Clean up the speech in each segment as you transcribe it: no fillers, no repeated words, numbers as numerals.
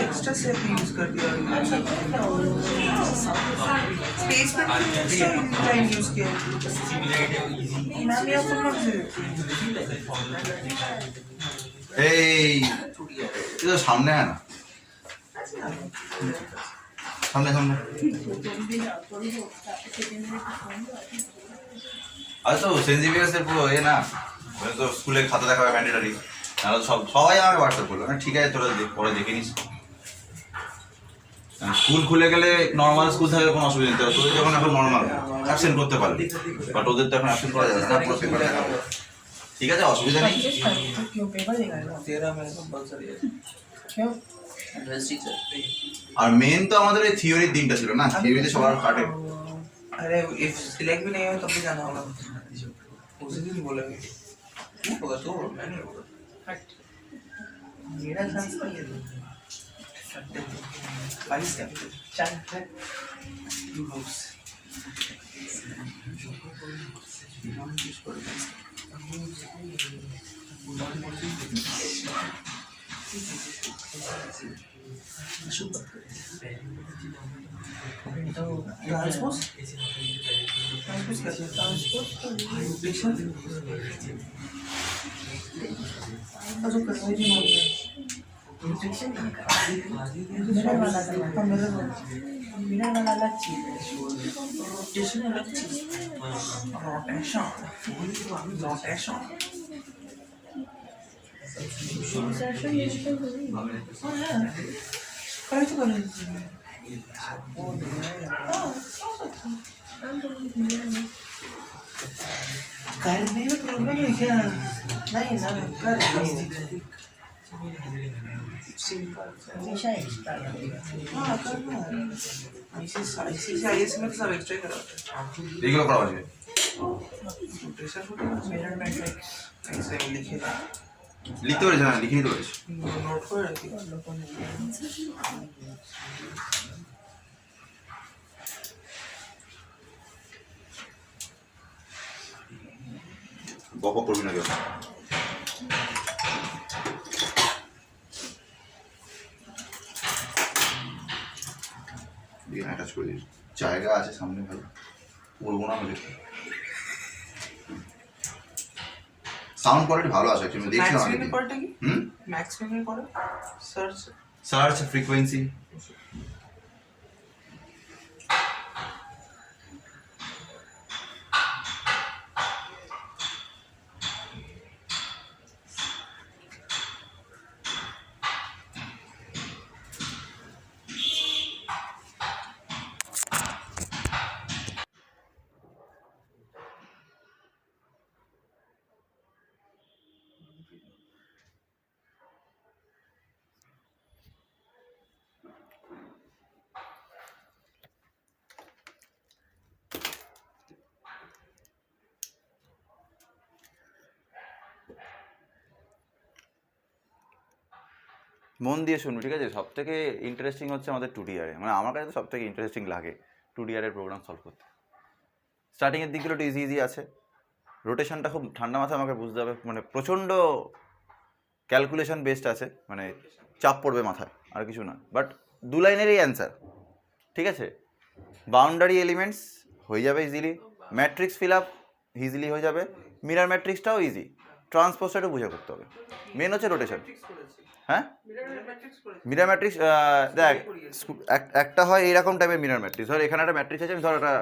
Extra सेप use कर दिया space पर टाइम यूज किया मैम ये फुल नॉट এই তো সামনে है ना সামনে সামনে আচ্ছা তো সেনজিভিয়াস এর পুরো এ না ওই তো স্কুলে খাতা দেখা হবে ম্যান্ডেটরি আর সবাই আমাকে হোয়াটসঅ্যাপ করলো ঠিক আছে তোরা পরে দেখে নিস স্কুল খুলে গেলে নর্মাল স্কুল থাকলে কোনো অসুবিধা নেই তোদের যখন এখন নর্মাল অ্যাবসেন্ট করতে পারবি বাট ওদের তো এখন অ্যাবসেন্ট করা যাবে না পুরো পেপার দেখা হবে ঠিক আছে অসুবিধা নেই क्यों पेपर देगा 13 मेरे को कंपलसरी है क्यों एड्रेस टीचर আর মেন তো আমাদের এই থিওরির দিনটা ছিল না থিওরিতে সবার কাটে अरे इफ सिलेक्ट भी नहीं हो तब भी जाना होगा उसी दिन बोलेंगे तू होगा तो मैं नहीं होगा मेरा चांस नहीं है 22 का चल यू बुक्स ट्रांसपोज कैसे ट्रांसपोज डिक्शन जो कन्वर्जन हो गया डिक्शन मेरा वाला अलग चीज है रोटेशन अलग चीज रोटेशन काय तो करने में प्रॉब्लम है क्या नहीं ना कर सिंपल हमेशा एक्स्ट्रा हाँ करना ICIS में तो सब एक्स्ट्रा ही कराते हैं এগুলো করা হবে प्रेशर होता है मिरर मैट्रिक्स ऐसे लिखेगा লিখতে পারিস না লিখে নিতে পারিস নোট করে রাখি গপ করবি না কেউ দিয়ে অ্যাটাচ করে দিস জায়গা আছে সামনে ভালো পড়বো না হলে সাউন্ড কোয়ালিটি ভালো আছে অ্যাকচুয়ালি দেখছিলাম ম্যাক্স মিনিট পড়টা কি ম্যাক্স মিনিট পড়ে সার্চ সার্চ ফ্রিকোয়েন্সি মন দিয়ে শুনবি ঠিক আছে সব থেকে ইন্টারেস্টিং হচ্ছে আমাদের টুডিআরে মানে আমার কাছে তো সব থেকে ইন্টারেস্টিং লাগে টুডিআরের প্রোগ্রাম সলভ করতে স্টার্টিংয়ের দিকগুলো একটু ইজি আছে রোটেশনটা খুব ঠান্ডা মাথায় আমাকে বুঝতে হবে মানে প্রচণ্ড ক্যালকুলেশন বেসড আছে মানে চাপ পড়বে মাথায় আর কিছু না বাট দু লাইনেরই অ্যান্সার ঠিক আছে বাউন্ডারি এলিমেন্টস হয়ে যাবে easily matrix fill up easily হয়ে যাবে মিরর ম্যাট্রিক্সটাও ইজি ট্রান্সপোজটা একটু বুঝে করতে হবে মেন হচ্ছে রোটেশন হ্যাঁ মিরর ম্যাট্রিক্স দেখ একটা হয় এইরকম টাইপের মিরর ম্যাট্রিক্স ধর এখানে একটা ম্যাট্রিক্স আছে আমি ধর একটা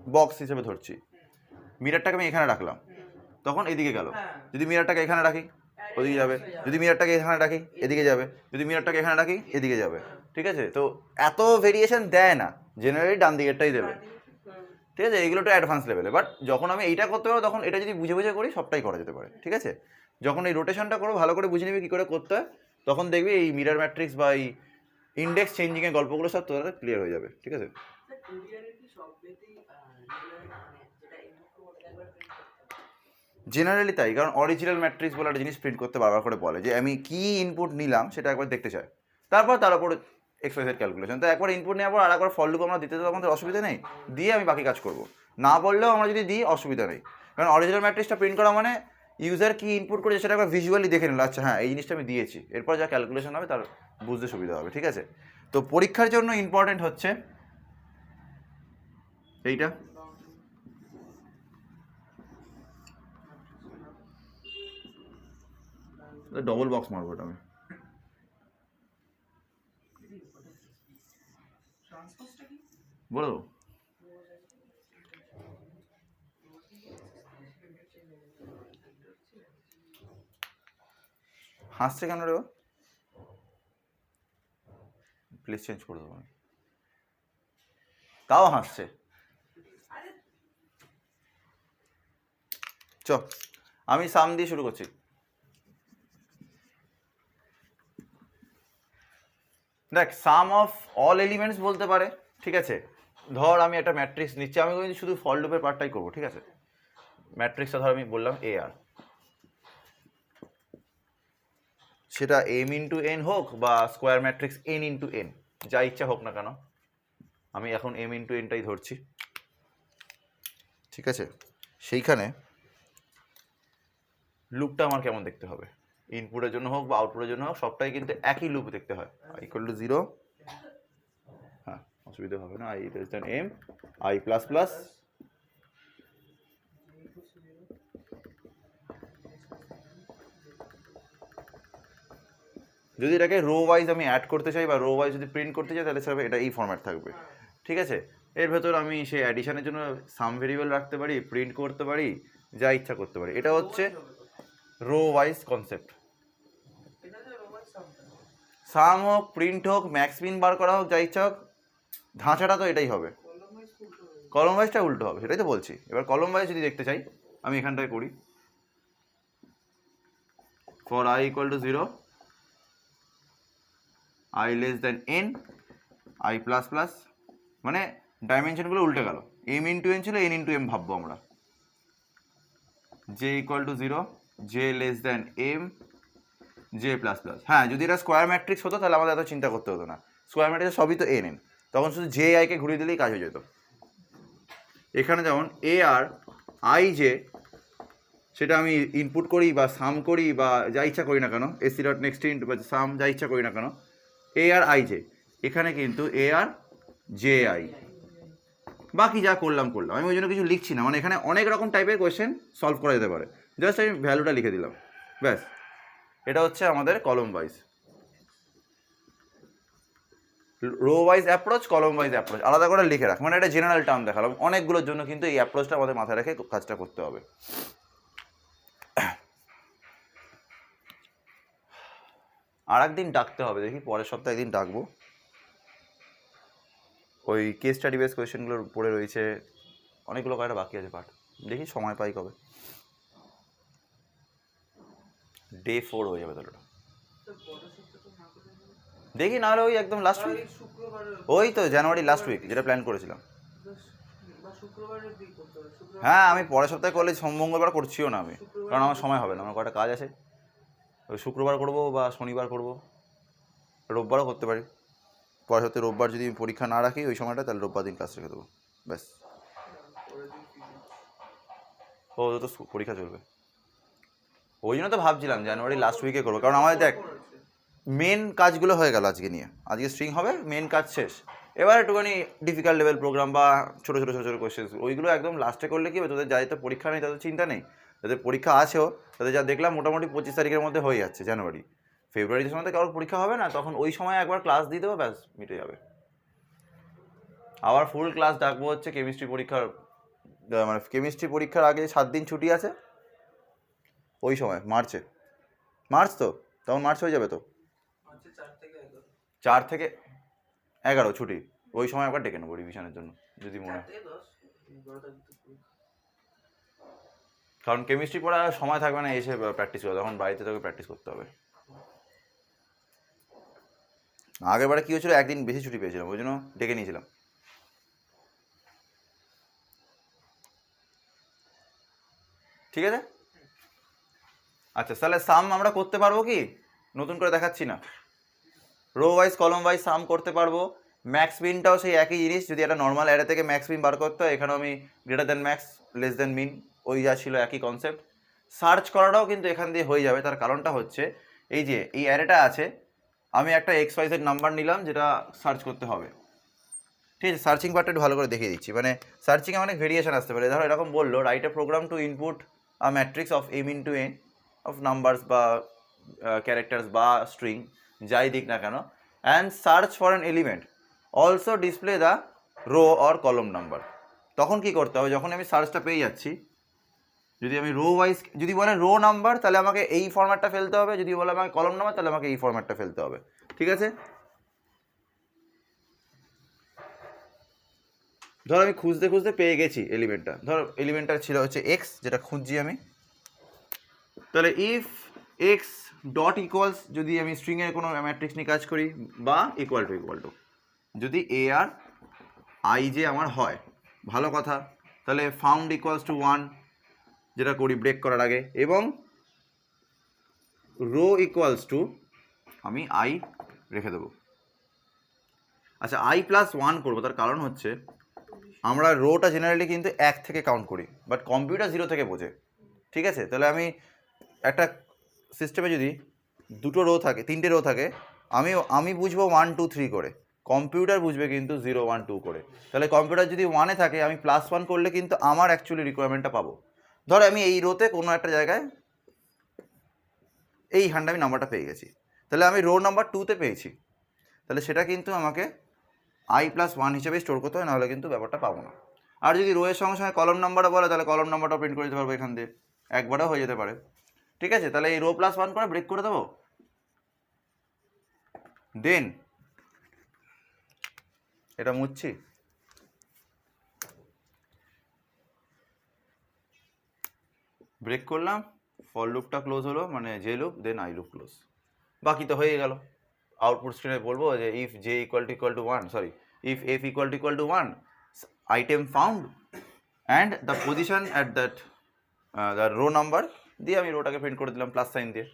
বক্স হিসেবে ধরছি মিররটাকে আমি এখানে রাখলাম তখন এদিকে গেল যদি মিররটাকে এখানে রাখি ওদিকে যাবে যদি মিররটাকে এখানে রাখি এদিকে যাবে যদি মিররটাকে এখানে রাখি এদিকে যাবে ঠিক আছে তো এত ভেরিয়েশন দেয় না জেনারেলি ডান দিকেরটাই দেবে ঠিক আছে এইগুলো তো অ্যাডভান্স লেভেলে বাট যখন আমি এইটা করতে পারবো তখন এটা যদি বুঝে বুঝে করি সবটাই করা যেতে পারে ঠিক আছে যখন এই রোটেশনটা করো ভালো করে বুঝে নিবি কী করে করতে হয় তখন দেখবি এই মিরর ম্যাট্রিক্স বা এই ইন্ডেক্স চেঞ্জিংয়ের গল্পগুলো সব তোদের ক্লিয়ার হয়ে যাবে ঠিক আছে জেনারেলি তাই কারণ অরিজিনাল ম্যাট্রিক্স বলে একটা জিনিস প্রিন্ট করতে বারবার করে বলে যে আমি কী ইনপুট নিলাম সেটা একবার দেখতে চাই তারপর তার উপরে এক্সপ্রেসের ক্যালকুলেশন তো একবার ইনপুট নেওয়ার পর আর একবার ফল লুপ আমরা দিতে তো আমাদের অসুবিধা নেই দিয়ে আমি বাকি কাজ করবো না বললেও আমরা যদি দিই অসুবিধা নেই কারণ অরিজিনাল ম্যাট্রিক্সটা প্রিন্ট করা মানে ইউজার কি ইনপুট করেছে সেটা একবার ভিজুয়ালি দেখে নিল আচ্ছা হ্যাঁ এই জিনিসটা আমি দিয়েছি এরপর যা ক্যালকুলেশন হবে তার বুঝতে সুবিধা হবে, ঠিক আছে? তো পরীক্ষার জন্য ইম্পর্টেন্ট হচ্ছে এইটা, ডবল বক্স মারবো এটা আমি। বলে দেবো। হাসছে কেন রে? প্লিজ চেঞ্জ করে দেবো আমি। তাও হাসছে। চ আমি সাম দিয়ে শুরু করছি। দেখ, সাম অফ অল এলিমেন্টস বলতে পারে, ঠিক আছে? ধর আমি একটা ম্যাট্রিক্স নিচ্ছি, আমি কিন্তু শুধু ফল লুপের পার্টটাই করবো, ঠিক আছে? ম্যাট্রিক্সটা ধর আমি বললাম এ আর, সেটা এম ইন্টু এন হোক বা square matrix n into N, যা ইচ্ছা হোক না কেন, আমি এখন এম ইন্টু এনটাই ধরছি, ঠিক আছে? সেইখানে লুপটা আমার কেমন দেখতে হবে, ইনপুটের জন্য হোক বা আউটপুটের জন্য হোক, সবটাই কিন্তু একই লুপ দেখতে হয়। ইকুয়াল টু 0, হ্যাঁ অসুবিধা হবে না, i less than m, i plus plus, যদি এটাকে রো ওয়াইজ আমি অ্যাড করতে চাই বা রো ওয়াইজ যদি প্রিন্ট করতে চাই, তাহলে স্যার এটা এই ফরম্যাট থাকবে, ঠিক আছে? এর ভেতর আমি সেই অ্যাডিশনের জন্য সাম ভেরিয়েবল রাখতে পারি, প্রিন্ট করতে পারি, যা ইচ্ছা করতে পারি। এটা হচ্ছে রো ওয়াইজ কনসেপ্ট। সাম হোক, প্রিন্ট হোক, ম্যাক্স মিন বার করা হোক, যা ইচ্ছা হোক, ধাঁচাটা তো এটাই হবে। কলম ওয়াইজটা উল্টো হবে, সেটাই তো বলছি। এবার কলম ওয়াইজ যদি দেখতে চাই, আমি এখানটায় করি for i equal to 0, i less than n, i plus plus, মানে ডাইমেনশনগুলো উল্টে গেল, এম ইন্টু এন ছিল এন ইন্টু এম ভাববো আমরা, j equal to 0, j less than m, j plus plus. হ্যাঁ, যদি এটা স্কোয়ার ম্যাট্রিক্স হতো তাহলে আমাদের এত চিন্তা করতে হতো না, স্কোয়ার ম্যাট্রিক্স সবই তো এন এন, তখন শুধু জে আইকে ঘুরিয়ে দিলেই কাজ হয়ে যেত। এখানে যেমন এ আর আই জে, সেটা আমি ইনপুট করি বা সাম করি বা যা ইচ্ছা করি না কেন, এসি ডট নেক্সট ইন্টু বা সাম যা ইচ্ছা করি না কেন, এ আর আই জে, এখানে কিন্তু এ আর জে আই, বাকি যা করলাম, আমি ওই জন্য কিছু লিখছি না, মানে এখানে অনেক রকম টাইপের কোয়েশ্চেন সলভ করা যেতে পারে, জাস্ট আমি ভ্যালুটা লিখে দিলাম, ব্যাস। এটা হচ্ছে আমাদের কলম ওয়াইজ, রো ওয়াইজ অ্যাপ্রোচ, কলম ওয়াইজ অ্যাপ্রোচ আলাদা করে লিখে রাখ, মানে এটা জেনারেল টার্ম দেখালাম, অনেকগুলোর জন্য কিন্তু এই অ্যাপ্রোচটা আমাদের মাথায় রেখে কাজটা করতে হবে। আর একদিন ডাকতে হবে, দেখি পরের সপ্তাহে একদিন ডাকবো, ওই কেস স্টাডি বেস কোয়েশ্চেনগুলোর পড়ে রয়েছে অনেকগুলো, কয়েকটা বাকি আছে পাঠ, দেখি সময় পাই কবে, ডে 4 হয়ে যাবে তাহলে, দেখি নাহলে ওই একদম লাস্ট উইক, ওই তো জানুয়ারি লাস্ট উইক যেটা প্ল্যান করেছিলাম। হ্যাঁ, আমি পরের সপ্তাহে করলে মঙ্গলবার করছিও না আমি, কারণ আমার সময় হবে না, আমার কয়েকটা কাজ আছে, ওই শুক্রবার করবো বা শনিবার করবো, রোববারও করতে পারি। পরের সপ্তাহে রোববার যদি পরীক্ষা না রাখি ওই সময়টা, তাহলে রোববার দিন ক্লাস রেখে দেবো, ব্যাস। ও তো পরীক্ষা চলবে, ওই জন্য তো ভাবছিলাম জানুয়ারি লাস্ট উইকে করবো, কারণ আমাদের দেখ মেন কাজগুলো হয়ে গেল আজকে নিয়ে, আজকে স্ট্রিং হবে, মেন কাজ শেষ। এবার একটুখানি ডিফিকাল্ট লেভেল প্রোগ্রাম বা ছোটো ছোটো ছোটো ছোটো কোয়েশ্চেন, ওইগুলো একদম লাস্টে করলে কি হবে, তোদের যাদের তো পরীক্ষা নেই তাদের চিন্তা নেই, যাদের পরীক্ষা আছেও তাদের যা দেখলাম মোটামুটি 25 তারিখের মধ্যে হয়ে যাচ্ছে জানুয়ারি, ফেব্রুয়ারির সময় তো কারোর পরীক্ষা হবে না, তখন ওই সময় একবার ক্লাস দিয়ে দেবো, ব্যাস মিটে যাবে। আবার ফুল ক্লাস ডাকবো হচ্ছে কেমিস্ট্রি পরীক্ষার, মানে কেমিস্ট্রি পরীক্ষার আগে 7 দিন ছুটি আছে, ওই সময় মার্চ তো, তখন মার্চ হয়ে যাবে তো, 4 থেকে 11 ছুটি, ওই সময় একবার ডেকে নেবো রিভিশনের জন্য যদি মনে হয়, কারণ কেমিস্ট্রি পড়ার সময় থাকবে না এসে প্র্যাকটিস করে, তখন বাড়িতে তোকে প্র্যাকটিস করতে হবে। আগেরবারে কী হয়েছিল, একদিন বেশি ছুটি পেয়েছিলাম, ওই জন্য ডেকে নিয়েছিলাম। ঠিক আছে, আচ্ছা তাহলে সাম আমরা করতে পারবো কি, নতুন করে দেখাচ্ছি না, row wise column wise sum করতে পারবো, ম্যাক্স মিনটাও সেই একই জিনিস, যদি একটা নর্মাল অ্যারে থেকে ম্যাক্স মিন বার করতে হয়, এখানেও আমি greater than max less than min, ওই যা ছিল একই কনসেপ্ট। সার্চ করাটাও কিন্তু এখান দিয়ে হয়ে যাবে, তার কারণটা হচ্ছে এই যে এই অ্যারেটা আছে, আমি একটা XYZ নাম্বার নিলাম যেটা সার্চ করতে হবে, ঠিক আছে। সার্চিং পার্টটা একটু ভালো করে দেখিয়ে দিচ্ছি, মানে সার্চিংয়ে অনেক ভেরিয়েশন আসতে পারে। ধরো এরকম বললো, write a program to input a matrix of m into n of numbers বা ক্যারেক্টার্স বা স্ট্রিং যাই দিক না কেন, and search for an element, also display the row or column number. তখন কি করতে হবে, যখন আমি সার্চটা পেয়ে যাচ্ছি, যদি আমি রো ওয়াইজ, যদি বলে রো নাম্বার তাহলে আমাকে এই ফরম্যাটটা ফেলতে হবে, যদি বলে আমাকে কলম নাম্বার তাহলে আমাকে এই ফরম্যাটটা ফেলতে হবে, ঠিক আছে। ধর আমি খুঁজতে খুঁজতে পেয়ে গেছি এলিমেন্টটা, ধর এলিমেন্টটা ছিল হচ্ছে এক্স, যেটা খুঁজছি আমি। তাহলে ইফ এক্স ডট ইকুয়ালস, যদি আমি স্ট্রিংয়ের কোনো ম্যাট্রিক্স নিয়ে কাজ করি, বা ইকুয়াল টু যদি এ আর আই যে আমার হয়, ভালো কথা, তাহলে ফাউন্ড ইকুয়ালস টু 1, যেটা করি ব্রেক করার আগে, এবং রো ইকুয়ালস টু আমি আই রেখে দেবো। আচ্ছা, আই প্লাস 1 করবো, তার কারণ হচ্ছে আমরা রোটা জেনারেলি কিন্তু 1 থেকে কাউন্ট করি, বাট কম্পিউটার 0 থেকে বোঝে, ঠিক আছে। তাহলে একটা সিস্টেমে যদি দুটো রো থাকে, 3টে রো থাকে, আমি বুঝবো 1 2 3 করে, কম্পিউটার বুঝবে কিন্তু 0 1 2 করে। তাহলে কম্পিউটার যদি 1-এ থাকে, আমি +1 করলে কিন্তু আমার অ্যাকচুয়ালি রিকোয়ারমেন্টটা পাবো। ধর আমি এই রোতে কোনো একটা জায়গায় এই হ্যান্ড আমি নাম্বারটা পেয়ে গেছি, তাহলে আমি রো নাম্বার 2-তে পেয়েছি, তাহলে সেটা কিন্তু আমাকে i প্লাস 1 হিসেবে স্টোর করতে হয়, নাহলে কিন্তু ব্যাপারটা পাবো না। আর যদি রো এর সঙ্গে সঙ্গে কলম নাম্বারও বলে, তাহলে কলম নাম্বারটাও প্রিন্ট করে দিতে পারবো এখান দিয়ে, একবারও হয়ে যেতে পারে, ঠিক আছে। তাহলে এই রো প্লাস 1 করে ব্রেক করে দেবো, দেন এটা মুছছি, ব্রেক করলাম, ফর লুপটা ক্লোজ হলো, মানে j loop, then i loop close, বাকি তো হয়ে গেল। আউটপুট স্ক্রিনে বলবো যে if j equal to 1, sorry, if f equal to 1, item found and the position at that the row number, দিয়ে আমি রোটাকে প্রিন্ট করে দিলাম প্লাস সাইন দিয়ে।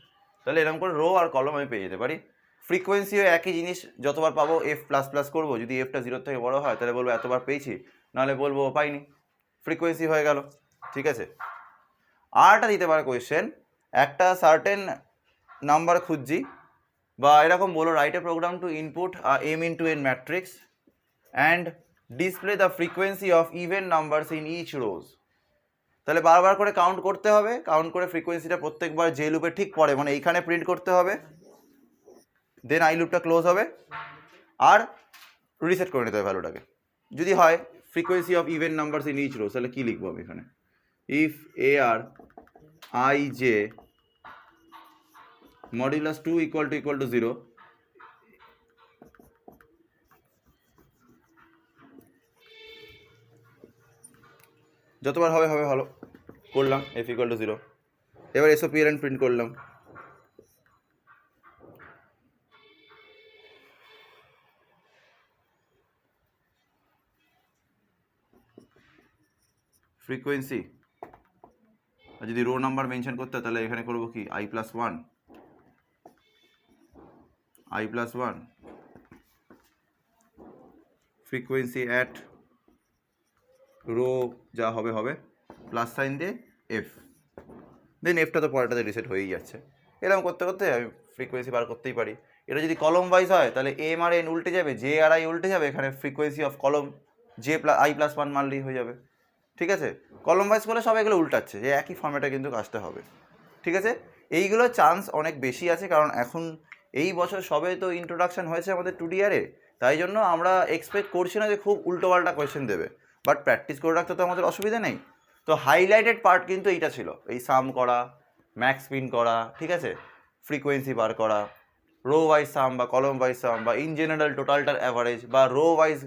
তাহলে এরকম করে রো আর কলম আমি পেয়ে যেতে পারি। ফ্রিকোয়েন্সিও একই জিনিস, যতবার পাবো এফ প্লাস প্লাস করবো, যদি এফটা 0 থেকে বড় হয় তাহলে বলবো এতবার পেয়েছি, নাহলে বলবো পাইনি, ফ্রিকোয়েন্সি হয়ে গেল, ঠিক আছে। আরটা দিতে পারে কোয়েশ্চেন, একটা সার্টেন নাম্বার খুঁজছি, বা এরকম বলো, write a program to input m into n matrix and display the frequency of even numbers in each rows. তাহলে বারবার করে কাউন্ট করতে হবে, কাউন্ট করে ফ্রিকোয়েন্সিটা প্রত্যেকবার যে লুপে ঠিক পড়ে, মানে এইখানে প্রিন্ট করতে হবে, দেন আই লুপটা ক্লোজ হবে, আর রিসেট করে নিতে হবে ভ্যালুটাকে। যদি হয় frequency of even numbers in each rows, তাহলে কী লিখবো আমি এখানে, if A R I J modulus 2 equal to 0, যতবার হবে হবে ভালো, করলাম এফ ইকুয়াল টু 0, এবার এসও পিএলএন প্রিন্ট করলাম, ফ্রিকোয়েন্সি, আর যদি রো নাম্বার মেনশন করতে হয় তাহলে এখানে করবো কি i plus 1 frequency at row যা হবে হবে, প্লাস সাইন দিয়ে এফ, দেন এফটা তো পরেরটাতে রিসেট হয়েই যাচ্ছে। এরকম করতে করতে আমি ফ্রিকোয়েন্সি বার করতেই পারি। এটা যদি কলম ওয়াইজ হয় তাহলে এম আর এন উল্টে যাবে, জে আর আই উল্টে যাবে, এখানে ফ্রিকোয়েন্সি অফ কলম জে প্লাস আই প্লাস 1 মানলেই হয়ে যাবে, ঠিক আছে। কলম ওয়াইজ করলে সব এগুলো উল্টাচ্ছে, যে একই ফর্মেটে কিন্তু কাজটা হবে, ঠিক আছে। এইগুলো চান্স অনেক বেশি আছে, কারণ এখন এই বছর সবে তো ইন্ট্রোডাকশন হয়েছে আমাদের 2D-রে, তাই জন্য আমরা এক্সপেক্ট করছি না যে খুব উল্টোপাল্টা কোয়েশ্চেন দেবে, বাট প্র্যাকটিস করে রাখতে তো আমাদের অসুবিধা নেই। তো হাইলাইটেড পার্ট কিন্তু এইটা ছিল, এই সাম করা, ম্যাক্স প্রিন্ট করা, ঠিক আছে, ফ্রিকোয়েন্সি বার করা, রো ওয়াইজ সাম বা কলম ওয়াইজ সাম, বা ইন জেনারেল টোটালটার অ্যাভারেজ, বা রো ওয়াইজ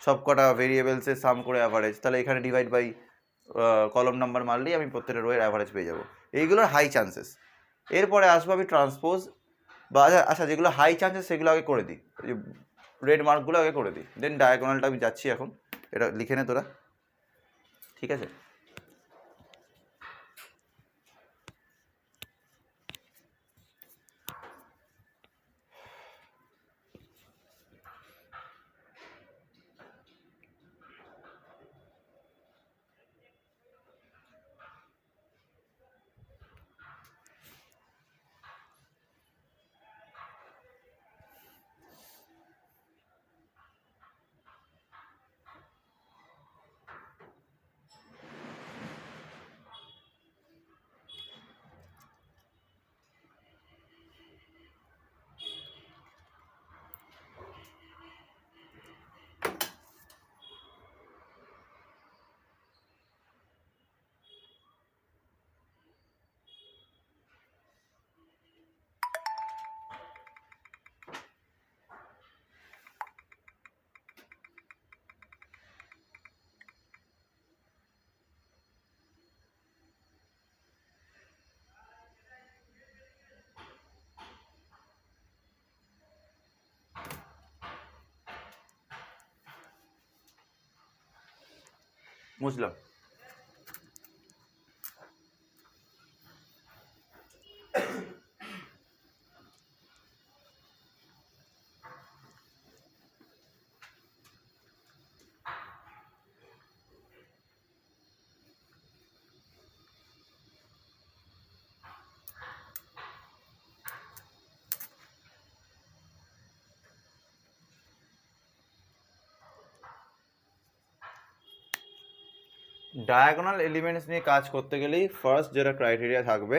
সব কটা ভেরিয়েবলসের সাম করে অ্যাভারেজ, তাহলে এখানে ডিভাইড বাই কলম নাম্বার মারলেই আমি প্রত্যেকটা রোয়ের অ্যাভারেজ পেয়ে যাবো। এইগুলোর হাই চান্সেস। এরপরে আসবো আমি ট্রান্সপোজ, বা আচ্ছা যেগুলো হাই চান্সেস সেগুলো আগে করে দিই, রেড মার্কগুলো আগে করে দিই, দেন ডায়াগোনালটা আমি যাচ্ছি এখন, এটা লিখে নে তোরা, ঠিক আছে। বুঝলাম। ডায়াগোনাল এলিমেন্টস নিয়ে কাজ করতে গেলেই ফার্স্ট যেটা ক্রাইটেরিয়া থাকবে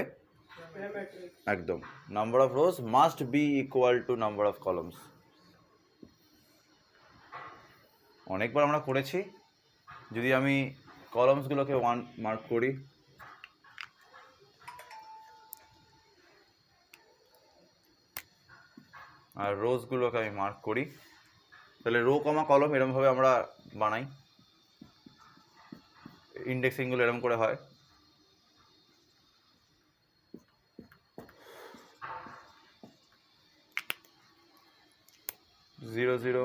একদম, number of rose must be equal to number of columns. অনেকবার আমরা করেছি। যদি আমি কলমসগুলোকে 1 মার্ক করি, আর রোজগুলোকে আমি মার্ক করি, তাহলে রো কমা কলম এরকমভাবে আমরা বানাই। ইন্ডেক্সিংগুলো এরকম করে হয়। জিরো জিরো,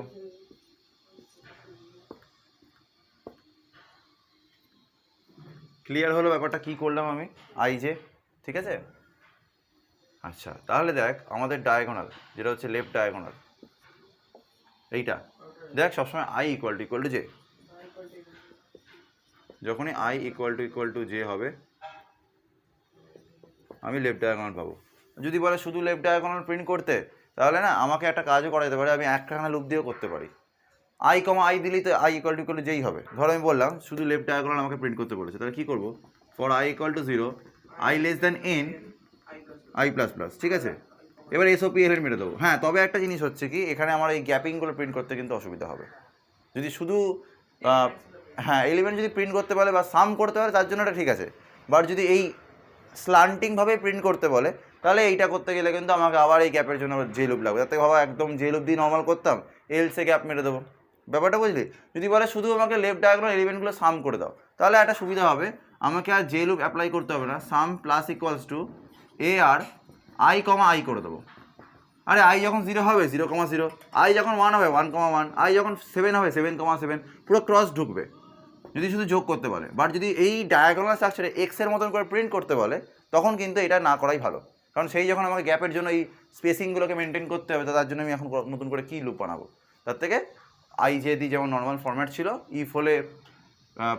ক্লিয়ার হলো ব্যাপারটা কি করলাম আমি? আই জে, ঠিক আছে। আচ্ছা, তাহলে দেখ আমাদের ডায়াগোনাল যেটা হচ্ছে লেফট ডায়াগোনাল, এইটা দেখ সবসময় আই ইকুয়াল টু জে। যখনই আই ইকুয়াল টু জে হবে আমি লেফট ডায়াগোনাল পাবো। যদি বলে শুধু লেফট ডায়াগোনাল প্রিন্ট করতে, তাহলে না আমাকে একটা কাজও করা যেতে পারে, আমি একটাখানা লুপ দিয়েও করতে পারি। আই কমা আই দিলেই তো আই ইকুয়াল টু যেই হবে। ধরো আমি বললাম শুধু লেফট ডায়াগোনাল আমাকে প্রিন্ট করতে বলেছে, তাহলে কী করবো? For i equal to 0 i less than N i plus plus, ঠিক আছে। এবার এসওপি এলিমেন্ট মেরে দেবো। হ্যাঁ, তবে একটা জিনিস হচ্ছে কি, এখানে আমার এই গ্যাপিংগুলো প্রিন্ট করতে কিন্তু অসুবিধা হবে। যদি শুধু হ্যাঁ এলিমেন্ট যদি প্রিন্ট করতে পারে বা সাম করতে পারে তার জন্য এটা ঠিক আছে, বাট যদি এই স্লান্টিংভাবে প্রিন্ট করতে বলে তাহলে এইটা করতে গেলে কিন্তু আমাকে আবার এই গ্যাপের জন্য যে লুপ লাগবে। তার থেকে ভাবা একদম যে লুপ দিয়ে নর্মাল করতাম, এলসে গ্যাপ মেরে দেবো। ব্যাপারটা বুঝলি? যদি বলে শুধু আমাকে লেফট ডায়াগোনাল এলিমেন্টগুলো সাম করে দাও, তাহলে একটা সুবিধা হবে, আমাকে আর যে লুপ অ্যাপ্লাই করতে হবে না। Sum plus equals to a R i comma i করে দেবো। আরে আই যখন 0 হবে 0,0, আই যখন 1 হবে 1,1, আই যখন 7 হবে 7,7, পুরো ক্রস ঢুকবে যদি শুধু যোগ করতে বলে। বাট যদি এই ডায়াগোনাল স্ট্রাকচারে এক্সের মতন করে প্রিন্ট করতে বলে তখন কিন্তু এটা না করাই ভালো, কারণ সেই যখন আমাকে গ্যাপের জন্য এই স্পেসিংগুলোকে মেনটেন করতে হবে, তার জন্য আমি এখন নতুন করে কী লুপ বানাবো? তার থেকে আই জে দি যেমন নর্মাল ফরম্যাট ছিল, ইফ হলে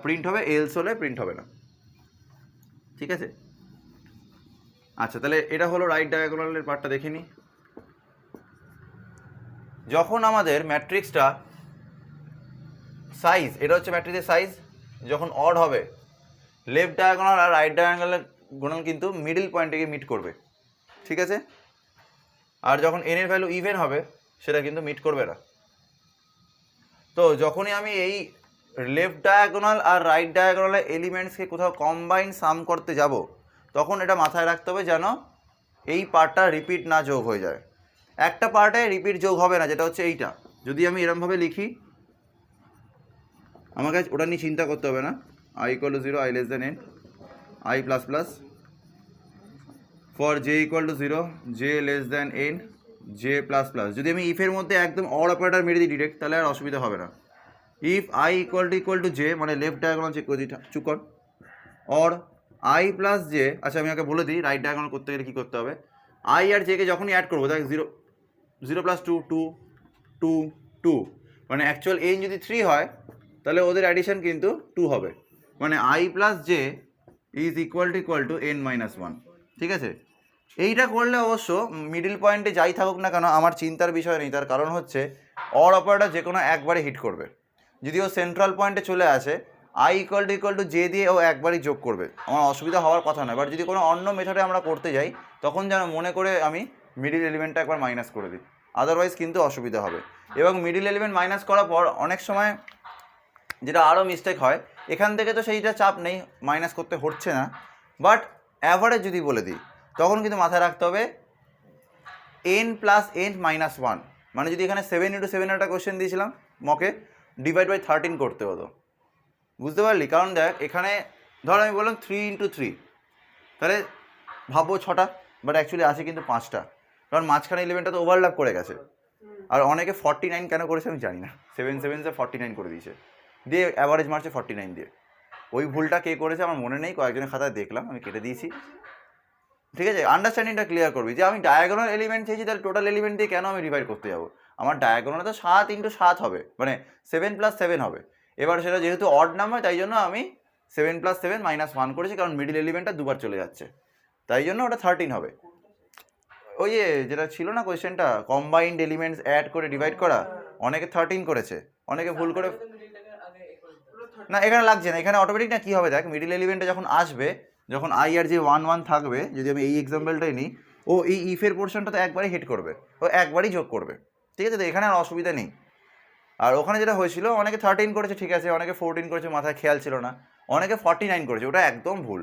প্রিন্ট হবে, এলস হলে প্রিন্ট হবে না, ঠিক আছে। আচ্ছা, তাহলে এটা হলো রাইট ডায়াগোনালের পার্টটা দেখে নিই। যখন আমাদের ম্যাট্রিক্সটা সাইজ, এটা হচ্ছে ম্যাট্রিক্সের সাইজ, যখন অড হবে লেফট ডায়াগোনাল আর রাইট ডায়াগোনালের গুণন কিন্তু মিডল পয়েন্টে মিট করবে, ঠিক আছে। আর যখন এন এর ভ্যালু ইভেন হবে সেটা কিন্তু মিট করবে না। তো যখনই আমি এই লেফট ডায়াগোনাল আর রাইট ডায়াগোনালের এলিমেন্টসকে কোথাও কম্বাইন সাম করতে যাব, তখন এটা মাথায় রাখতে হবে যেন এই পার্টটা রিপিট না যোগ হয়ে যায়। একটা পার্টে রিপিট যোগ হবে না, যেটা হচ্ছে এইটা। যদি আমি এরমভাবে লিখি, আমার কাছে ওটা নিয়ে চিন্তা করতে হবে না। I equal to 0 i less than n i plus plus, for J equal to 0 j less than N J plus plus. যদি আমি ইফের মধ্যে একদম অড অপারেটর মেরে দিই ডিরেক্ট, তাহলে আর অসুবিধা হবে না। If I equal two J, মানে লেফট ডায়াগোনাল চেক করে দিই, চুপ কর, অর আই প্লাস জে। আচ্ছা, আমি আগে বলে দিই রাইট ডায়াগোনাল করতে গেলে কী করতে হবে। আই আর জেকে যখনই অ্যাড করবো, দেখ 0 প্লাস 2 2 2 2, মানে অ্যাকচুয়াল এন যদি 3 হয় তাহলে ওদের অ্যাডিশন কিন্তু 2 হবে, মানে I plus J is equal to N minus 1, ঠিক আছে। এইটা করলে অবশ্য মিডিল পয়েন্টে যাই থাকুক না কেন আমার চিন্তার বিষয় নেই, তার কারণ হচ্ছে অড অপারেটর যে কোনো একবারে হিট করবে। যদি ও সেন্ট্রাল পয়েন্টে চলে আসে, আই ইকুয়াল টু জে দিয়ে ও একবারই যোগ করবে, আমার অসুবিধা হওয়ার কথা নয়। বাট যদি কোনো অন্য মেথডে আমরা করতে যাই, তখন যেন মনে করে আমি মিডিল এলিমেন্টটা একবার মাইনাস করে দিই, আদারওয়াইজ কিন্তু অসুবিধা হবে। এবং মিডিল এলিমেন্ট মাইনাস করার পর অনেক সময় যেটা আরও মিস্টেক হয়, এখান থেকে তো সেইটা চাপ নেই, মাইনাস করতে হচ্ছে না, বাট অ্যাভারেজ যদি বলে দিই তখন কিন্তু মাথায় রাখতে হবে এন প্লাস এন মাইনাস 1, মানে যদি এখানে 7 × 7 একটা কোয়েশ্চেন দিয়েছিলাম মকে, ডিভাইড বাই 13 করতে হতো, বুঝতে পারলি? কারণ দেখ এখানে ধর আমি বললাম 3 × 3, তাহলে ভাববো 6টা, বাট অ্যাকচুয়ালি আছে কিন্তু 5টা, কারণ মাঝখানে 11টা তো ওভারল্যাপ করে গেছে। আর অনেকে 49 কেন করেছে আমি জানি না, 7 7 49 করে দিয়েছে, দিয়ে অ্যাভারেজ মারছে 49 দিয়ে। ওই ভুলটা কে করেছে আমার মনে নেই, কয়েকজনের খাতায় দেখলাম, আমি কেটে দিয়েছি। ঠিক আছে, আন্ডারস্ট্যান্ডিংটা ক্লিয়ার করবি যে আমি ডায়াগোনাল এলিমেন্ট চেয়েছি, তাহলে টোটাল এলিমেন্ট দিয়ে কেন আমি ডিভাইড করতে যাবো? আমার ডায়াগোনালে তো 7 × 7 হবে, মানে 7 + 7 হবে। এবার সেটা যেহেতু অড নাম্বার, তাই জন্য আমি 7 + 7 - 1 করেছি, কারণ মিডিল এলিমেন্টটা দুবার চলে যাচ্ছে, তাই জন্য ওটা 13 হবে। ওই যেটা ছিল না কোয়েশ্চেনটা, কম্বাইন্ড এলিমেন্টস অ্যাড করে ডিভাইড করা, অনেকে 13 করেছে, অনেকে ভুল করে। না এখানে লাগছে না, এখানে অটোমেটিক না কি হবে দেখ, মিডিল এলিমেন্টে যখন আসবে, যখন আই আর যে 1 1 থাকবে, যদি আমি এই এক্সাম্পলটাই নিই, ও এই ইফের পোর্শনটা তো একবারই হিট করবে, ও একবারই যোগ করবে। ঠিক আছে, তো এখানে আর অসুবিধা নেই। আর ওখানে যেটা হয়েছিল, অনেকে 13 করেছে, ঠিক আছে, অনেকে 14 করেছে, মাথায় খেয়াল ছিল না, অনেকে 49 করেছে, ওটা একদম ভুল,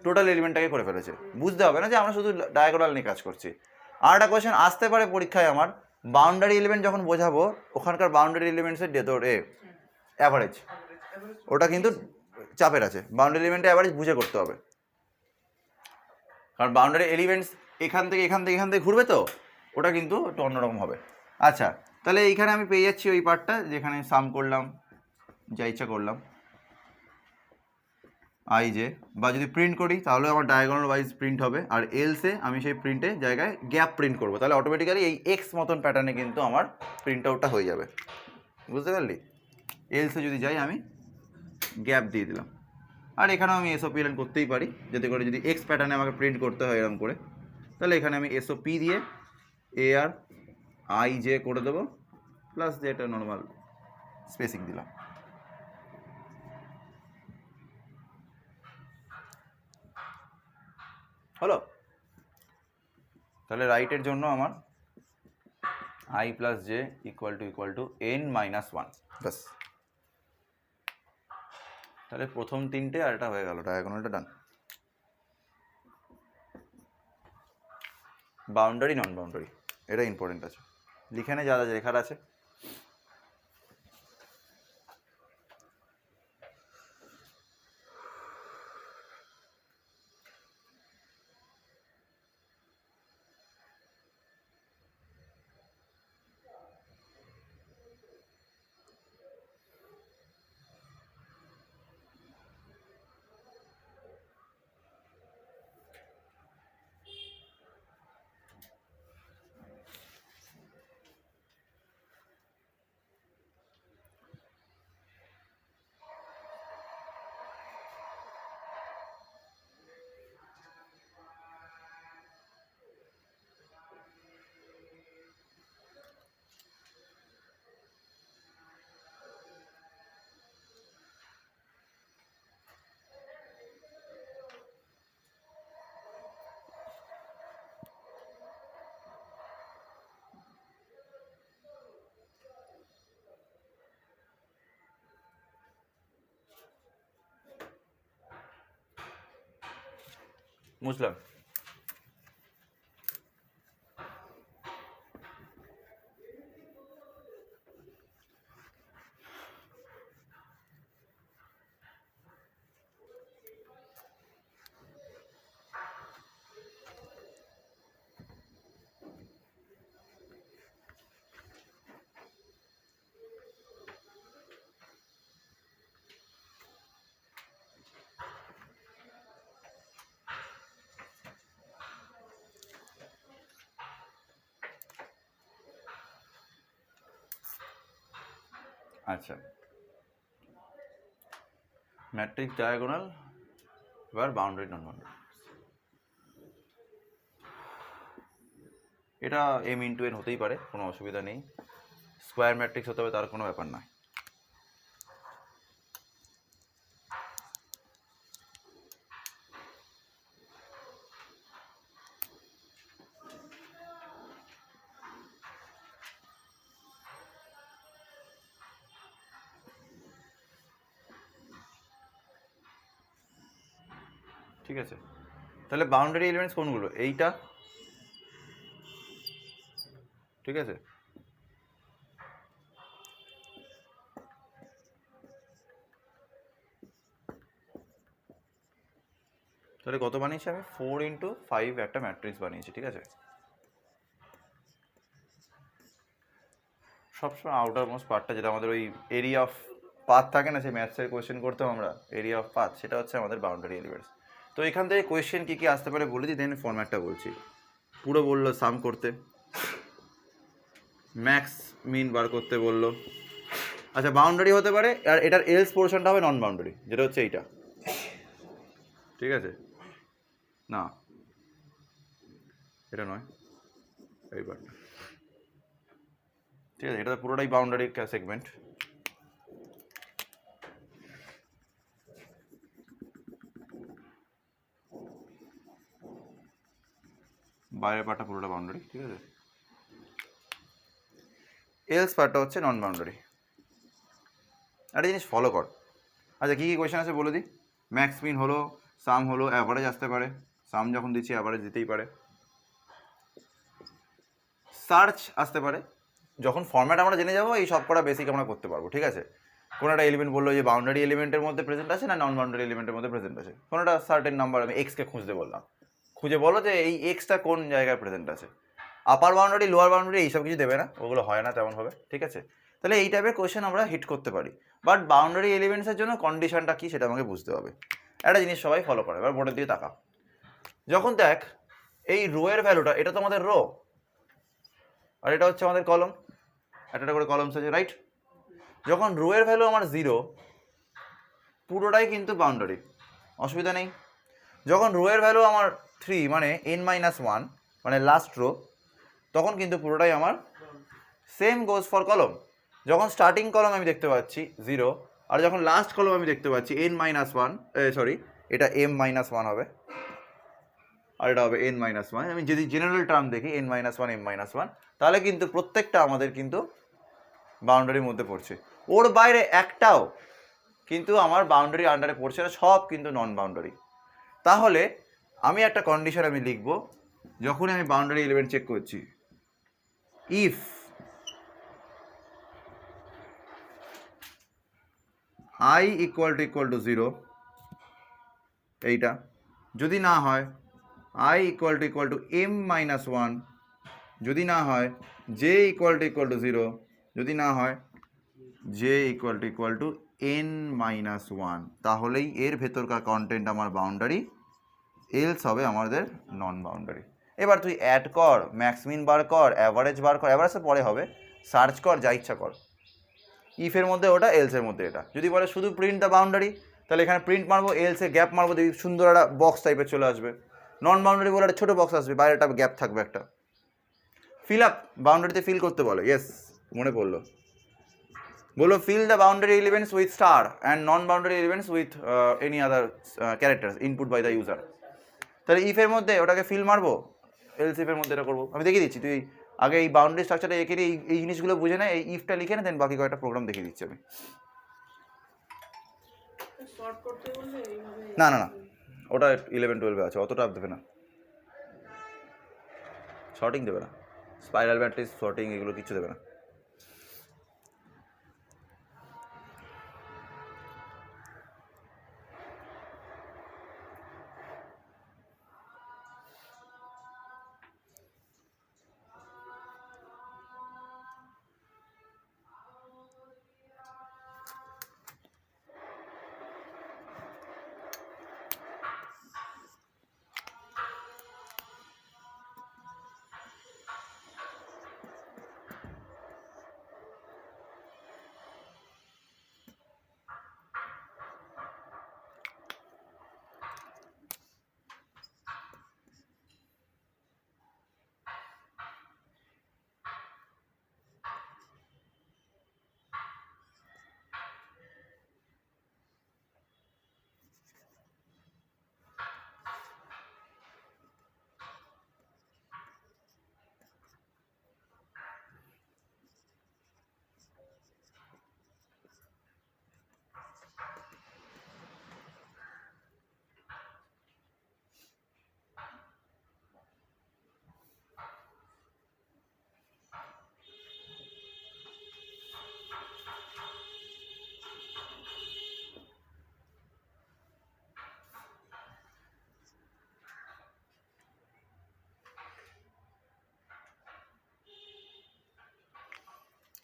টোটাল এলিমেন্টটাকে করে ফেলেছে। বুঝতে হবে না যে আমরা শুধু ডায়াগোনাল নিয়ে কাজ করছি। আর একটা কোয়েশ্চেন আসতে পারে পরীক্ষায় আমার, বাউন্ডারি এলিমেন্ট যখন বোঝাবো, ওখানকার বাউন্ডারি এলিমেন্টসের তোর অ্যাভারেজ, ওটা কিন্তু চাপের আছে, বাউন্ডারি এলিমেন্টের অ্যাভারেজ বুঝে করতে হবে, কারণ বাউন্ডারি এলিমেন্টস এখান থেকে ঘুরবে, তো ওটা কিন্তু একটু অন্যরকম হবে। আচ্ছা, তাহলে এইখানে আমি পেয়ে যাচ্ছি ওই পার্টটা যেখানে সাম করলাম, যা ইচ্ছা করলাম, আই যে, বা যদি প্রিন্ট করি তাহলে আমার ডায়াগোনাল ওয়াইজ প্রিন্ট হবে, আর এলসে আমি সেই প্রিন্টের জায়গায় গ্যাপ প্রিন্ট করবো, তাহলে অটোমেটিক্যালি এই এক্স মতন প্যাটার্নে কিন্তু আমার প্রিন্ট আউটটা হয়ে যাবে। বুঝতে পারলি? এলসে যদি যাই আমি গ্যাপ দিয়ে দিলাম, আর এখানেও আমি এসওপিএলএন করতেই পারি, যাতে করে যদি এক্স প্যাটার্নে আমাকে প্রিন্ট করতে হয় এরকম করে, তাহলে এখানে আমি এসওপি দিয়ে এআর আই জে করে দেবো, প্লাস যেটা নর্মাল স্পেসিং দিলাম। হলো? তাহলে রাইটের জন্য আমার I plus J equal two n - 1, ব্যাস। তাহলে প্রথম তিনটে আর এটা হয়ে গেল, ডায়াগোনালটা ডান। বাউন্ডারি নন বাউন্ডারি এটা ইম্পর্টেন্ট আছে, লিখে নে যা যা লেখার আছে। বুঝলাম। আচ্ছা, ম্যাট্রিক্স ডায়াগোনাল, এবার বাউন্ডারি নন বাউন্ডারি। এটা m × n হতেই পারে, কোনো অসুবিধা নেই, স্কোয়ার ম্যাট্রিক্স হতে হবে তার কোনো ব্যাপার নয়। ঠিক আছে, তাহলে বাউন্ডারি এলিমেন্টস কোনগুলো? এইটা, ঠিক আছে, তাহলে কত বানিয়েছি আমি? 4 × 5 একটা ম্যাট্রিক্স বানিয়েছি। ঠিক আছে, সবসময় আউটার মোস্ট পার্টটা যেটা আমাদের ওই এরিয়া অফ পাথ থাকে না, সেই ম্যাথসের কোয়েশ্চেন করতাম আমরা, এরিয়া অফ পাথ, সেটা হচ্ছে আমাদের বাউন্ডারি এলিমেন্টস। তো এখান থেকে কোয়েশ্চেন কী কী আসতে পারে বলে দিই, দেন ফরম্যাটটা বলছি। পুরো বললো সাম করতে, ম্যাক্স মিন বার করতে বললো। আচ্ছা, বাউন্ডারি হতে পারে, আর এটার এলস পোর্শনটা হবে নন বাউন্ডারি, যেটা হচ্ছে এইটা, ঠিক আছে? না, এটা নয়, এইবার ঠিক আছে, এটা পুরোটাই বাউন্ডারি সেগমেন্ট। বাইরের পার্টটা পুরোটা বাউন্ডারি, ঠিক আছে? এলস পার্টটা হচ্ছে নন বাউন্ডারি। একটা জিনিস ফলো কর। আচ্ছা, কী কী কোয়েশ্চেন আছে বলে দিই। ম্যাক্স মিন হলো, সাম হলো, অ্যাভারেজ আসতে পারে, সাম যখন দিচ্ছি অ্যাভারেজ দিতেই পারে, সার্চ আসতে পারে। যখন ফর্ম্যাট আমরা জেনে যাবো, এই সব কটা বেসিক আমরা করতে পারবো, ঠিক আছে? কোনো একটা এলিমেন্ট বললো যে বাউন্ডারি এলিমেন্টের মধ্যে প্রেজেন্ট আছে না নন বাউন্ডারি এলিমেন্টের মধ্যে প্রেজেন্ট আছে, কোনো একটা সার্টেন নাম্বার আমি এক্সকে খুঁজতে বললাম, খুঁজে বলো যে এই এক্সটা কোন জায়গায় প্রেজেন্ট আছে। আপার বাউন্ডারি, লোয়ার বাউন্ডারি এইসব কিছু দেবে না, ওগুলো হয় না তেমনভাবে, ঠিক আছে? তাহলে এই টাইপের কোয়েশ্চেন আমরা হিট করতে পারি, বাট বাউন্ডারি এলিমেন্টসের জন্য কন্ডিশনটা কী সেটা আমাকে বুঝতে হবে। একটা জিনিস সবাই ফলো করে, এবার বোর্ডের দিকে তাকা। যখন দেখ এই রো এর ভ্যালুটা, এটা তো আমাদের রো, আর এটা হচ্ছে আমাদের কলম, একটা করে কলমস আছে, রাইট? যখন রো এর ভ্যালু আমার 0, পুরোটাই কিন্তু বাউন্ডারি, অসুবিধা নেই। যখন রো এর ভ্যালু আমার 3 মানে n-1 মানে লাস্ট রো, তখন কিন্তু পুরোটাই আমার সেম গোজ ফর কলম। যখন স্টার্টিং কলম আমি দেখতে পাচ্ছি 0, আর যখন লাস্ট কলম আমি দেখতে পাচ্ছি n-1, সরি এটা m-1 হবে, আর এটা হবে n-1। আমি যদি জেনারেল টার্ম দেখি n-1 m-1, তাহলে কিন্তু প্রত্যেকটা আমাদের কিন্তু বাউন্ডারির মধ্যে পড়ছে, ওর বাইরে একটাও কিন্তু আমার বাউন্ডারি আন্ডারে পড়ছে না, সব কিন্তু নন বাউন্ডারি। তাহলে আমি একটা কন্ডিশন আমি লিখব, যখনই আমি বাউন্ডারি এলিমেন্ট চেক করছি, ইফ i ইকুয়াল টু 0, এইটা যদি না হয় i ইকুয়াল টু m-1, যদি না হয় j ইকুয়াল টু 0, যদি না হয় j ইকুয়াল টু n-1, তাহলেই এর ভেতরকার কন্টেন্ট আমার বাউন্ডারি, এলস হবে আমাদের নন বাউন্ডারি। এবার তুই অ্যাড কর, ম্যাক্স মিন বার কর, অ্যাভারেজ বার কর, অ্যাভারেজ পরে হবে, সার্চ কর, যা ইচ্ছা কর। ইফের মধ্যে ওটা, এলসের মধ্যে এটা। যদি বলে শুধু প্রিন্ট দ্য বাউন্ডারি, তাহলে এখানে প্রিন্ট মারবো, এলসে গ্যাপ মারবো, দেখবি সুন্দর একটা বক্স টাইপের চলে আসবে। নন বাউন্ডারি বলে একটা ছোটো বক্স আসবে, বাইরে একটা গ্যাপ থাকবে একটা। ফিল আপ, বাউন্ডারিতে ফিল করতে বলো, ইয়েস মনে পড়লো, বলো fill the boundary elements with star and non boundary elements with any other characters input by the user. তাহলে ইফের মধ্যে ওটাকে ফিল মারবো, এলস ইফের মধ্যে এটা করবো। আমি দেখিয়ে দিচ্ছি, তুই আগে এই বাউন্ডারি স্ট্রাকচারটা এঁকে এই জিনিসগুলো বুঝে না, এই ইফটা লিখে না, দেন বাকি কয়েকটা প্রোগ্রাম দেখিয়ে দিচ্ছি আমি। না না না, ওটা 11-12 আছে, অতটা দেবে না, শর্টিং দেবে না, স্পাইরাল ম্যাট্রিক্স শর্টিং এগুলো কিছু দেবে না।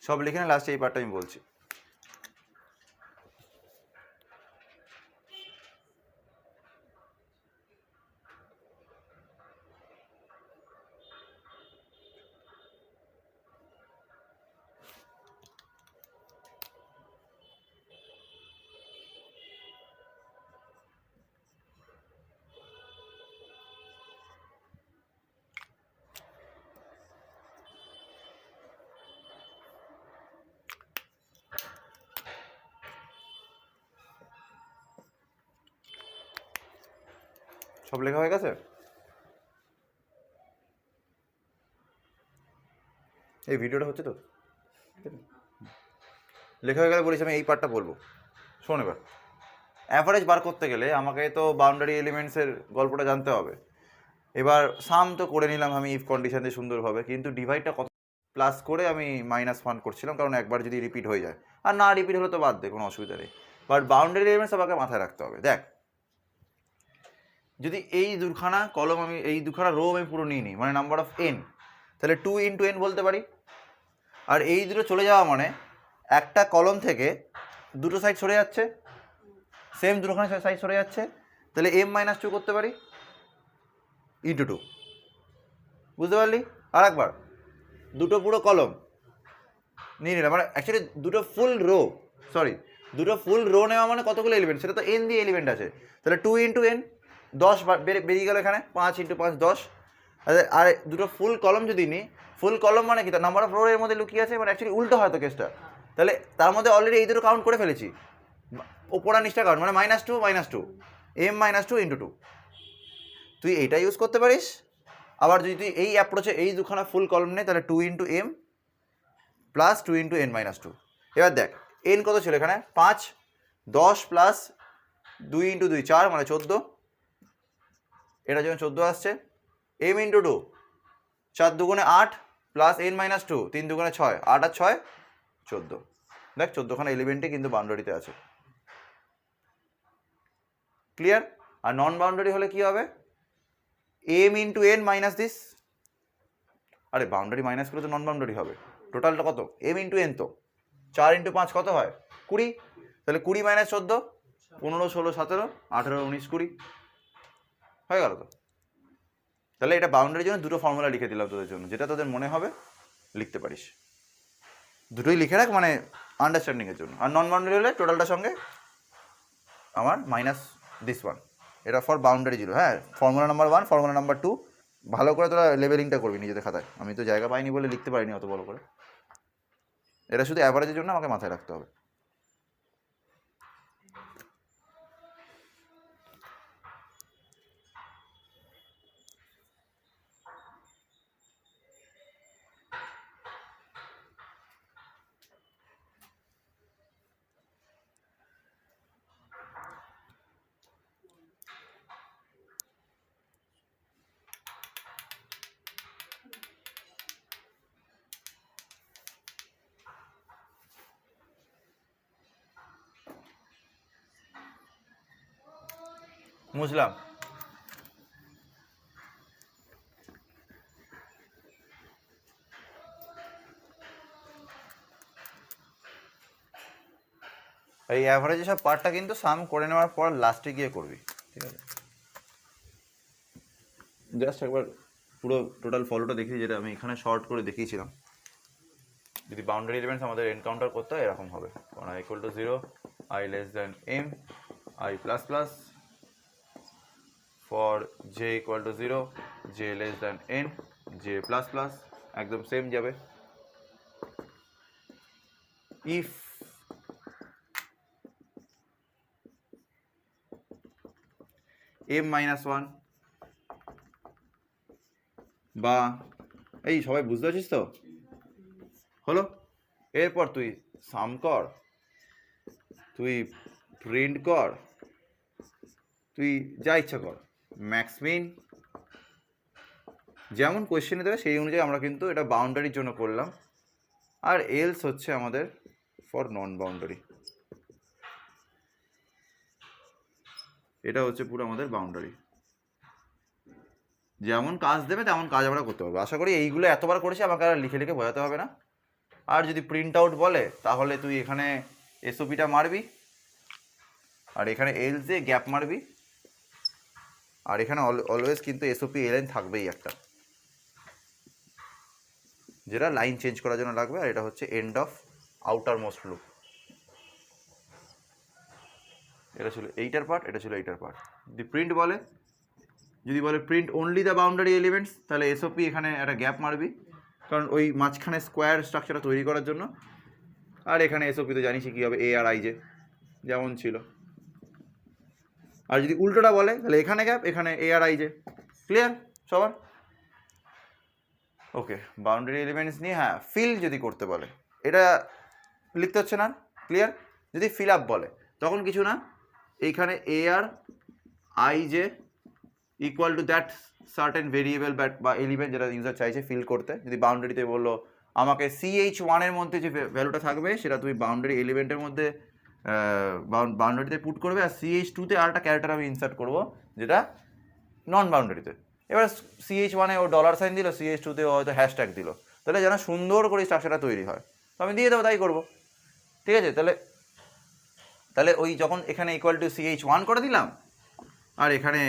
সব লিখে না, লাস্টে এই পার্টটা আমি বলছি। সব লেখা হয়ে গেছে? এই ভিডিওটা হচ্ছে তো লেখা হয়ে গেলে বলিস আমি এই পার্টটা বলবো। শোন, এবার অ্যাভারেজ বার করতে গেলে আমাকে তো বাউন্ডারি এলিমেন্টসের গল্পটা জানতে হবে। এবার সাম তো করে নিলাম আমি ইফ কন্ডিশন দিয়ে সুন্দরভাবে, কিন্তু ডিভাইডটা কত প্লাস করে আমি -1 করছিলাম, কারণ একবার যদি রিপিট হয়ে যায়, আর না রিপিট হলে তো বাদ দে, কোনো অসুবিধা নেই। বাট বাউন্ডারি এলিমেন্টস আমাকে মাথায় রাখতে হবে। দেখ, যদি এই দুখানা কলম আমি, এই দুখানা রো আমি পুরো নিই মানে নাম্বার অফ n, তাহলে 2 × n বলতে পারি। আর এই দুটো চলে যাওয়া মানে একটা কলম থেকে দুটো সাইড সরে যাচ্ছে, সেম দুটোখানে সাইড সরে যাচ্ছে, তাহলে m-2 করতে পারি × 2। বুঝতে পারলি? আর একবার দুটো পুরো কলম নিয়ে নিলাম, মানে অ্যাকচুয়ালি দুটো ফুল রো নেওয়া মানে কতগুলো এলিমেন্ট, সেটা তো n দিয়ে এলিমেন্ট আছে, তাহলে 2 × n, 10 বেরিয়ে গেল এখানে, 5 × 5 10। আর দুটো ফুল কলম যদি নিই, ফুল কলম মানে কি, তার নাম্বার অফ রো এর মধ্যে লুকিয়ে আছে, মানে অ্যাকচুয়ালি উল্টো হয়তো কেসটা, তাহলে তার মধ্যে অলরেডি এই দুটো কাউন্ট করে ফেলেছি, ওপরা নিচটা কাউন্ট, মানে -2 m-2 × 2। তুই এইটা ইউজ করতে পারিস। আবার যদি তুই এই অ্যাপ্রোচে এই দুখানা ফুল কলম নেই, তাহলে 2 × m প্লাস 2 × n-2। এবার দেখ n কত ছিল এখানে, 5, 10 প্লাস 2 × 2 4, মানে 14, এটা যখন 14 আসছে, m × 2 4 × 2 = 8 প্লাস n-2 3 × 2 = 6, 8 আর 6 14। দেখ 14খানা এলিমেন্টই কিন্তু বাউন্ডারিতে আছে। ক্লিয়ার? আর নন বাউন্ডারি হলে কি হবে, m × n মাইনাস দিস, আরে বাউন্ডারি মাইনাস করে তো নন বাউন্ডারি হবে। টোটালটা কত, m × n, তো 4 × 5 কত হয়, 20, তাহলে 20 - 14 15 16 17 18 19 20 হয়ে গেল তো। তাহলে এটা বাউন্ডারির জন্য দুটো ফর্মুলা লিখে দিলাম তোদের জন্য, যেটা তোদের মনে হবে লিখতে পারিস, দুটোই লিখে রাখ, মানে আন্ডারস্ট্যান্ডিংয়ের জন্য। আর নন বাউন্ডারি হলে টোটালটার সঙ্গে আমার -1, এটা ফর বাউন্ডারি ছিল। হ্যাঁ, ফর্মুলা নাম্বার 1, ফর্মুলা নাম্বার 2 ভালো করে তোরা লেবেলিংটা করবি নিজেদের খাতায়, আমি তো জায়গা পাইনি বলে লিখতে পারিনি অত বড় করে। এটা শুধু অ্যাভারেজের জন্য আমাকে মাথায় রাখতে হবে। বুঝলাম। এই অ্যাভারেজে সব পার্টটা কিন্তু সাম করে নেওয়ার পর লাস্টে গিয়ে করবি, ঠিক আছে? জাস্ট একবার পুরো টোটাল ফলোটা দেখি, যেটা আমি এখানে শর্ট করে দেখিয়েছিলাম। যদি বাউন্ডারি এলিমেন্টস আমাদের এনকাউন্টার করতে হয় এরকম হবে, i = 0, i m, i++, for j = 0, j n, j++, একদম সেম যাবে। if m-1, বা এই সবাই বুঝতে পারছিস তো হলো। এরপর তুই সাম কর, তুই প্রিন্ট কর, তুই যা ইচ্ছা কর, ম্যাক্স মিন যেমন কোয়েশ্চেনে দেবে সেই অনুযায়ী আমরা কিন্তু এটা বাউন্ডারির জন্য করলাম। আর এলস হচ্ছে আমাদের ফর নন বাউন্ডারি, এটা হচ্ছে পুরো আমাদের বাউন্ডারি। যেমন কাজ দেবে তেমন কাজ আমরা করতে পারবো। আশা করি এইগুলো এতবার করেছি, আমাকে আর লিখে লিখে বোঝাতে হবে না। আর যদি প্রিন্ট আউট বলে তাহলে তুই এখানে এসওপিটা মারবি, আর এখানে এলস দিয়ে গ্যাপ মারবি, আর এখানে অলওয়েজ কিন্তু এসওপি এলাইন থাকবেই একটা, যেটা লাইন চেঞ্জ করার জন্য লাগবে। আর এটা হচ্ছে end of outer most loop. এটা ছিল এইটার পার্ট, এটা ছিল এইটার পার্ট। যদি প্রিন্ট বলে, যদি বলে print only the boundary elements, তাহলে এসওপি এখানে একটা গ্যাপ মারবি, কারণ ওই মাঝখানে স্কোয়ার স্ট্রাকচারটা তৈরি করার জন্য। আর এখানে এসওপিতে জানিসই কী হবে, এ আর আই জে যেমন ছিল। আর যদি উল্টোটা বলে তাহলে এখানে গ্যাপ, এখানে a R I J. Clear সবার? ওকে, বাউন্ডারি এলিমেন্টস নিয়ে হ্যাঁ ফিল যদি করতে বলে, এটা লিখতে হচ্ছে না, ক্লিয়ার? যদি ফিল আপ বলে তখন কিছু না, এইখানে A R I J equal to that certain variable বা এলিমেন্ট যেটা ইউজার চাইছে ফিল করতে। যদি বাউন্ডারিতে বললো আমাকে CH1 এর মধ্যে যে ভ্যালুটা থাকবে সেটা তুমি বাউন্ডারি এলিমেন্টের মধ্যে বাউন্ডারিতে পুট করবে, আর CH2 তে আর একটা ক্যারেক্টার আমি ইনসার্ট করবো যেটা নন বাউন্ডারিতে। এবার CH1 এ ও ডলার সাইন দিল, CH2 তে ও হয়তো হ্যাশট্যাগ দিল, তাহলে যেন সুন্দর করে স্ট্রাকচারটা তৈরি হয় তো আমি দিয়ে দেবো, তাই করবো। ঠিক আছে, তাহলে ওই যখন এখানে ইকুয়াল টু CH1 করে দিলাম আর এখানে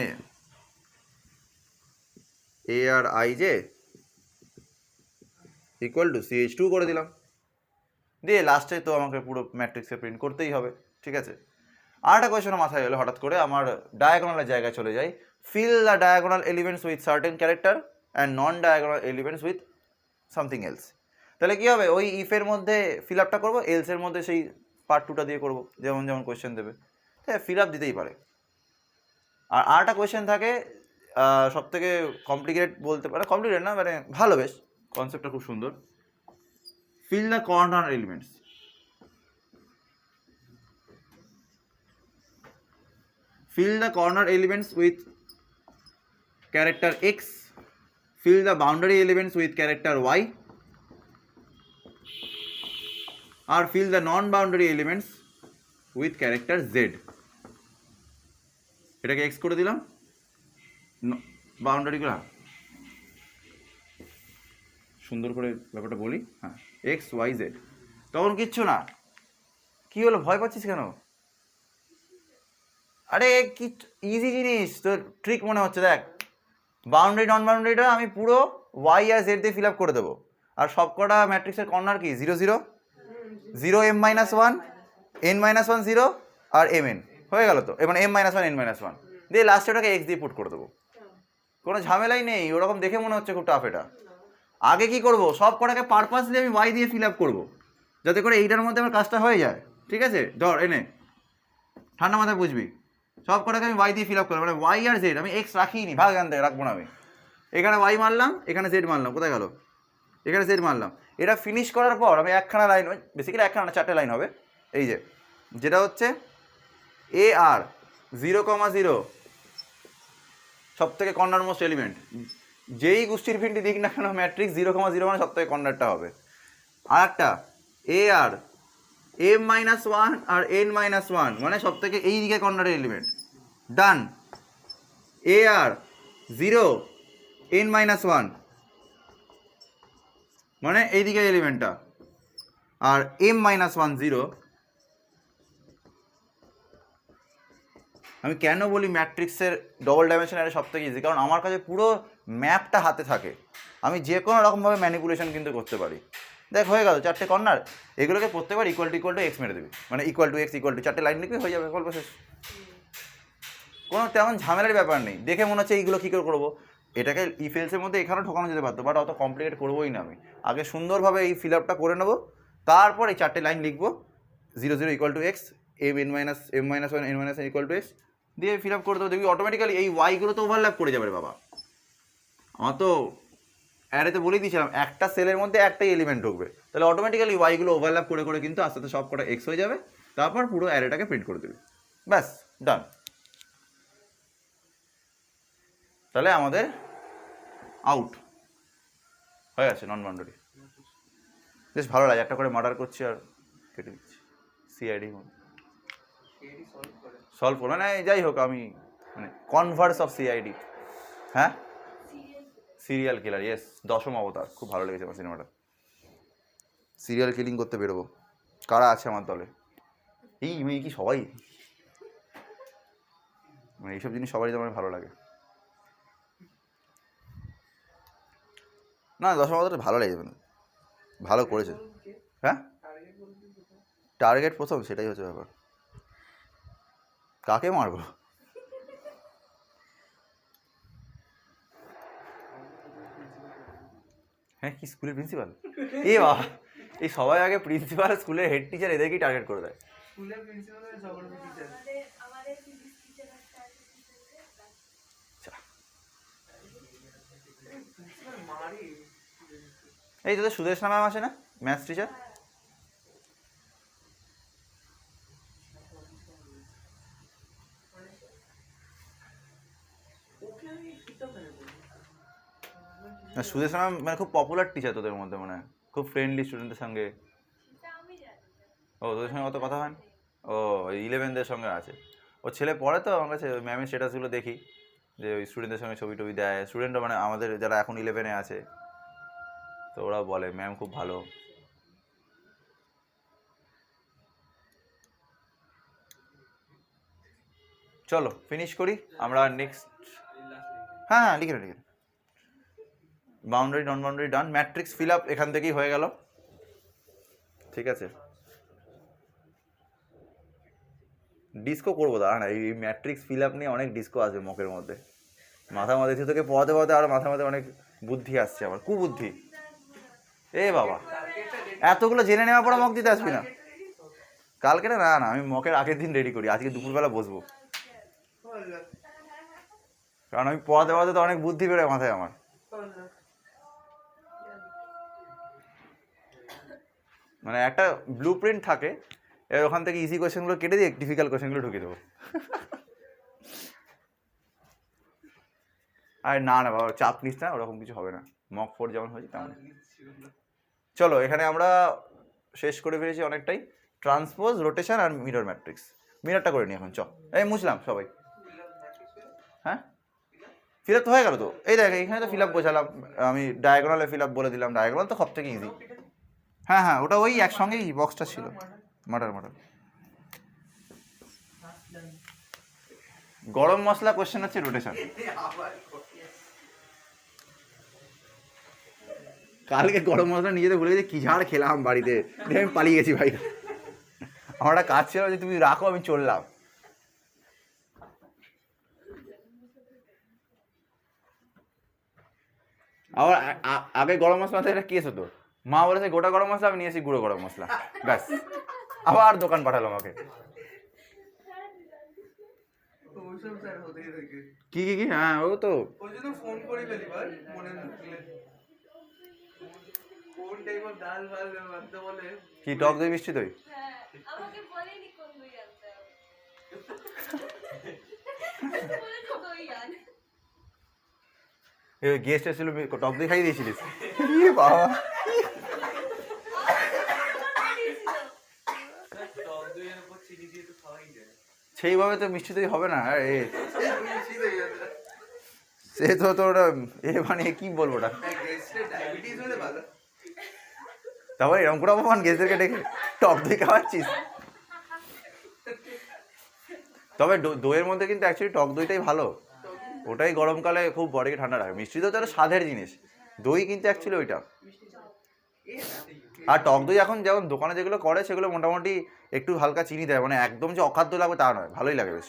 a R I J equal to CH2 করে দিলাম, দিয়ে লাস্টে তো আমাকে পুরো ম্যাট্রিক্সে প্রিন্ট করতেই হবে। ঠিক আছে, আর একটা কোয়েশনের মাথায় এলো হঠাৎ করে, আমার ডায়াগোনালের জায়গায় চলে যাই, fill the diagonal elements with certain character and non diagonal elements with something else. তাহলে কী হবে, ওই ইফের মধ্যে ফিল আপটা করবো, এলসের মধ্যে সেই পার্ট 2টা দিয়ে করবো, যেমন যেমন কোয়েশ্চেন দেবে। হ্যাঁ, ফিল আপ দিতেই পারে। আর আরেকটা কোয়েশ্চেন থাকে সব থেকে কমপ্লিকেটেড বলতে পারে, কমপ্লিকেটেড না মানে ভালো, বেশ কনসেপ্টটা খুব সুন্দর। Fill the corner elements. Fill the corner elements with character X. Fill the boundary elements with character Y. Or fill the non-boundary elements with character Z. এটাকে X করে দিলাম, বাউন্ডারিগুলো সুন্দর করে ব্যাপারটা বলি, হ্যাঁ X Y Z। তখন কিচ্ছু না, কি হলো ভয় পাচ্ছিস কেন? আরে কি ইজি জিনিস, তোর ট্রিক মনে হচ্ছে। দেখ, বাউন্ডারি নন বাউন্ডারিটা আমি পুরো ওয়াই আর জেড দিয়ে ফিল আপ করে দেবো, আর সবকটা ম্যাট্রিক্সের কর্নার কি 0 0 0 m-1 n-1 0 আর mn হয়ে গেল তো। এবার m-1 n-1 দিয়ে লাস্টে ওটাকে x দিয়ে পুট করে দেবো, কোনো ঝামেলাই নেই। ওরকম দেখে মনে হচ্ছে খুব টাফ। এটা আগে কি করবো, সব কটাকে পারপাসলি আমি y দিয়ে ফিল আপ করবো যাতে করে এইটার মধ্যে আমার কাজটা হয়ে যায়। ঠিক আছে, ধর এনে ঠান্ডা মাথায় বুঝবি, সব কটাকে আমি ওয়াই দিয়ে ফিল আপ করলাম, মানে ওয়াই আর জেড, আমি এক্স রাখিনি, ভাগ এখান থেকে, রাখবো না আমি। এখানে ওয়াই মারলাম, এখানে জেড মারলাম, কোথায় গেল, এখানে জেড মারলাম। এটা ফিনিশ করার পর আমি একখানা লাইন, বেসিক্যালি একখানা না 4টে লাইন হবে, এই যে যেটা হচ্ছে এ আর 0, 0 সব থেকে কর্নার মোস্ট এলিমেন্ট, যেই গোষ্ঠীর প্রিন্টই দিক না কেন ম্যাট্রিক্স 0, 0 মানে সব থেকে কর্নারটা হবে। আর একটা এ আর m-1 আর n-1 মানে সব থেকে এই দিকে কর্নারের এলিমেন্ট, ডান। এ আর 0 n-1 মানে এই দিকে এলিমেন্টটা, আর m-1 0। আমি কেন বলি ম্যাট্রিক্সের ডবল ডাইমেনশন সব থেকে ইজি, কারণ আমার কাছে পুরো ম্যাপটা হাতে থাকে, আমি যে কোনো রকমভাবে ম্যানিপুলেশন কিন্তু করতে পারি। দেখ হয়ে গেল 4টে কর্নার, এগুলোকে প্রত্যেকবার ইকুয়াল টু এক্স মেরে দেবে, মানে ইকুয়াল টু এক্স 4টে লাইন লিখবে, হয়ে যাবে, গল্প শেষ। কোনো তেমন ঝামেলার ব্যাপার নেই। দেখে মনে হচ্ছে এইগুলো কী করে করবো, এটাকে ইফেলসের মধ্যে এখানেও ঠকানো যেতে পারতো, বাট অত কমপ্লিকেট করবোই না। আমি আগে সুন্দরভাবে এই ফিল আপটা করে নেবো, তারপর এই 4টে লাইন লিখবো, 0 0 equal to x, m-1 n-1 equal to x দিয়ে ফিল আপ করে দেবো। দেখবি অটোমেটিক্যালি এই ওয়াইগুলো তো ওভারল্যাপ করে যাবে রে বাবা। আমার তো অ্যারেতে বলেই দিয়েছিলাম একটা সেলের মধ্যে একটাই এলিমেন্ট ঢুকবে, তাহলে অটোমেটিক্যালি ওয়াইগুলো ওভারল্যাপ করে করে কিন্তু আস্তে আস্তে সব কটা এক্স হয়ে যাবে, তারপর পুরো অ্যারেটাকে প্রিন্ট করে দেবে, ব্যাস ডান। তাহলে আমাদের আউট হয়ে আছে নন বাউন্ডারি। বেশ ভালো লাগে, একটা করে মার্ডার করছি আর কেটে দিচ্ছি সিআইডি সলভ করে, মানে যাই হোক আমি মানে কনভার্স অফ সিআইডি। হ্যাঁ, সিরিয়াল কিলার, ইয়েস, 10ম অবতার, খুব ভালো লেগেছে আমার সিনেমাটা। সিরিয়াল কিলিং করতে বেরোবো, কারা আছে আমার দলে? এই মেয়ে কি সবাই, মানে এইসব জিনিস সবারই তো আমার ভালো লাগে। না 10ম অবতারটা ভালো লেগেছে, মানে ভালো করেছে। হ্যাঁ, টার্গেট প্রথম, সেটাই হচ্ছে ব্যাপার। কাকে মারবো? হ্যাঁ, কি স্কুলের প্রিন্সিপাল? এ বাবা, এই সবাই আগে প্রিন্সিপাল, স্কুলের হেড টিচার, এদেরকেই টার্গেট করে দেয়। স্কুলের প্রিন্সিপাল এই তোদের সুদেশনা ম্যাম আছে না, ম্যাথস টিচার? সুদেশনা ম্যাম মানে খুব পপুলার টিচার তোদের মধ্যে, মানে খুব ফ্রেন্ডলি স্টুডেন্টদের সঙ্গে। ও তোদের সঙ্গে অত কথা হয় না? ও 11দের সঙ্গে আছে। ও ছেলে পড়ে তো আমার কাছে, ম্যামের স্ট্যাটাসগুলো দেখি যে ওই স্টুডেন্টদের সঙ্গে ছবি টবি দেয়। স্টুডেন্টরা মানে আমাদের যারা এখন 11-এ আছে, তো ওরা বলে ম্যাম খুব ভালো। চলো ফিনিশ করি আমরা নেক্সট। হ্যাঁ হ্যাঁ লিখে লিখে। বাউন্ডারি নন বাউন্ডারি ডান, ম্যাট্রিক্স ফিল আপ এখান থেকেই হয়ে গেল। ঠিক আছে, ডিস্কো করবো, দাঁড়া না, এই ম্যাট্রিক্স ফিল আপ নিয়ে অনেক ডিস্কো আসবে মকের মধ্যে। মাথা মাথা থেকে পড়াতে পড়াতে আর মাথা মাথায় অনেক বুদ্ধি আসছে আমার, কুবুদ্ধি। এ বাবা, এতগুলো জেনে নেওয়ার পরে মক দিতে আসবি না? কালকে না না, আমি মকের আগের দিন রেডি করি, আজকে দুপুরবেলা বসবো। কারণ আমি পড়াতে পড়াতে তো অনেক বুদ্ধি বেরোয় মাথায় আমার। মানে একটা ব্লু প্রিন্ট থাকে, এবার ওখান থেকে ইজি কোয়েশ্চেনগুলো কেটে দিয়ে ডিফিকাল্ট কোয়েশ্চেনগুলো ঢুকিয়ে দেবো। আর না না বাবা, চাপ নিস না, ওরকম কিছু হবে না, মক 4 যেমন হয়েছে তেমন। চলো এখানে আমরা শেষ করে ফেলেছি অনেকটাই, ট্রান্সপোজ, রোটেশন আর মিরর ম্যাট্রিক্স। মিররটা করে নিই এখন, চ এই মুছলাম সবাই। হ্যাঁ ফিল আপ তো হয়ে গেল তো, এই দেখ এখানে তো ফিল আপ বোঝালাম আমি, ডায়াগোনালে ফিল আপ বলে দিলাম, ডায়াগোনাল তো সব থেকে ইজি। হ্যাঁ হ্যাঁ ওটা ওই একসঙ্গেই বক্সটা ছিল, মাটার মাটার। গরম মশলা কোশ্চেন হচ্ছে রোটেশন। কালকে গরম মশলা নিজেদের ভুলে গেছি, কি ঝাড় খেলাম বাড়িতে, আমি পালিয়ে গেছি ভাই। আমার একটা কাজ ছিল যে তুমি রাখো, আমি চললাম। আবার আগে গরম মশলা এটা কেস হতো, মা বলেছে গোটা গরম মশলা, আমি নিয়ে এসি গুঁড়ো গরম মশলা, ব্যাস আবার দোকান পাঠালো আমাকে। কি কি কি হ্যাঁ ও তো ফোন করে ফেলি ভাই, মনে রাখলে কোন টাইপের ডাল ভাল আনতে বলে। কি টক দই মিষ্টি দই? আমাকে বলেনি কোন দই আনতে হবে। বলে তো দই আন। এই গেস্ট এসেছিল, টক দই খাইয়ে দিয়েছিলিস? বাবা সেইভাবে তো মিষ্টি দই হবে না। সে তো তোর এ মানে কি বলবো ওটা, তারপরে এরকম করে অপমান গেস্টদেরকে ডেকে টক দই খাওয়াচ্ছিস। তবে দইয়ের মধ্যে কিন্তু অ্যাকচুয়ালি টক দইটাই ভালো, ওটাই গরমকালে খুব বডিকে ঠান্ডা রাখে। মিষ্টি দই তো একটা স্বাদের জিনিস, দই কিন্তু অ্যাকচুয়ালি ওইটা। আর টক দই এখন যেমন দোকানে যেগুলো করে সেগুলো মোটামুটি একটু হালকা চিনি দেয়, মানে একদম যে অখাদ্য লাগবে তা নয়, ভালোই লাগে, বেশ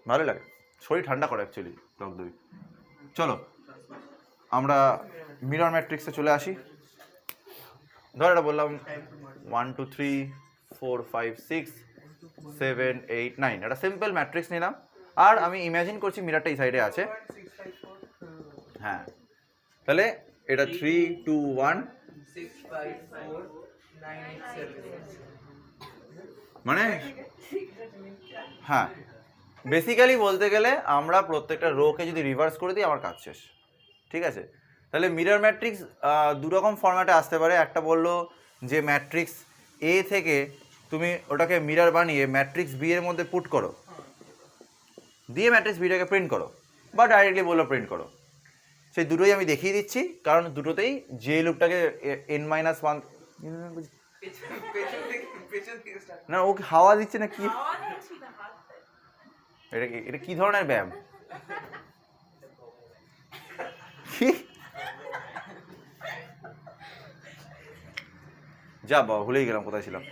ভালোই লাগে, শরীর ঠান্ডা করে অ্যাকচুয়ালি টক দই। চলো আমরা মিরর ম্যাট্রিক্সে চলে আসি। ধর এটা বললাম 1 2 3 4 5 6 7 8 9, একটা সিম্পল ম্যাট্রিক্স নিলাম, আর আমি ইমাজিন করছি মিররটা এই সাইডে আছে। হ্যাঁ তাহলে এটা 3 2 1 6 5 4 9 8 7 মানে হ্যাঁ বেসিক্যালি বলতে গেলে আমরা প্রত্যেকটা রোকে যদি রিভার্স করে দিই আমার কাজ শেষ। ঠিক আছে, তাহলে মিরর ম্যাট্রিক্স দু রকম ফরম্যাটে আসতে পারে। একটা বললো যে ম্যাট্রিক্স এ থেকে তুমি ওটাকে মিরর বানিয়ে ম্যাট্রিক্স বি এর মধ্যে পুট করো, দিয়ে ম্যাট্রিক্স বিটাকে প্রিন্ট করো, বা ডাইরেক্টলি বললো প্রিন্ট করো। সেই দুটোই আমি দেখিয়ে দিচ্ছি, কারণ দুটোতেই যে লুপটাকে n-1 না ও হাওয়া দিচ্ছে না কি, এটা কি ধরনের ব্যায়াম? কি যা বাবা ভুলেই গেলাম কোথায় ছিলাম।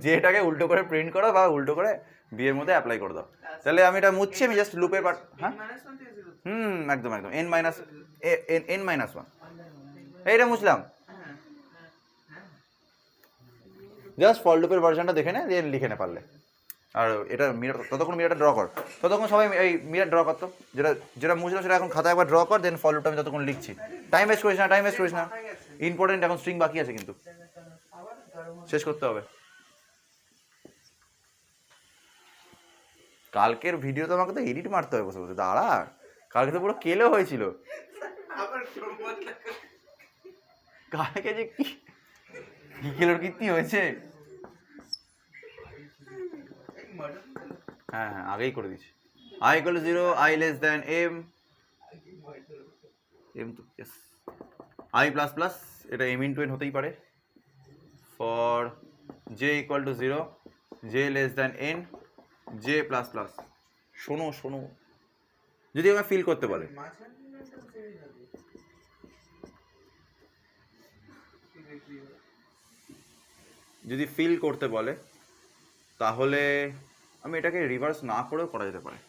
যেটাকে উল্টো করে প্রিন্ট করো বা উল্টো করে বিয়ের মধ্যে অ্যাপ্লাই করে দাও। তাহলে আমি এটা মুছছি, আমি জাস্ট লুপের পার্ট। হ্যাঁ একদম একদম n-1 এইটা মুছলাম, জাস্ট ফর লুপের ভার্সনটা দেখে নে, দিয়ে লিখে নে পারলে। আর এটা মিরার ততক্ষণ মিরারটা ড্র কর, ততক্ষণ সবাই এই মিরার ড্র করতো, যেটা যেটা মুছলাম সেটা এখন খাতায় একবার ড্র কর, দেন ফলোটা আমি ততক্ষণ লিখছি। টাইম ওয়েস্ট করিস না, টাইম ওয়েস্ট করিস না, ইম্পর্টেন্ট এখন স্ট্রিং বাকি আছে কিন্তু শেষ করতে হবে। কালকের ভিডিও তো আমাকে তো এডিট মারতে হবে বসে বসে, দাঁড়া, কালকে তো পুরো কেলো হয়েছিল। কালকে যে কি কেলোর কীর্তি হয়েছে। হ্যাঁ হ্যাঁ আগেই করে দিচ্ছি। I equal to 0, I less than m, m তো yes, I plus plus, এটা m into n হতেই পারে, for j equal to 0, j less than n, j plus plus। শোনো শোনো, যদি আমাকে ফিল করতে বলে, যদি ফিল করতে বলে তাহলে আমি এটাকে রিভার্স না করেও করা যেতে পারে,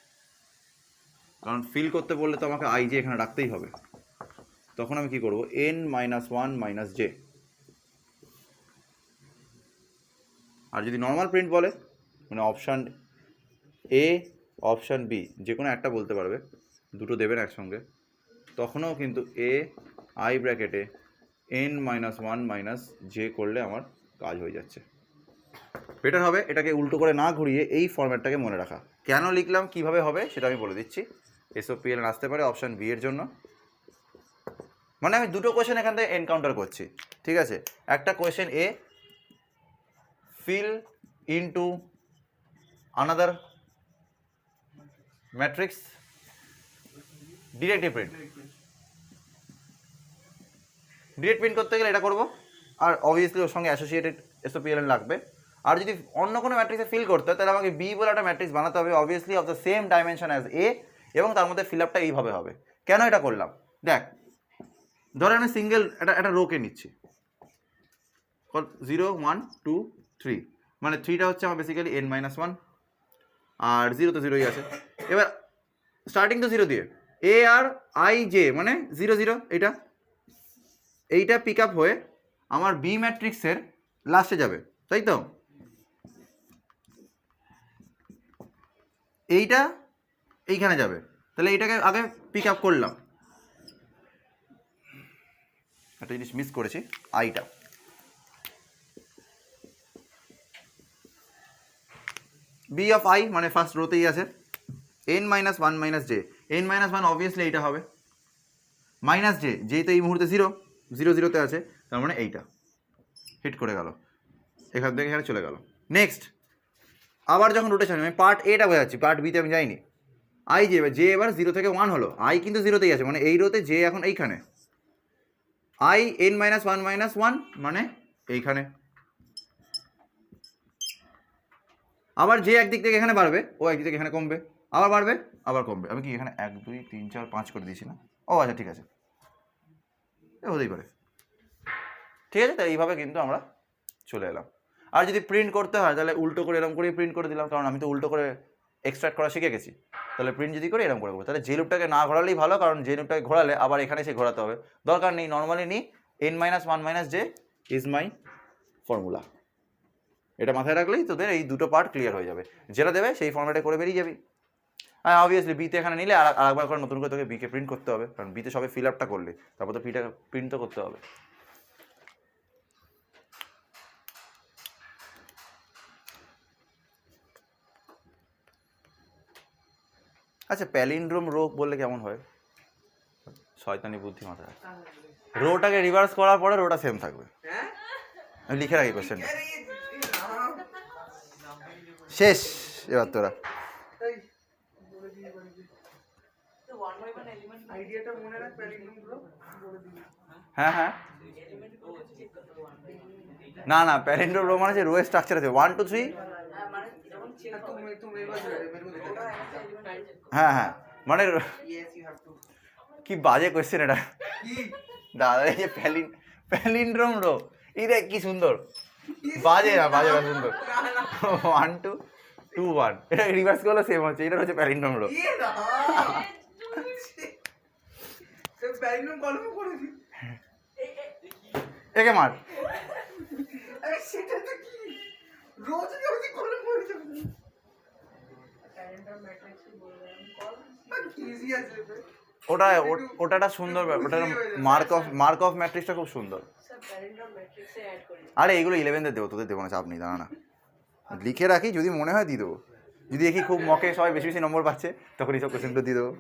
কারণ ফিল করতে বললে তো আমাকে আই জে এখানে রাখতেই হবে। তখন আমি কি করব, n minus one minus j. আর যদি নর্মাল প্রিন্ট বলে, মানে অপশান এ অপশান বি যে কোনো একটা বলতে পারবে, দুটো দেবেন একসঙ্গে, তখনও কিন্তু এ আই ব্র্যাকেটে n minus one minus j করলে আমার কাজ হয়ে যাচ্ছে। বেটার হবে এটাকে উল্টো করে না ঘুরিয়ে এই ফরম্যাটটাকে মনে রাখা। কেন লিখলাম, কিভাবে হবে সেটা আমি বলে দিচ্ছি। এসওপিএল আসতে পারে অপশান বি এর জন্য, মানে আমি দুটো কোয়েশ্চেন এখান থেকে এনকাউন্টার করছি, ঠিক আছে। একটা কোয়েশ্চেন এ, fill into another matrix, directly print. Direct print করতে গেলে এটা করবো, আর অবভিয়াসলি ওর সঙ্গে অ্যাসোসিয়েটেড এসওপিএল লাগবে। আর যদি অন্য কোনো ম্যাট্রিক্সে ফিল করতে হয় তাহলে আমাকে বি বলে একটা ম্যাট্রিক্স বানাতে হবে, obviously of the same dimension as a, এবং তার মধ্যে ফিল আপটা এইভাবে হবে। কেন এটা করলাম দেখ, ধরে আমি সিঙ্গেল একটা রোকে নিচ্ছি, 0 1 2 3, মানে 3টা হচ্ছে আমার বেসিক্যালি n মাইনাস ওয়ান, আর 0 তো 0ই আছে। এবার স্টার্টিং তো 0 দিয়ে, এ আর আই জে মানে 0 0, এইটা পিক আপ হয়ে আমার বি ম্যাট্রিক্সের লাস্টে যাবে, তাই তো। এইটা এইখানে যাবে, তাহলে এইটাকে আগে পিক আপ করলাম। একটা জিনিস মিস করেছি, আইটা বি অফ আই মানে ফার্স্ট রোতেই আছে, n minus one minus J, n minus one obviously এইটা হবে, মাইনাস জে, যেই তো এই মুহূর্তে 0 0 0তে আছে, তার মানে এইটা হিট করে গেল, এখান থেকে এখানে চলে গেল। নেক্সট আবার যখন রোটেশন, আমি পার্ট এটা বোঝাচ্ছি, পার্ট বিতে আমি যাইনি। আই জে, জে এবার 0 থেকে 1 হলো, আই কিন্তু 0তেই আছে, মানে এই রোতে জে এখন এইখানে, I n minus one minus one মানে এইখানে, আবার যে একদিক থেকে এখানে বাড়বে, ও একদিক থেকে এখানে কমবে, আবার বাড়বে আবার কমবে। আমি কি এখানে 1 2 3 4 5 করে দিয়েছি না? ও আচ্ছা ঠিক আছে, হতেই পারে, ঠিক আছে। তো এইভাবে কিন্তু আমরা চলে এলাম। আর যদি প্রিন্ট করতে হয় তাহলে উল্টো করে এরকম করেই প্রিন্ট করে দিলাম, কারণ আমি তো উল্টো করে এক্সট্রাক্ট করা শিখে গেছি। তাহলে প্রিন্ট যদি করে এরকম করে করবো, তাহলে যে লুপটাকে না ঘোরালেই ভালো, কারণ যে লুপটাকে ঘোরালে আবার এখানে এসে ঘোরাতে হবে, দরকার নেই। নর্মালি নিই n minus one minus J is my formula, এটা মাথায় রাখলেই তোদের এই দুটো পার্ট ক্লিয়ার হয়ে যাবে। যেটা দেবে সেই ফর্ম্যাটে করে বেরিয়ে যাবি। হ্যাঁ অবভিয়াসলি বিতে এখানে নিলে আরেকবার করে নতুন করে তোকে বিকে প্রিন্ট করতে হবে, কারণ বিতে সবে ফিল আপটা করলে, তারপর তো প্রিন্ট তো করতে হবে। আচ্ছা প্যালিন্ড্রোম রো বললে কেমন হয়? শয়তানি বুদ্ধি মাথায়, রোটাকে রিভার্স করার পরে রোটা সেম থাকবে। আমি লিখে রাখি কোশ্চেনটা, শেষ এবার তোরা। হ্যাঁ হ্যাঁ, না না প্যালিন্ড্রোম রো মানে যে রো এর স্ট্রাকচার আছে 1 2 3, হ্যাঁ হ্যাঁ, মানে কি বাজে কোয়েশ্চেন এটা দাদা। এই যে প্যালিন্ড্রোম রো, এটা কি সুন্দর, বাজে না বাজে না সুন্দর, 1 2 2 1, এটা রিভার্স করলে সেম হচ্ছে, এটা হচ্ছে প্যালিন্ড্রোম রো। একে মার, ইজি আছে রে। ওটা একটা সুন্দর ব্যাপার, ওটা মার্ক অফ ম্যাট্রিক্সটা খুব সুন্দর। আরে এগুলো 11দের দেবো, তোদের দেবো না, চাপ নেই, দাঁড়া না, লিখে রাখি, যদি মনে হয় দিয়ে দেবো, যদি দেখি খুব মকে সবাই বেশি বেশি নম্বর পাচ্ছে তখন এইসব কোশ্চেনগুলো দিয়ে দেবো।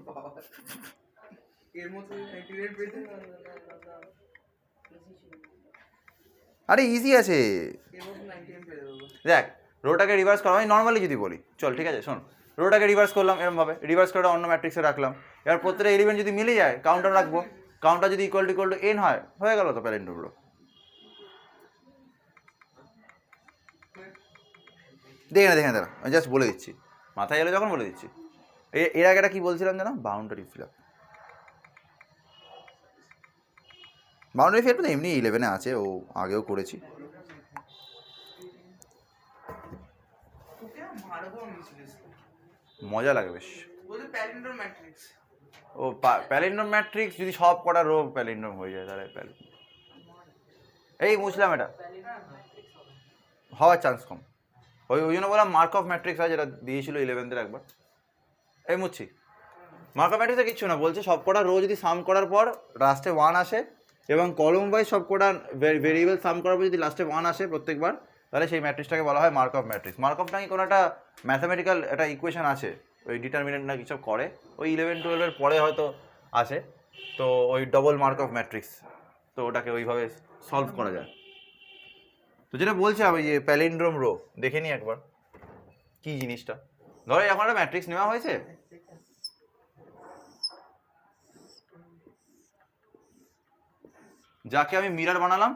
এর মধ্যে 98 পেতে আরে ইজি আছে, এর মধ্যে 98 পেয়ে দেবো। দেখ রোটাকে রিভার্স করা, আমি নর্মালি যদি বলি, চল ঠিক আছে শোন, রোটাকে রিভার্স করলাম এরমভাবে, রিভার্স করে অন্য ম্যাট্রিক্সে রাখলাম, এবার প্রত্যেকটা এলিমেন্ট যদি মিলে যায় কাউন্টার রাখবো, কাউন্টার যদি ইকুয়াল টু এন হয়, হয়ে গেল তো প্যালিন্ড্রোম রো। দেখে না দাঁড়া, আমি জাস্ট বলে দিচ্ছি, মাথায় এলো যখন বলে দিচ্ছি। এর আগে একটা কী বলছিলাম জানো, boundary fill up. Boundary fill up তো এমনি 11-এ আছে, ও আগেও করেছি। ওকে মারবো আমি সিরিয়াসলি। মজা লাগে বেশ। বলতে প্যালিন্ড্রোম ম্যাট্রিক্স। ও প্যালিন্ড্রোম ম্যাট্রিক্স যদি সব কটা রো প্যালিন্ড্রোম হয়ে যায় তাহলে এই বুঝলাম, এটা হওয়ার চান্স কম, ওই জন্য বললাম মার্ক অফ ম্যাট্রিক্স হয়, যেটা দিয়েছিল 11দের একবার। এই মুচ্ছি মার্ক অফ ম্যাট্রিক্সে কিচ্ছু না, বলছে সব কটা রো যদি সাম করার পর লাস্টে 1 আসে, এবং কলম ওয়াইজ সব কটা ভেরিয়েবল সাম করার পর যদি লাস্টে 1 আসে প্রত্যেকবার, তাহলে সেই ম্যাট্রিক্সটাকে বলা হয় mark of matrix. Mark of নাকি কোনো একটা ম্যাথামেটিক্যাল একটা ইকুয়েশন আছে, ওই ডিটারমিনেন্ট না কিছু করে, ওই 11-12-এর পরে হয়তো আসে, তো ওই ডবল মার্ক অফ ম্যাট্রিক্স, তো ওটাকে ওইভাবে সলভ করা যায়। তো যেটা বলছে আমি যে প্যালিন্ড্রোম রো দেখে নিই একবার কি জিনিসটা। ধরো এখন একটা ম্যাট্রিক্স নেওয়া হয়েছে, যাকে আমি মিরর বানালাম,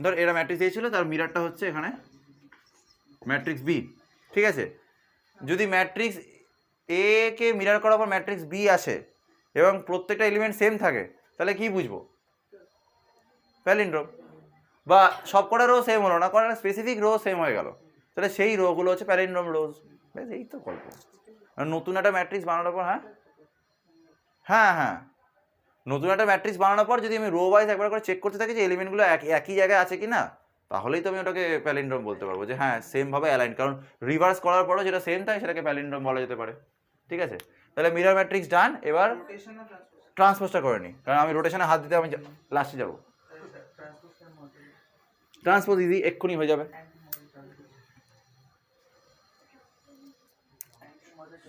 ধর এরা ম্যাট্রিক্স দিয়েছিল, তার মিররটা হচ্ছে এখানে ম্যাট্রিক্স বি, ঠিক আছে। যদি ম্যাট্রিক্স এ কে মিরর করার পর ম্যাট্রিক্স বি আসে এবং প্রত্যেকটা এলিমেন্ট সেম থাকে, তাহলে কি বুঝবো, প্যালিন্ড্রোম। বা সব কটা রো সেম হলো না, কটা স্পেসিফিক রো সেম হয়ে গেল, তাহলে সেই রোগুলো হচ্ছে প্যালিন্ড্রোম রোজ। বেশ, এই তো গল্প। নতুন একটা ম্যাট্রিক্স বানানোর পর, হ্যাঁ নতুন একটা ম্যাট্রিক্স বানানোর পর যদি আমি রো ওয়াইজ একবার করে চেক করতে থাকি যে এলিমেন্টগুলো একই জায়গায় আছে কি না, তাহলেই তো আমি ওটাকে প্যালিন্ড্রোম বলতে পারবো, যে হ্যাঁ সেমভাবে অ্যালাইন। কারণ রিভার্স করার পরও যেটা সেম থাকে সেটাকে প্যালিন্ড্রোম বলা যেতে পারে, ঠিক আছে। তাহলে মিরর ম্যাট্রিক্স ডান, এবার রোটেশন আর ট্রান্সপোজটা করে নিই, কারণ আমি রোটেশনে হাত দিতে আমি লাস্টে যাবো। ট্রান্সপোজ ইজি, এক্ষুনি হয়ে যাবে।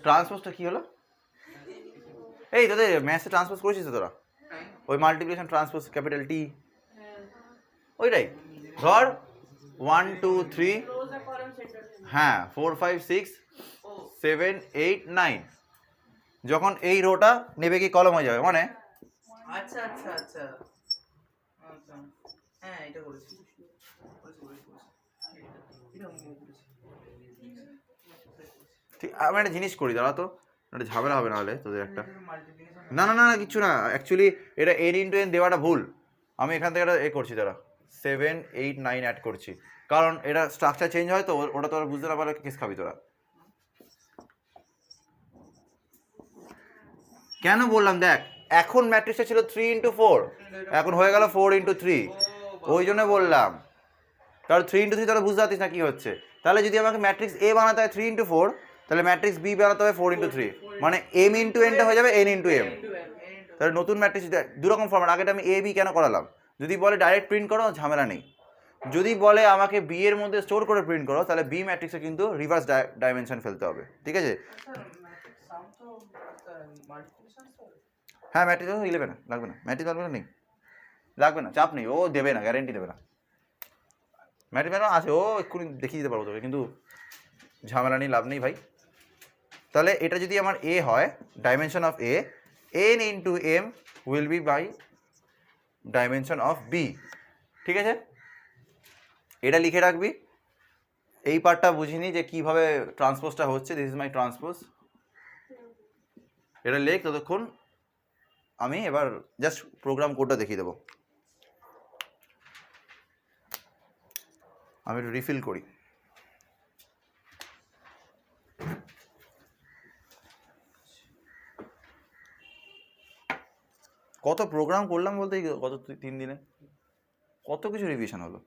ট্রান্সপোজটা কি হলো, এই তোদের ম্যাথসে ট্রান্সপোজ করেছিস তো তোরা, ওই মাল্টিপ্লিকেশন ট্রান্সপোজ ক্যাপিটাল টি, ওইটাই। ধর 1 2 3, হ্যাঁ 4 5 6 7 8 9, যখন এই রোটা নেবে কি কলম হয়ে যাবে, মানে আচ্ছা আচ্ছা আচ্ছা আচ্ছা, হ্যাঁ এটা করেছি। ঠিক। আমি একটা জিনিস করি, দাঁড়া তো, একটা ঝামেলা হবে না হলে তোদের একটা। না কিচ্ছু না, অ্যাকচুয়ালি এটা n × n দেওয়াটা ভুল, আমি এখান থেকে একটা করছি, দাঁড়া 7 8 9 অ্যাড করছি, কারণ এটা স্ট্রাকচার চেঞ্জ হয়, তো ওটা তোরা বুঝতে না পারলে কেস খাবি তোরা। কেন বললাম, দেখ এখন ম্যাট্রিক্সটা ছিল 3 × 4, এখন হয়ে গেল 4 × 3, ওই জন্য বললাম। কারণ 3 × 3 তোরা বুঝতে পারতিস না কি হচ্ছে। তাহলে যদি আমাকে ম্যাট্রিক্স এ বানাতে হয় 3 × 4, তাহলে ম্যাট্রিক্স বি বানাতে হবে 4 × 3, মানে m × n-টা হয়ে যাবে n × m। তাহলে নতুন ম্যাট্রিক্স দুরকম ফর্ম্যাট, আগেটা আমি এ বি কেন করালাম, যদি বলে ডাইরেক্ট প্রিন্ট করো ঝামেলা নেই, যদি বলে আমাকে বি এর মধ্যে স্টোর করে প্রিন্ট করো, তাহলে বি ম্যাট্রিক্সে কিন্তু রিভার্স ডাইমেনশন ফেলতে হবে, ঠিক আছে। হ্যাঁ ম্যাট্রিক্স 11 লাগবে না, ম্যাট্রিক্স লাগবে না, চাপ নেই, ও দেবে না, গ্যারেন্টি দেবে না। ম্যাট্রিক্স আছে, ও এক্ষুনি দেখিয়ে দিতে পারবো তোকে, কিন্তু ঝামেলা নেই, লাভ নেই ভাই। তাহলে এটা যদি আমার এ হয়, dimension of A, n × m will be by dimension of B, ঠিক আছে। এটা লিখে রাখবি, এই পার্টটা বুঝিনি যে কীভাবে ট্রান্সপোজটা হচ্ছে, দিস ইজ মাই ট্রান্সপোজ, এটা লেখ। ততক্ষণ আমি এবার জাস্ট প্রোগ্রাম কোডটা দেখিয়ে দেবো, আমি একটু রিফিল করি। কত প্রোগ্রাম করলাম বলতে গত 3 দিনে, কত কিছু রিভিশন হলো।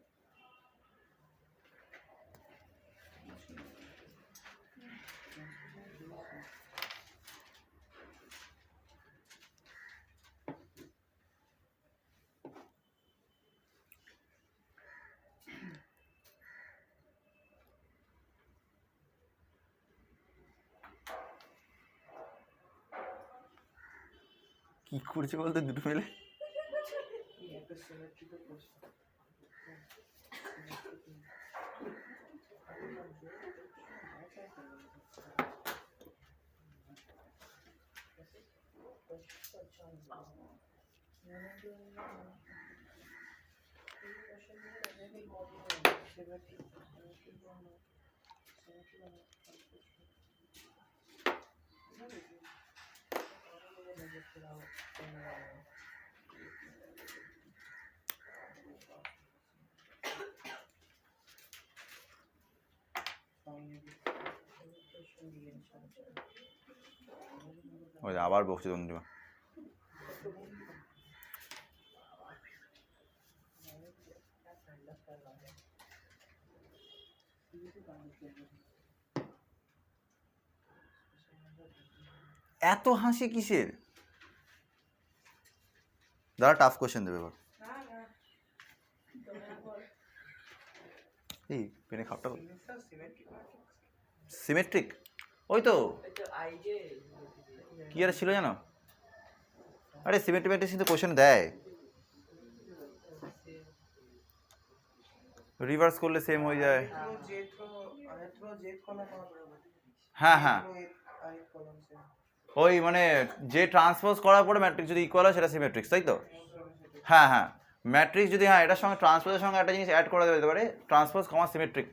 কি করছে বলতে দুটো মিলে? ওই আবার বকছে তন্দ্রিমা। এত হাসি কিসের? দাঁড়া, টাফ কোশ্চেন দেবে এবার। এই পেনে খাপটা সিমেট্রিক, ওই তো কি আর ছিল জানো? আরে সিমেট্রিক ম্যাট্রিক্স কিন্তু কোশ্চেন দেয়, রিভার্স করলে সেম হয়ে যায়। হ্যাঁ হ্যাঁ, ওই মানে যে ট্রান্সপোজ করার পরে ম্যাট্রিক্স যদি ইকুয়াল হয় সেটা সিমেট্রিক্স, তাই তো? হ্যাঁ হ্যাঁ, ম্যাট্রিক্স যদি, হ্যাঁ এটার সঙ্গে ট্রান্সপোজের সঙ্গে একটা জিনিস অ্যাড করা যেতে পারে, ট্রান্সপোজ কমা সিমেট্রিক।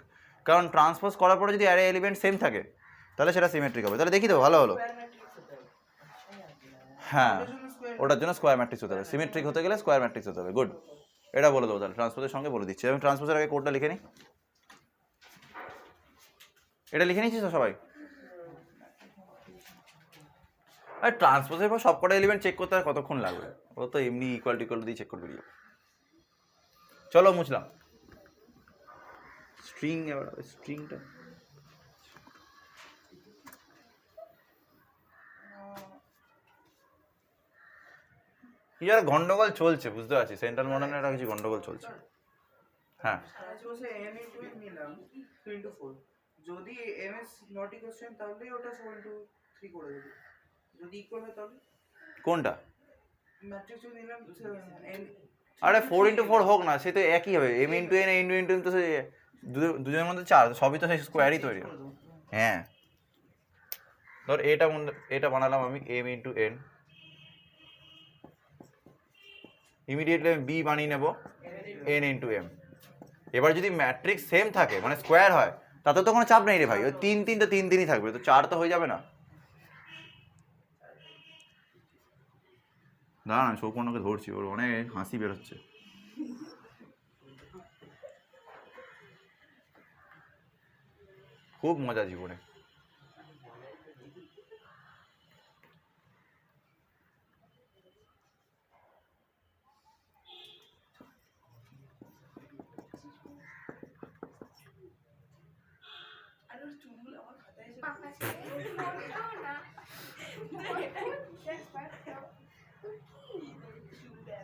কারণ ট্রান্সপোজ করার পরে যদি অ্যারে এলিমেন্ট সেম থাকে তাহলে সেটা সিমেট্রিক হবে। তাহলে দেখি তো, ভালো হলো। হ্যাঁ, ওটার জন্য স্কোয়ার ম্যাট্রিক্স হতে হবে, সিমেট্রিক হতে গেলে স্কোয়ার ম্যাট্রিক্স হতে হবে। গুড, এটা বলে দেবো তাহলে, ট্রান্সপোজের সঙ্গে বলে দিচ্ছি। আমি ট্রান্সপোজের আগে কোডটা লিখে নিই। এটা লিখে নিচ্ছিস তো সবাই? আর ট্রান্সপোজের পর সবকটা এলিমেন্ট চেক করতে আর কতক্ষণ লাগবে? ও তো এমনি ইকুয়াল টু ইকুয়াল দিয়ে চেক করবে। চলো মুছলাম স্ট্রিং। এবার স্ট্রিংটা কি আর গন্ডগোল চলছে, বুঝতে পারছি, সেন্ট্রাল মডার্নের একটা কিছু গন্ডগোল চলছে। হ্যাঁ, যদি m is not equal তাহলে ওটা 4 into 3 করে দেব, যদি ইকুয়াল হয় তাহলে কোনটা? ম্যাট্রিক্স যদি নিলাম n, আরে 4 into 4 হোক না, সে তো একই হবে। m into n into n তো সে দুজনের মধ্যে 4, সবই তো সেই স্কোয়ারই তৈরি। হ্যাঁ, ধর এটা বানালাম আমি m into n, ইমিডিয়েটলি আমি b বানিয়ে নেব n into m। এবার যদি ম্যাট্রিক্স সেম থাকে মানে স্কোয়ার হয় তাতে তো কোনো চাপ নেই রে ভাই, ওই 3 তো 3 থাকবে, তো 4 তো হয়ে যাবে না? দাঁড়ান আমি সৌপর্ণকে ধরছি, ওর অনেক হাসি বেরোচ্ছে। খুব মজা জীবনে।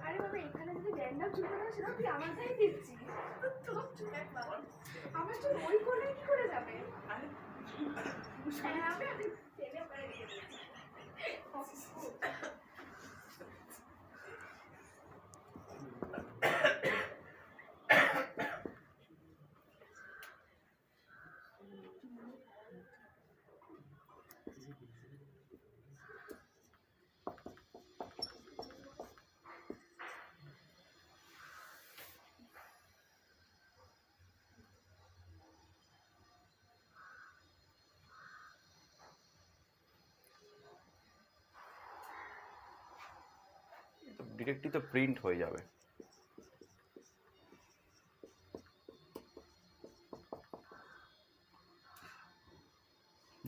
আরে বাবা, এখানে যদি র্যান্ডম চুল কাটা সেটা তুই আমার গায়ে দিচ্ছিস, আমার চুল ওই কোণে কি করে যাবে? হ্যাঁ, আমি টেনে পরে দিয়ে দিচ্ছি। ডিরেক্টলি তো প্রিন্ট হয়ে যাবে।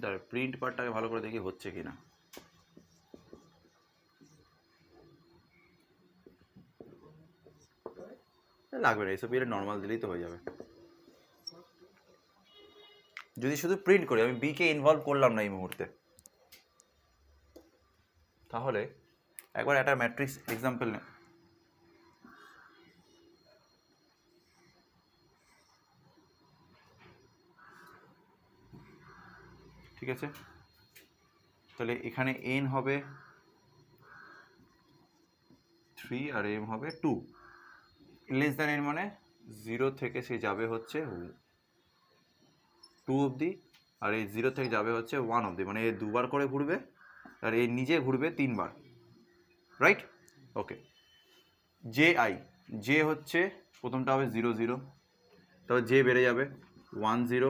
দাঁড়া, প্রিন্ট পার্টটাকে ভালো করে দেখি হচ্ছে কিনা। লাগবে না, এইসব নর্মাল দিলেই তো হয়ে যাবে। যদি শুধু প্রিন্ট করি, আমি বি কে ইনভলভ করলাম না এই মুহূর্তে, তাহলে একবার একটা ম্যাট্রিক্স এক্সাম্পল নে। ঠিক আছে, তাহলে এখানে n হবে 3 আর m হবে 2, লেস দ্যান n মানে 0 থেকে সে যাবে হচ্ছে 2 অবধি, আর এই 0 থেকে যাবে হচ্ছে 1 অবধি, মানে এ দুবার করে ঘুরবে আর এ নিজে ঘুরবে 3 বার, right? Okay, j i, j হচ্ছে প্রথমটা হবে 0 0, তবে জে বেড়ে যাবে 1 0,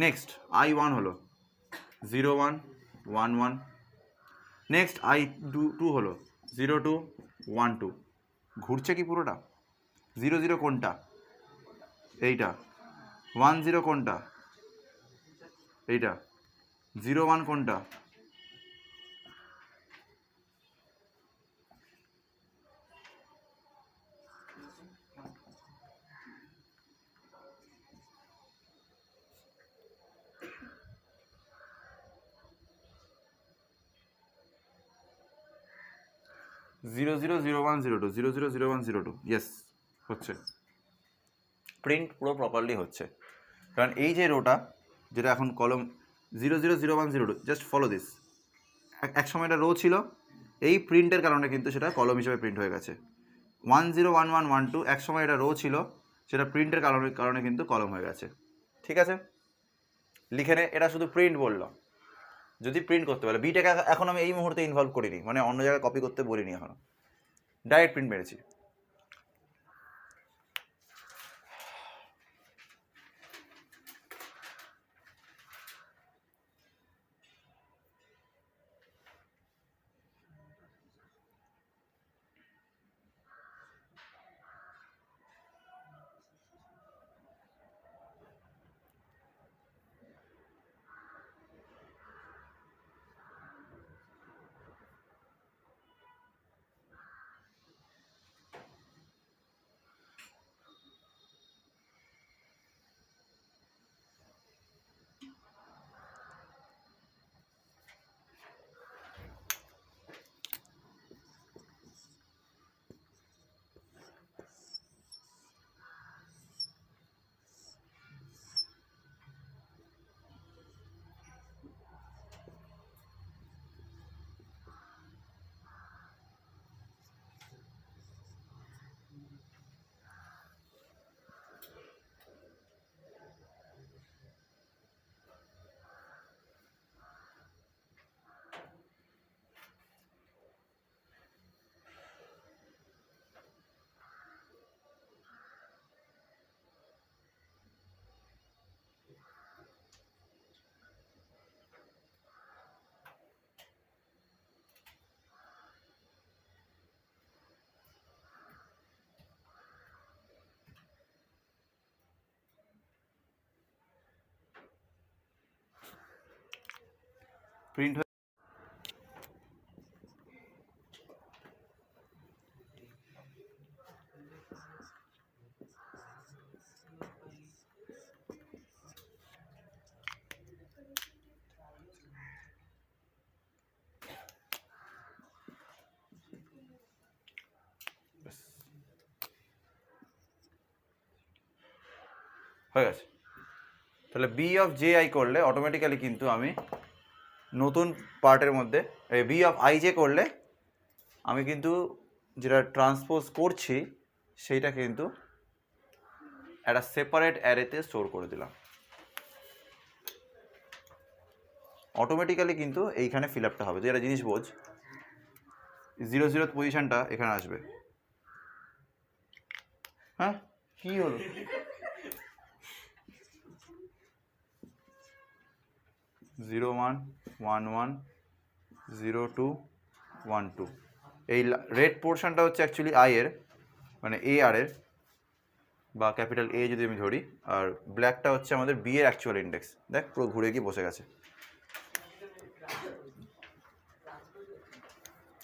নেক্সট আই 1 হলো 0 1 1 1, নেক্সট আই 2 হলো 0 2 1 2, ঘুরছে কি পুরোটা? 0 0 কোনটা? এইটা। 1 0 কোনটা? এইটা। 0 1 কোনটা? 0 0 0 1 0 2, 0 0 0 1 0 2, ইয়েস হচ্ছে, প্রিন্ট পুরো প্রপারলি হচ্ছে। কারণ এই যে রোটা যেটা এখন কলম 0 0 0 1 0 2, জাস্ট ফলো দিস, এক সময় এটা রো ছিল, এই প্রিন্টের কারণে কিন্তু সেটা কলম হিসেবে প্রিন্ট হয়ে গেছে। 1 0 1 1 1 2, এক সময় এটা রো ছিল, সেটা প্রিন্টের কারণে কিন্তু কলম হয়ে গেছে। ঠিক আছে, লিখে নে, এটা শুধু প্রিন্ট বললো, যদি প্রিন্ট করতে পারে। বিটাকে এখন আমি এই মুহূর্তে ইনভলভ করিনি, মানে অন্য জায়গায় কপি করতে বলিনি, এখনো ডাইরেক্ট প্রিন্ট মেরেছি। প্রিন্ট হয়ে গেছে। তাহলে বি অফ জে আই করলে অটোমেটিক্যালি কিন্তু আমি নতুন পার্টের মধ্যে বি অফ আই জে করলে আমি কিন্তু যেটা ট্রান্সপোজ করছি সেইটা কিন্তু একটা সেপারেট অ্যারেতে স্টোর করে দিলাম, অটোমেটিক্যালি কিন্তু এইখানে ফিল আপটা হবে। তুই একটা জিনিস বোঝ, 0 0 পজিশনটা এখানে আসবে। হ্যাঁ, কি হলো? জিরো ওয়ান ওয়ান ওয়ান 0 2 1 2, এই রেড পোর্শনটা হচ্ছে অ্যাকচুয়ালি আই এর, মানে এ আর এর, বা ক্যাপিটাল এ যদি আমি ধরি, আর ব্ল্যাকটা হচ্ছে আমাদের বি এর অ্যাকচুয়াল ইন্ডেক্স। দেখ পুরো ঘুরে গিয়ে বসে গেছে।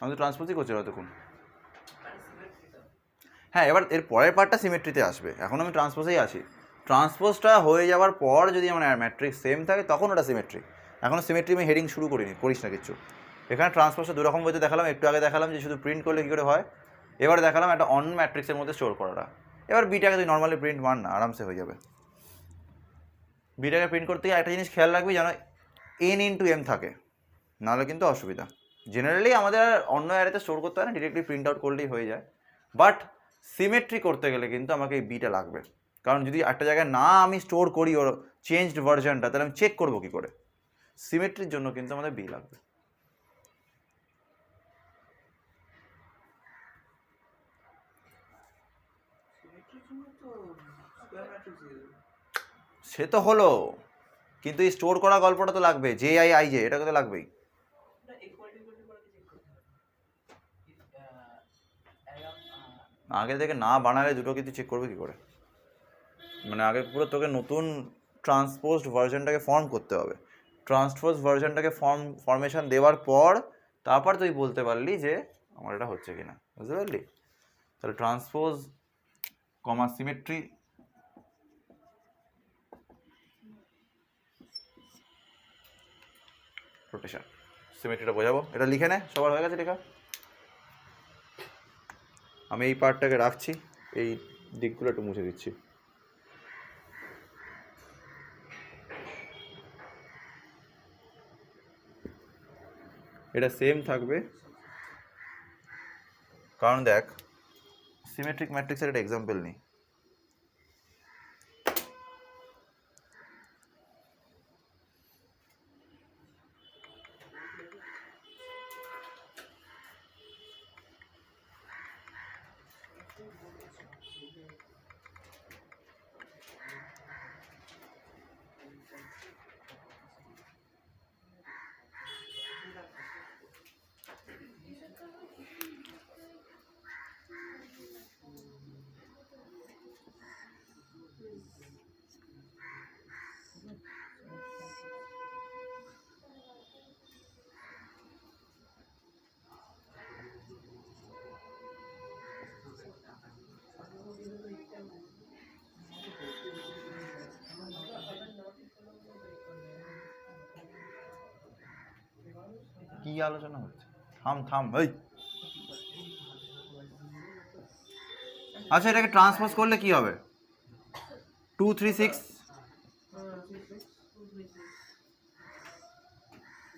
আমি তো ট্রান্সপোজই করছি না তখন। হ্যাঁ, এবার এর পরের পার্টটা সিমেট্রিতে আসবে, এখন আমি ট্রান্সপোজেই আছি। ট্রান্সপোজটা হয়ে যাওয়ার পর যদি আমার ম্যাট্রিক্স সেম থাকে তখন ওটা সিমেট্রি। এখনও সিমেট্রি আমি হেডিং শুরু করিস না কিছু। এখানে ট্রান্সপোজটা দুরকম বইতে দেখালাম, একটু আগে দেখালাম যে শুধু প্রিন্ট করলে কী করে হয়, এবার দেখালাম একটা অন ম্যাট্রিক্সের মধ্যে স্টোর করাটা। এবার বিটাকে তুই নর্মালি প্রিন্ট মার না, আরামসে হয়ে যাবে। বিটাকে প্রিন্ট করতে গিয়ে একটা জিনিস খেয়াল রাখবি যেন n × m থাকে, নাহলে কিন্তু অসুবিধা। জেনারেলি আমাদের আর অন্য অ্যারেতে স্টোর করতে হয় না, ডিরেক্টলি প্রিন্ট আউট করলেই হয়ে যায়। বাট সিমেট্রি করতে গেলে কিন্তু আমাকে এই বিটা লাগবে, কারণ যদি একটা জায়গায় না আমি স্টোর করি ওর চেঞ্জড ভার্জনটা, তাহলে আমি চেক করবো কী করে? সিমেট্রির জন্য কিন্তু আমাদের বি লাগবে। সে তো হলো, কিন্তু এই স্টোর করা গল্পটা তো লাগবে, জে আই আই জে, এটাকে তো লাগবেই। আগে থেকে না বানালে দুটো কিছু চেক করবে কি করে? মানে আগে পুরো তোকে নতুন ট্রান্সপোজড ভার্জনটাকে ফর্ম করতে হবে, ট্রান্সপোজ ভার্জনটাকে ফর্মেশন দেওয়ার পর তারপর তুই বলতে পারলি যে আমার এটা হচ্ছে কিনা, বুঝতে পারলি? তাহলে ট্রান্সপোজ কমা সিমেট্রি, রোটেশন, সিমেট্রিটা বোঝাবো। এটা লিখে নে, সবার হয়ে গেছে লেখা? আমি এই পার্টটাকে রাখছি, এই দিকগুলো একটু মুছে দিচ্ছি। এটা সেম থাকবে, কারণ দেখ সিমেট্রিক ম্যাট্রিক্সের একটা এক্সাম্পল নিই। কি আলোচনা হচ্ছে? থাম এই। আচ্ছা, এটাকে ট্রান্সপোজ করলে কি হবে? 2 3 6,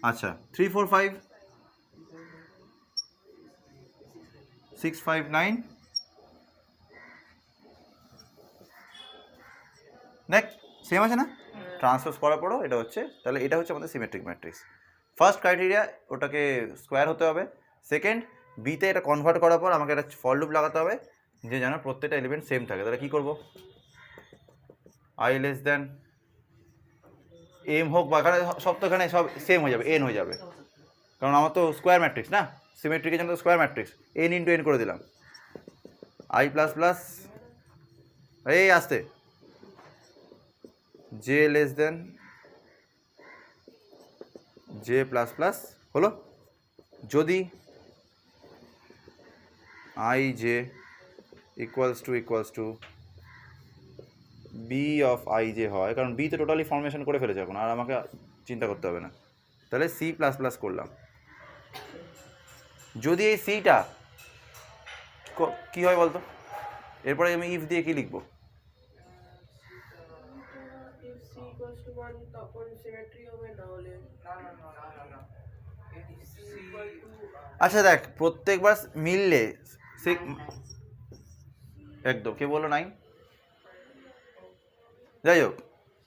আচ্ছা 3 4 5 6 5 9, দেখ সেম আছে না? ট্রান্সপোজ করার পরও এটা হচ্ছে, তাহলে এটা হচ্ছে আমাদের সিমেট্রিক ম্যাট্রিক্স। ফার্স্ট ক্রাইটেরিয়া ওটাকে স্কোয়ার হতে হবে। সেকেন্ড, বিতে এটা কনভার্ট করার পর আমাকে একটা ফর লুপ লাগাতে হবে যে যেন প্রত্যেকটা এলিমেন্ট সেম থাকে। তাহলে কী করবো? আই লেস দেন এম হোক বা এখানে সব, তো এখানে সব সেম হয়ে যাবে, এন হয়ে যাবে, কারণ আমার তো স্কোয়ার ম্যাট্রিক্স না, সিমেট্রিকের জন্য তো square matrix, n into n করে দিলাম। আই প্লাস প্লাস, এই আসতে, j less than j plus plus হলো। যদি i j equals to B of i j হয়, কারণ বি তো টোটালি ফর্মেশন করে ফেলেছে এখন, আর আমাকে চিন্তা করতে হবে না, তাহলে সি প্লাস প্লাস করলাম। যদি এই সিটা কী হয় বলতো, এরপরে আমি ইফ দিয়ে কি লিখবো? আচ্ছা দেখ, প্রত্যেকবার মিললে সে একদম, কে বললো নাই? যাই হোক,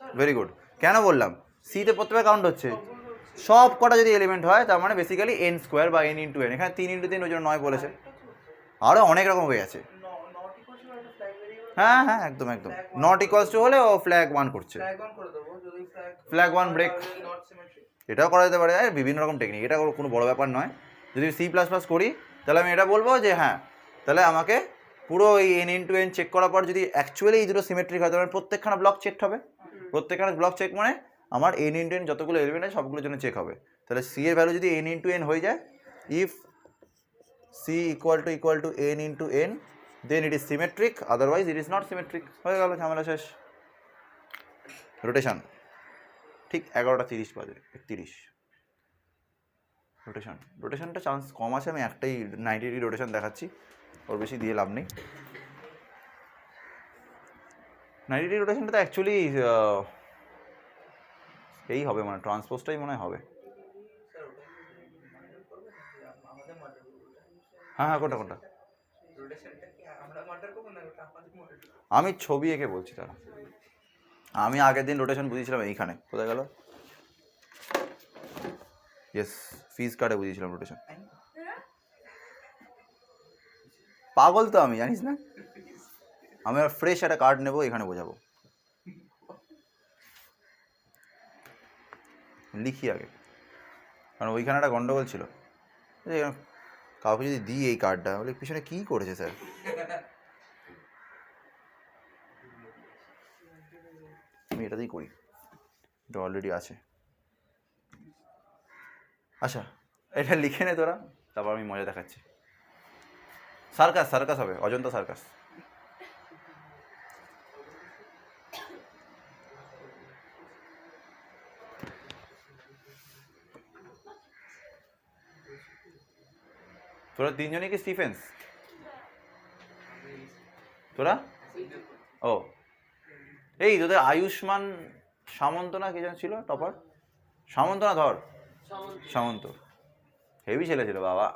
ভেরি গুড। কেন বললাম সিতে প্রত্যেকবার কাউন্ট হচ্ছে, সব কটা যদি এলিমেন্ট হয় তার মানে বেসিক্যালি এন স্কোয়ার বা এন ইন্টু এন, এখানে 3 ইন্টু 3 ওই জন্য 9 বলেছে, আরও অনেক রকম হয়ে আছে। হ্যাঁ হ্যাঁ একদম একদম, নট ইকুয়ালস টু হলে ও ফ্ল্যাগ 1 করছে, ফ্ল্যাগ 1 ব্রেক, এটাও করা যেতে পারে, বিভিন্ন রকম টেকনিক, এটা কোনো বড় ব্যাপার নয়। যদি সি প্লাস প্লাস করি তাহলে আমি এটা বলবো যে হ্যাঁ, তাহলে আমাকে পুরো এই এন ইন্টু এন চেক করার পর যদি অ্যাকচুয়ালি এই দুটো সিমেট্রিক হয় তাহলে প্রত্যেকখানা ব্লক চেক হবে, প্রত্যেকখানা ব্লক চেক মানে আমার এন ইন্টু এন যতগুলো এলিমেন্ট আছে সবগুলোর জন্য চেক হবে। তাহলে সি এর ভ্যালু যদি এন ইন্টু এন হয়ে যায়, if c equal to n into n, then it is symmetric, otherwise it is not symmetric. হয়ে গেল, ঝামেলা শেষ। রোটেশন ঠিক 11:30 বাজে, 31 রোটেশনটা চান্স কম আছে, আমি একটাই 90 ডিগ্রি রোটেশন দেখাচ্ছি, ওর বেশি দিয়ে লাভ নেই। 90 ডিগ্রি রোটেশনটা তো অ্যাকচুয়ালি এই হবে, মানে ট্রান্সপোজটাই মনে হবে। হ্যাঁ হ্যাঁ, কোনটা কোনটা? রোটেশনটা কি আমরা মার্টার করবো না, ওটা আমাদের মডেল? আমি ছবি এঁকে বলছি তারা। আমি আগের দিন রোটেশন বুঝিয়েছিলাম এইখানে, কোথায় গেল? ইয়েস, ফিজ কার্ডে বুঝিয়েছিলাম রোটেশন। পাগল তো আমি, জানিস না? আমি আর ফ্রেশ একটা কার্ড নেবো, এখানে বোঝাবো। লিখি আগে, কারণ ওইখানে একটা গন্ডগোল ছিল। কাউকে যদি দিই এই কার্ডটা, বলে পিছনে কী করেছে স্যার? আমি এটাতেই করি, এটা অলরেডি আছে। আচ্ছা, এটা লিখে নে তোরা, তারপর আমি মজা দেখাচ্ছি। সার্কাস, সার্কাস হবে, অজন্তা সার্কাস। তোরা তিনজনই কি স্টিফেন্স? তোরা? ও, এই তোদের আয়ুষ্মান সামন্ত না কে যেন ছিল টপার? সামন্ত না ধর? সামন্ত হেভি ছেলে ছিল বাবা।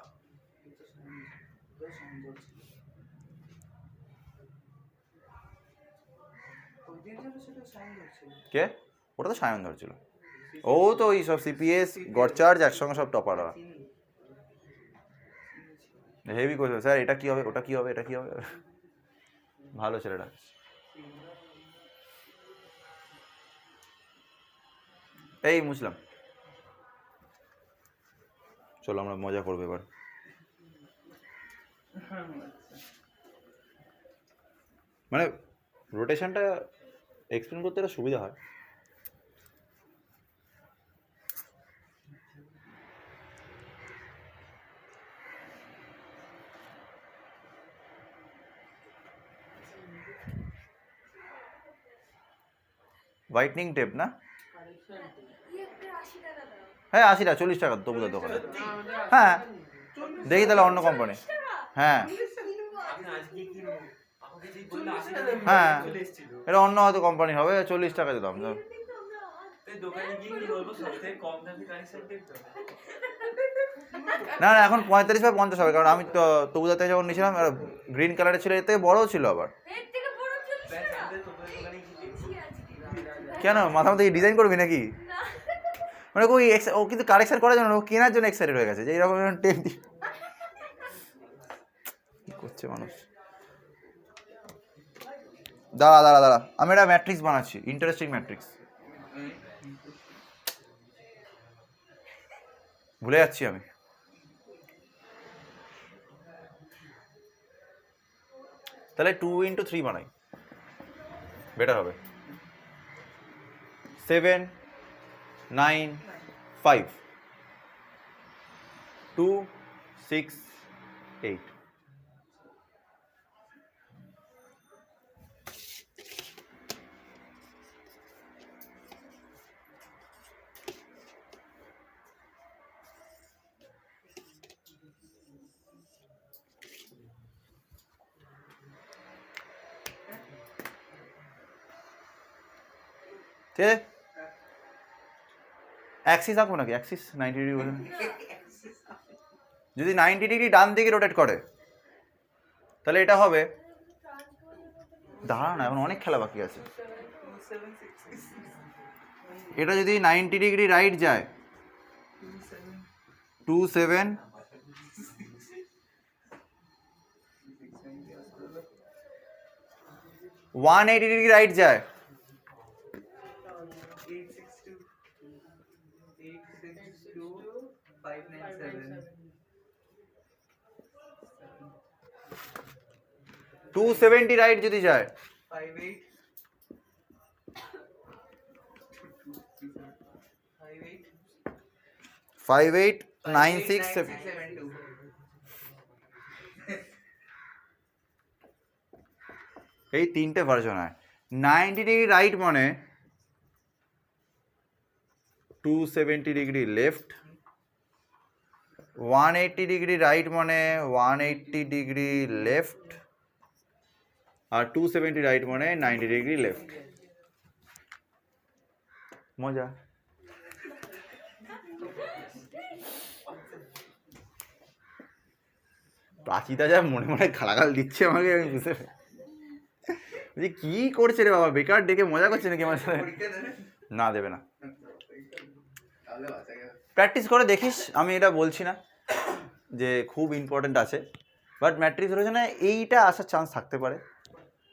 কে? ওটা তো সায়ন ধর ছিল। ও তো ওই সব সিপিএস গডচার্জ একসঙ্গে সব টপার। হেভি করছে স্যার, এটা কি হবে, ওটা কি হবে, এটা কি হবে। ভালো ছেলেটা। এই মুছলাম, চলো আমরা মজা করবো এবার। মানে রোটেশনটা এক্সপ্লেন করতে একটা সুবিধা হয়। হোয়াইটনিং টেপ না? হ্যাঁ 80 টাকা, 40 টাকা তবুদার দোকানে। হ্যাঁ দেখি তাহলে অন্য কোম্পানি। হ্যাঁ হ্যাঁ, এটা অন্য হয়তো কোম্পানি হবে, 40 টাকা দাম। না না, এখন 45 বা 50 হবে, কারণ আমি তো তবুদাতে যখন নিয়েছিলাম গ্রিন কালারের ছিল, এর থেকে বড়ও ছিল আবার। কেন মাথা মতো ডিজাইন করবি নাকি? মানে ওই ও কিন্তু কারেকশন করার জন্য, ও কেনার জন্য এক্সাইটেড হয়ে গেছে যে এইরকম টেপ দি করছে মানুষ। দাঁড়া দাঁড়া দাঁড়া, আমি একটা ম্যাট্রিক্স বানাচ্ছি, ইন্টারেস্টিং ম্যাট্রিক্স। ভুলে যাচ্ছি আমি। তাহলে 2 × 3 বানাই, বেটার হবে। 7 9 5 2 6 8। ঠিক আছে, অ্যাক্সিস আঁকবো নাকি? অ্যাক্সিস 90 ডিগ্রি বলে, যদি 90 ডিগ্রি ডান দিকে রোটেট করে তাহলে এটা হবে। দাঁড়া না, এখন অনেক খেলা বাকি আছে। এটা যদি 90 ডিগ্রি রাইট যায়, 2 7 180 ডিগ্রি রাইট যায়, 270 রাইট যদি যায়, 5 8 9 6 7। এই তিনটে ভার্সন হয়। 90 ডিগ্রি রাইট মানে 270 ডিগ্রি লেফট, 180 ডিগ্রি রাইট মানে 180 ডিগ্রি লেফট, আর 270 রাইট মানে 90 ডিগ্রি লেফট। মজা। প্রাচীতা যা মনে মনে গালাগাল দিচ্ছে আমাকে, আমি বুঝতে পারি যে কী করছে রে বাবা, বেকার ডেকে মজা করছে নাকি আমার সাথে? পরীক্ষা দেবে না দেবে না, তাহলে বাঁচা গেল। প্র্যাকটিস করে দেখিস। আমি এটা বলছি না যে খুব ইম্পর্টেন্ট আছে, বাট ম্যাট্রিক্স রয়েছে না, এইটা আসার চান্স থাকতে পারে।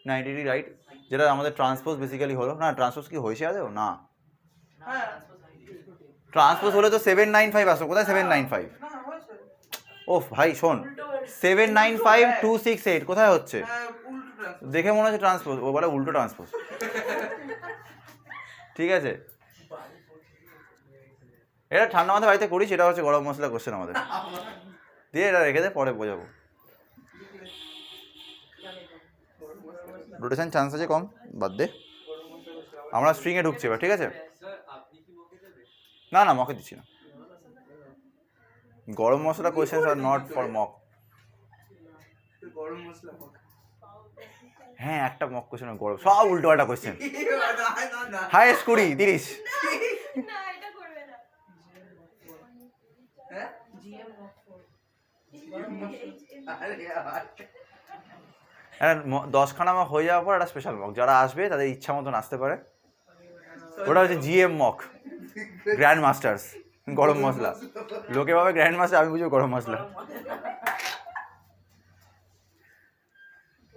90 রাইট, যেটা আমাদের ট্রান্সপোজ বেসিক্যালি হলো না। ট্রান্সপোজ কি হয়েছে আদেও না? হ্যাঁ ট্রান্সপোজ হলে তো 795 আসো, কোথায় 795? না হয়েছে। ও ভাই শোন, 795268 কোথায় হচ্ছে? হ্যাঁ উল্টো ট্রান্সফার। দেখে মনে হচ্ছে ট্রান্সপোজ, ও বলে উল্টো ট্রান্সপোজ। ঠিক আছে, এটা ঠান্ডা মাথায় বাড়িতে করিস, এটা হচ্ছে গরম মশলা কোশ্চেন আমাদের। দিয়ে এটা রেখে দে, পরে বোঝাবো। রোটেশন চান্স আছে কম, বাদ দে। আমরা স্ট্রিংয়ে ঢুকছি এবার, ঠিক আছে? না না, মকে দিচ্ছি না। Garam masala questions are not for mock. Garam masala হোক। হ্যাঁ, একটা মক কোয়েশ্চেন গরম, সব উল্টো পাল্টা কোয়েশ্চেন। না হাইয়েস্ট 20 30। না এটা করবে না। হ্যাঁ আরে হ্যাঁ, 10খানা মক হয়ে যাওয়ার পর একটা স্পেশাল মক, যারা আসবে তাদের ইচ্ছা মতন আসতে পারে। ওটা হচ্ছে জিএম মক, গ্র্যান্ড মাস্টার্স গরম মশলা। লোকে ভাবে গ্র্যান্ড মাস্টার, আমি বুঝবো গরম মশলা।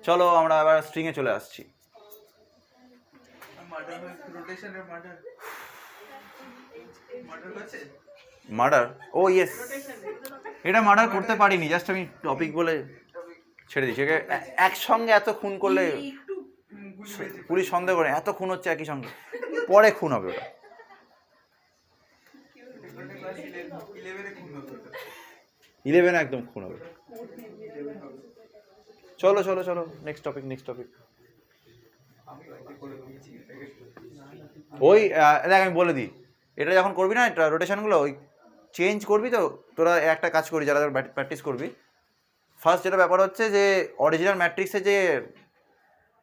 চলো আমরা আবার স্ট্রিংয়ে চলে আসছি। মার্ডার হয়, রোটেশনের মার্ডার। মার্ডার হয়েছে? মার্ডার, ও ইয়েস, এটা মার্ডার করতে পারিনি, জাস্ট আমি টপিক বলে ছেড়ে দিচ্ছি। একসঙ্গে এত খুন করলে একটু গুলিয়েছে। পুলিশ সন্দেহ করে এত খুন হচ্ছে একই সঙ্গে, পরে খুন হবে ওটা। 11 খুন হতো ওটা। 11 একদম খুন হবে। চলো চলো চলো, নেক্সট টপিক নেক্সট টপিক। আমি বাড়িতে করে দিয়েছি এটাকে। ওই দেখ আমি বলে দিই, এটা যখন করবি না রোটেশনগুলো, ওই চেঞ্জ করবি তো তোরা একটা কাজ করি, যারা প্র্যাকটিস করবি। ফার্স্ট যেটা ব্যাপার হচ্ছে যে অরিজিনাল ম্যাট্রিক্সে যে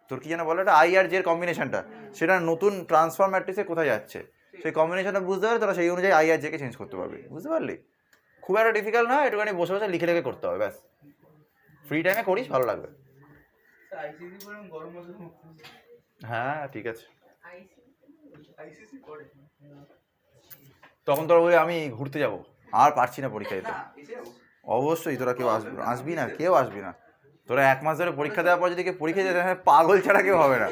তোর কি যেন বলে এটা আই আর জের কম্বিনেশনটা, সেটা নতুন ট্রান্সফর্ম ম্যাট্রিক্সে কোথায় যাচ্ছে সেই কম্বিনেশনটা বুঝতে পারলে তোরা সেই অনুযায়ী আই আর জেকে চেঞ্জ করতে পারবি। বুঝতে পারলি? খুব একটা ডিফিকাল্ট নয়, একটুখানি বসে বসে লিখে লিখে করতে হবে, ব্যাস। ফ্রি টাইমে করিস, ভালো লাগবে। আইসিসি করে গরম মশলা মুক্ত। হ্যাঁ ঠিক আছে। আইসিসি করে তখন তোর ওই আমি ঘুরতে যাব, আর পারছি না পরীক্ষা দিতে। না এসে যাবো। অবশ্যই তোরা কেউ আসবি না, কেউ আসবি না। তোরা 1 মাস ধরে পরীক্ষা দেওয়ার পর যদি কেউ পরীক্ষা দিতে হয়, পাগল ছাড়া কেউ হবে না।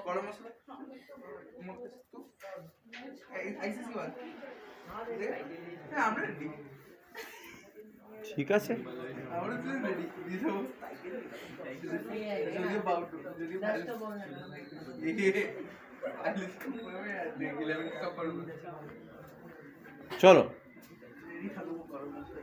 গরম মশলা আইসিসি বল। হ্যাঁ আমরা রেডি। ঠিক আছে, আমরা তো রেডি দিয়ে দেবো। যদিও বাউটু যদিও আইলিস কম করবে আর 11 কাপ করবে। চলো। রেডি থাকবো গরম মশলা।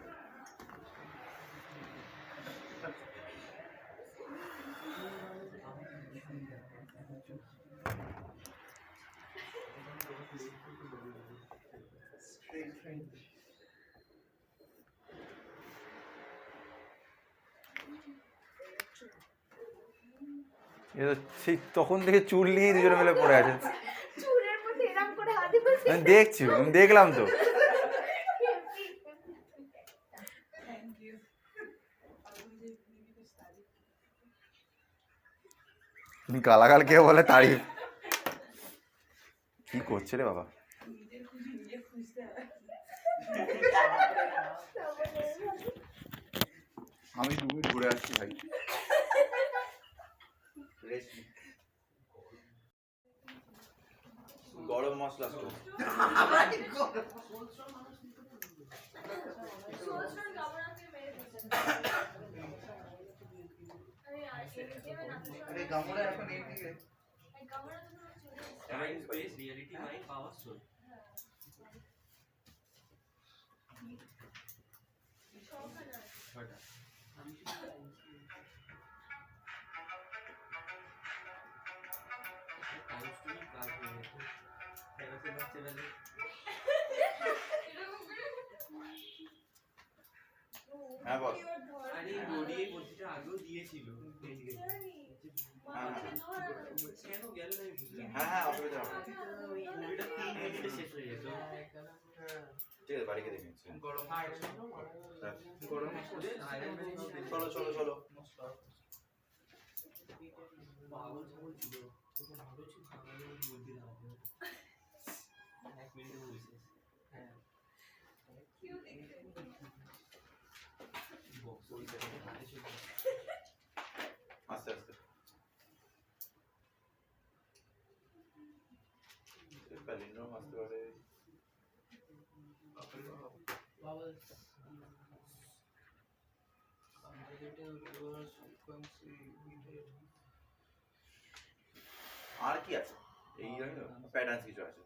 সেই তখন থেকে চুল নিয়ে দুজনে মিলে পড়ে আছে। চুলের মধ্যে এরকম করে হাতে বসে আমি দেখছি, আমি দেখলাম তো। গালাগাল কে বলে তারিফ, কি করছে রে বাবা? আমি 2 মিনিট ঘুরে আসছি ভাই। গরম মশলা আরে গামুরা এখন এই দিকে Time, space, reality, mind, power, soul. হ্যাঁ বল। আরে ওডিআই পরীক্ষাটা আগেও দিয়েছিল। কেন গেল না বুঝলাম। হ্যাঁ হ্যাঁ, অসুবিধা হবে। ওই মুভিটা 3 মিনিটে শেষ হয়ে যেত। ঠিক আছে বাড়িকে দেখে নিচ্ছি গরম হ্যাঁ। গরম করে চলো চলো চলো পাগল ছাগল ছিল তোকে ভালো ছিল পাগলের বুদ্ধি লাগাতে এক মিনিটে বলছিস হ্যাঁ কেউ দেখতে বক্স ওই জায়গায় হাতে ছিল আস্তে আস্তে প্যালিন্ড্রোম আসতে পারে Vowels. Conjugative reverse frequency muted. আর কি আছে এই প্যাটার্ন কিছু আছে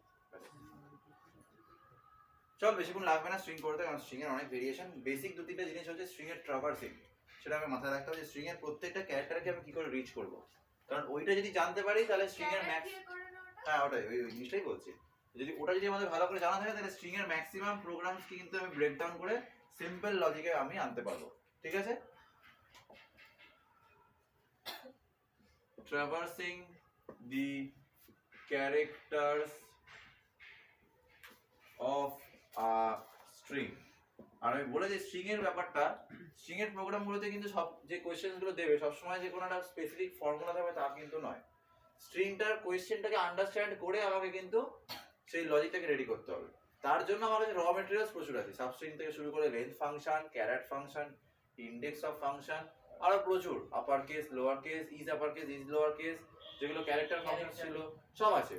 চল বেশিক্ষণ লাগবে না স্ট্রিং করতে কারণ স্ট্রিং এর অনেক ভেরিয়েশন বেসিক দু তিনটা জিনিস হচ্ছে স্ট্রিং এর ট্রাভার্সিং সেটা আমি মাথায় রাখতে হবে যে স্ট্রিং এর প্রত্যেকটা ক্যারেক্টারকে আমি কি করে রিচ করব কারণ ওইটা যদি জানতে পারি তাহলে স্ট্রিং এর ম্যাক্স হ্যাঁ ওটাই ওই জিনিসটাই বলছি যদি ওটা যদি আমাদের ভালো করে জানা থাকে তাহলে স্ট্রিং এর ম্যাক্সিমাম প্রোগ্রামসকে কিন্তু আমি ব্রেক ডাউন করে সিম্পল লজিকে আমি আনতে পারবো ঠিক আছে traversing the characters of a string আর আমি বলে যে স্ট্রিং এর ব্যাপারটা স্ট্রিং এর প্রোগ্রামগুলোতে কিন্তু সব যে কোয়েশ্চেনগুলো দেবে সবসময় যে কোনো একটা স্পেসিফিক ফর্মুলা থাকবে তা কিন্তু নয় স্ট্রিংটার কোয়েশ্চেনটাকে আন্ডারস্ট্যান্ড করে আমাকে কিন্তু সেই লজিকটাকে রেডি করতে হবে তার জন্য আমার কাছে র মেটেরিয়ালস প্রচুর আছে সাবস্ট্রিং থেকে শুরু করে length function caret function index of function আরো প্রচুর upper case lower case is upper case is lower case যেগুলো ক্যারেক্টার ফাংশন ছিল সব আছে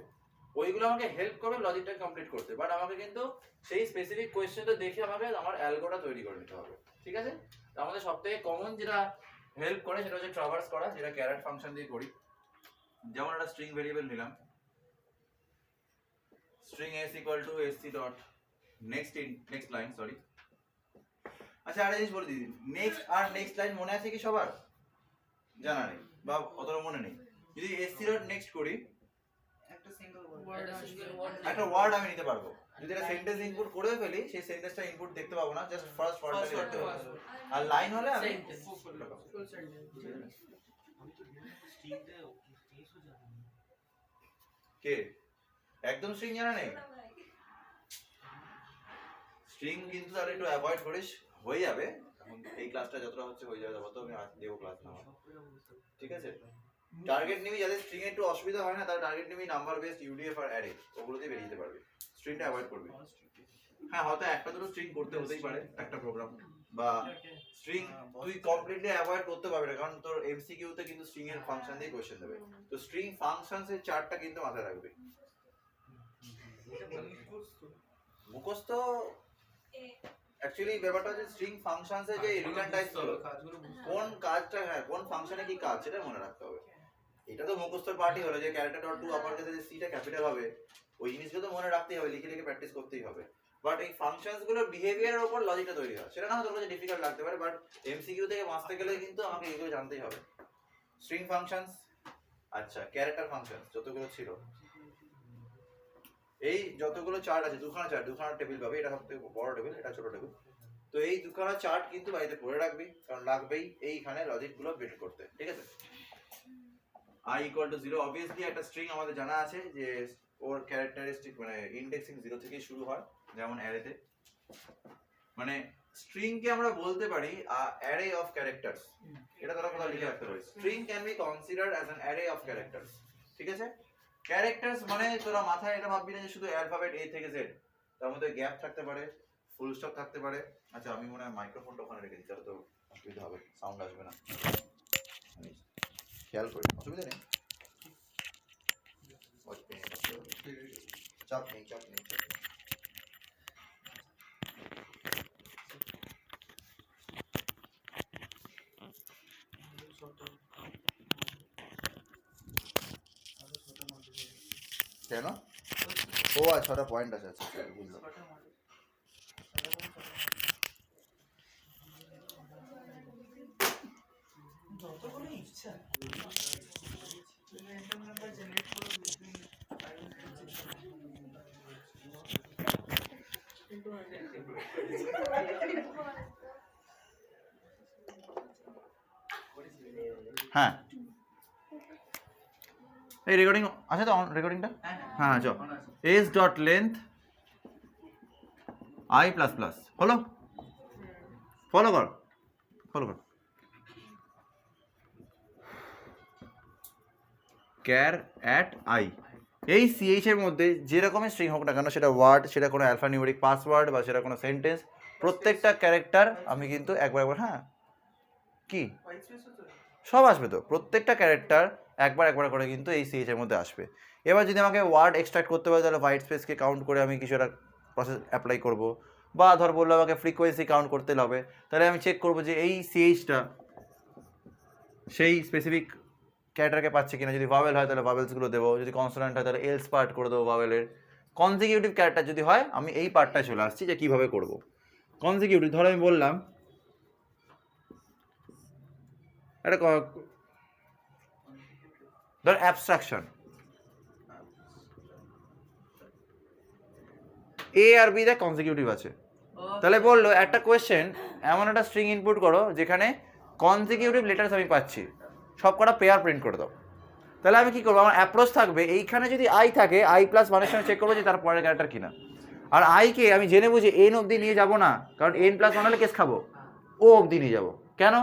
ওইগুলো আমাকে হেল্প করবে লজিকটা কমপ্লিট করতে বাট আমাকে কিন্তু সেই স্পেসিফিক কোয়েশ্চেনটা দেখে আমাকে আমার অ্যালগোটা তৈরি করে নিতে হবে ঠিক আছে তো আমাদের সবথেকে কমন যেটা হেল্প করে সেটা হচ্ছে ট্রাভার্স করা যেটা ক্যারেট ফাংশন দিয়ে করি যেমন একটা স্ট্রিং ভেরিয়েবল নিলাম string s equal to sc dot next line sorry আচ্ছা আরেকটা জিনিস বলে দিই নেক্সট লাইন মনে আছে কি সবার জানা নেই বা অতটা মনে নেই যদি sc dot next করি একটা সিঙ্গেল ওয়ার্ড একটা ওয়ার্ড আমি নিতে পারবো যদি একটা সেন্টেন্স ইনপুট করে ফেলি সেই সেন্টেন্সটা ইনপুট দেখতে পাবো না জাস্ট ফার্স্ট ওয়ার্ডটা দেখতে পাবো আর লাইন হলে আমি ফুল সেন্টেন্স আমি তো স্ট্রিংটা কেসও জানি না কে একদম স্ট্রিং জানা নেই স্ট্রিং কিন্তু তাহলে একটু অ্যাভয়েড করিস হয়ে যাবে এখন এই ক্লাসটা যতটা হচ্ছে হয়ে যাবে তত আমি আজ দেবো ক্লাস না ঠিক আছে টার্গেট নিবি যাদের স্ট্রিং এ একটু অসুবিধা হয় না তারা টার্গেট নিবি নাম্বার বেসড ইউডিএফ আর অ্যারে ওগুলোতে বেরিয়ে যেতে পারবে স্ট্রিংটা অ্যাভয়েড করবি হ্যাঁ হয়তো একটা দুটো স্ট্রিং করতে হতেই পারে একটা প্রোগ্রাম বা স্ট্রিং তুই কমপ্লিটলি অ্যাভয়েড করতে পারবি না কারণ তোর এমসিকিউ তে কিন্তু স্ট্রিং এর ফাংশন দিয়ে কোশ্চেন দেবে তো স্ট্রিং ফাংশনস এর চার্টটা কিন্তু মাথায় রাখবি মুখস্থ অ্যাকচুয়ালি ব্যাপারটা হচ্ছে স্ট্রিং ফাংশনস এর যে রিটার্ন টাইপ হলো কোন কাজটা হ্যাঁ কোন ফাংশনে কি কাজ সেটা মনে রাখতে হবে এটা তো মুখস্থর পার্টি হলো যে ক্যারেক্টার ডট টু আপার কেসে সিটা ক্যাপিটাল হবে ওই জিনিসগুলো তো মনে রাখতেই হবে লিখে লিখে প্র্যাকটিস করতেই হবে বাট এই ফাংশনস গুলোর বিহেভিয়ারের উপর লজিকটা তৈরি হয় সেটা না তোর কাছে ডিফিকাল্ট লাগতে পারে বাট এমসিকিউ থেকে বাঁচতে গেলে কিন্তু আমাকে এগুলো জানতেই হবে স্ট্রিং ফাংশনস আচ্ছা ক্যারেক্টার ফাংশনস যতগুলো ছিল এই যতগুলো চার্ট আছে দুখানা টেবিল পাবে এটা সবথেকে বড় টেবিল এটা ছোট টেবিল তো এই দুখানা চার্ট কিন্তু বাড়িতে পড়ে রাখবি কারণ লাগবেই এইখানে লজিকগুলো বিল্ড করতে ঠিক আছে i equal to 0 obviously একটা স্ট্রিং আমাদের জানা আছে যে ওর ক্যারেক্টারিস্টিক মানে ইন্ডেক্সিং 0 থেকেই শুরু হয় যেমন অ্যারেতে মানে স্ট্রিং কে আমরা বলতে পারি অ্যারে অফ ক্যারেক্টারস এটা তোরা কোথাও লিখে রাখতে পারিস string can be considered as an array of characters ঠিক আছে ক্যারেক্টারস মানে তোরা মাথায় এটা ভাববি না যে শুধু অ্যালফাবেট এ থেকে জেড তার মধ্যে গ্যাপ থাকতে পারে ফুল স্টপ থাকতে পারে আচ্ছা আমি মনে হয় মাইক্রোফোনটা ওখানে রেখে দিই তাহলে তো অসুবিধা হবে সাউন্ড আসবে না খেয়াল করি অসুবিধা নেই চাপ নেই কেন ও আচ্ছা 6টা পয়েন্ট আছে আচ্ছা বুঝলাম যতগুলো ইচ্ছা র্যান্ডম নাম্বার জেনারেট করো বিটুইন 5 হ্যাঁ এই রেকর্ডিং আছে তো রেকর্ডিংটা হ্যাঁ চল s dot length i plus plus হলো, ফলো কর ফলো কর, ক্যার অ্যাট আই। এই সিএইচ এর মধ্যে যেরকমই স্ট্রিং হোক না কেন, সেটা ওয়ার্ড, সেটা কোনো অ্যালফানিউমেরিক পাসওয়ার্ড বা সেটা কোনো সেন্টেন্স, প্রত্যেকটা ক্যারেক্টার আমি কিন্তু একবার একবার, হ্যাঁ কি সব আসবে তো, প্রত্যেকটা ক্যারেক্টার একবার একবার করে কিন্তু এই সিএইচ এর মধ্যে আসবে। এবার যদি আমাকে ওয়ার্ড এক্সট্রাক্ট করতে হয় তাহলে হোয়াইট স্পেসকে কাউন্ট করে আমি কিছু একটা প্রসেস অ্যাপ্লাই করব, বা ধর বললো আমাকে ফ্রিকোয়েন্সি কাউন্ট করতে হবে, তাহলে আমি চেক করবো যে এই সিএইচটা সেই স্পেসিফিক ক্যারেক্টারকে পাচ্ছে কিনা। যদি ভাওয়েল হয় তাহলে ভাওয়েলসগুলো দেবো, যদি কনসোনেন্ট হয় তাহলে এলস পার্ট করে দেবো ভাওয়েলের। কনজিকিউটিভ ক্যারেক্টার যদি হয় আমি এই পার্টটায় চলে আসছি যে কীভাবে করব। কনজিকিউটিভ ধরো আমি বললাম একটা ধর অ্যাবস্ট্রাকশন, এ আর বি দেখ কনজিকিউটিভ আছে, তাহলে বললো একটা কোয়েশ্চেন এমন একটা স্ট্রিং ইনপুট করো যেখানে কনজিকিউটিভ লেটার্স আমি পাচ্ছি, সব কটা পেয়ার প্রিন্ট করে দাও। তাহলে আমি কী করবো, আমার অ্যাপ্রোচ থাকবে এইখানে যদি আই থাকে আই প্লাস ওয়ানের সঙ্গে চেক করবো যে তার পরের ক্যারেক্টার কিনা। আর আইকে আমি জেনে বুঝে এন অবধি নিয়ে যাবো না, কারণ এন প্লাস ওয়ান হলে কেস খাবো, ও অবধি নিয়ে যাবো। কেন?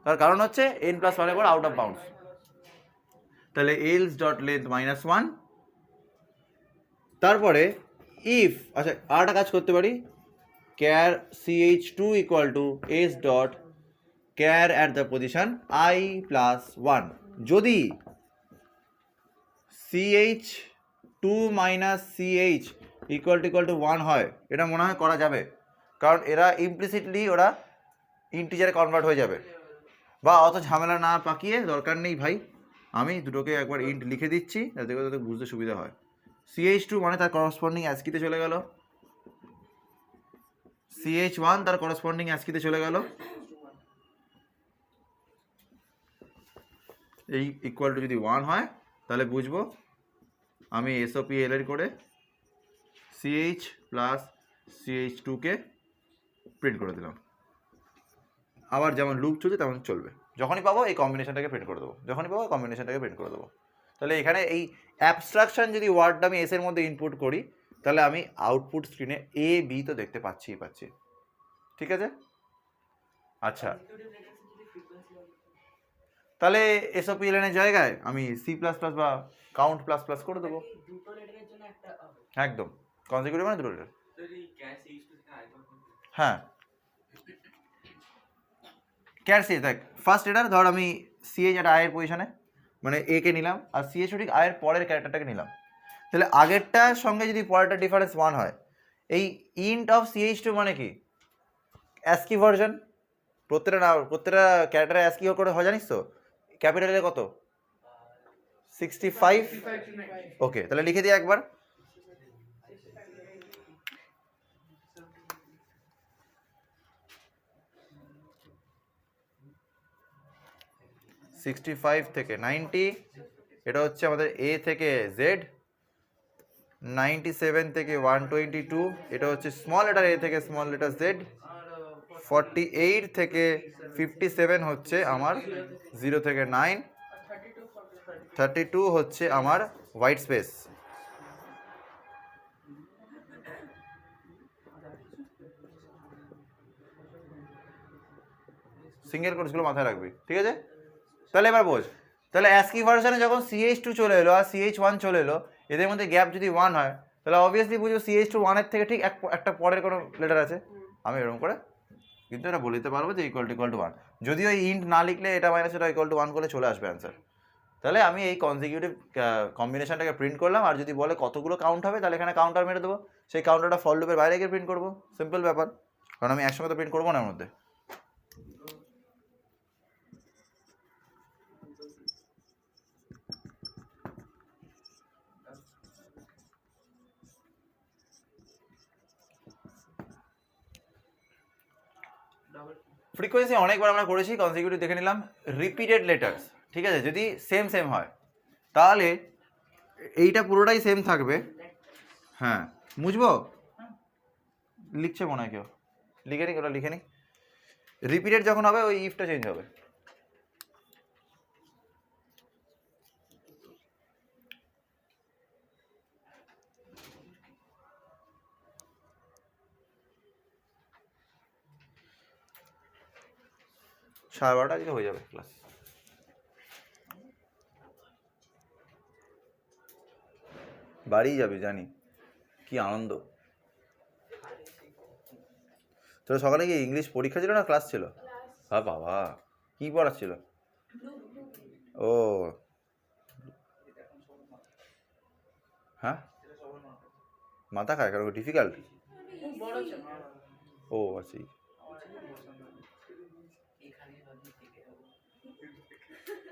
তার কারণ হচ্ছে এন প্লাস ওয়ানের পর আউট অফ বাউন্ডস। তাহলে এলস ডট লেন্থ -1, তারপরে ইফ, আচ্ছা আরেকটা কাজ করতে পারি, car ch2 equal to S dot car at the position I plus 1। যদি ch2 minus ch equal to 1 হয়, এটা মনে হয় করা যাবে, কারণ এরা ইমপ্লিসিটলি ওরা ইন্টিজারে কনভার্ট হয়ে যাবে। বা অত ঝামেলা না পাকিয়ে দরকার নেই ভাই, আমি দুটোকে একবার ইন্ট লিখে দিচ্ছি যাতে করে তাদের বুঝতে সুবিধা হয়। ch2 মানে তার করসপন্ডিং অ্যাসকিতে চলে গেল, ch1 তার করসপন্ডিং অ্যাসকিতে চলে গেল, এই ইকুয়াল টু যদি 1 হয় তাহলে বুঝবো আমি এসওপি এল এর করে ch প্লাস ch2কে প্রিন্ট করে দিলাম। আবার যেমন লুপ চলছে তেমন চলবে, যখনই পাবো এই কম্বিনেশনটাকে প্রিন্ট করে দেবো, যখনই পাবো কম্বিনেশনটাকে প্রিন্ট করে দেবো। তাহলে এখানে এই অ্যাবস্ট্রাকশন যদি ওয়ার্ডটা আমি এস এর মধ্যে ইনপুট করি তাহলে আমি আউটপুট স্ক্রিনে এ বি তো দেখতে পাচ্ছি। ঠিক আছে, আচ্ছা তাহলে এসওপি এল এর জায়গায় আমি সি প্লাস প্লাস বা কাউন্ট প্লাস প্লাস করে দেবো। একদম কনজিকিউটিভ মানে দুটো লেটার। হ্যাঁ ক্যার সি, দেখ ফার্স্ট এটার ধর আমি সিএইচ একটা আয়ের পজিশনে মানে এ কে নিলাম, আর সিএইচ ঠিক আয়ের পরের ক্যারেক্টারটাকে নিলাম। তাহলে আগেরটার সঙ্গে যদি পরেরটা ডিফারেন্স 1 হয়, এই ইন্ট অফ ch2 মানে কি অ্যাস্কি ভার্সন, প্রত্যেকটা ক্যারেক্টারে অ্যাস্কি করে হয় জানিস তো, ক্যাপিটালে কত 65। ওকে তাহলে লিখে দিই একবার, /65 থেকে 90, এটা হচ্ছে আমাদের এ থেকে জেড, 97 থেকে 122, এটা হচ্ছে স্মল লেটার এ থেকে স্মল লেটার জেড, 48 থেকে 57 হচ্ছে আমার 0 থেকে 9, 32 হচ্ছে আমার হোয়াইট স্পেস। সিঙ্গেল কোটসগুলো মাথায় রাখবি, ঠিক আছে? তাহলে এবার বোঝ, তাহলে অ্যাস্কি ভার্সনে যখন ch2 চলে এলো আর ch1 চলে এলো, এদের মধ্যে গ্যাপ যদি 1 হয় তাহলে অবভিয়াসলি বুঝবো ch2 1-এর থেকে ঠিক একটা পরের কোনো লেটার আছে। আমি এরকম করে কিন্তু এটা বলে দিতে পারবো যে ইকুয়াল টু 1, যদিও এই ইন্ট না লিখলে এটা মাইনাস এটা ইকুয়াল টু 1 করলে চলে আসবে অ্যান্সার। তাহলে আমি এই কনজিকিউটিভ কম্বিনেশনটাকে প্রিন্ট করলাম, আর যদি বলে কতগুলো কাউন্ট হবে তাহলে এখানে কাউন্টার মেরে দেবো, সেই কাউন্টারটা ফর লুপের বাইরে গিয়ে প্রিন্ট করবো, সিম্পল ব্যাপার, কারণ আমি একসঙ্গে তো প্রিন্ট করবো না এর মধ্যে। ফ্রিকোয়েন্সি অনেকবার আমরা করেছি, কনজিকিউটিভ দেখে নিলাম। রিপিটেড লেটার্স, ঠিক আছে, যদি সেম হয় তাহলে এইটা পুরোটাই সেম থাকবে। হ্যাঁ বুঝবো, লিখছে মনে হয় কেউ, লিখে নি, ওটা লিখে নি। রিপিটেড যখন হবে ওই ইফটা চেঞ্জ হবে। 12:30 আজকে হয়ে যাবে ক্লাস। বাড়ি যাবি জানি, কি আনন্দ। তোর সকালে কি ইংলিশ পরীক্ষা ছিল না ক্লাস ছিল? হ্যাঁ বাবা, কি পড়াচ্ছিল? ও হ্যাঁ, মাথা খায় কারণ ডিফিকাল্ট। ও আচ্ছা,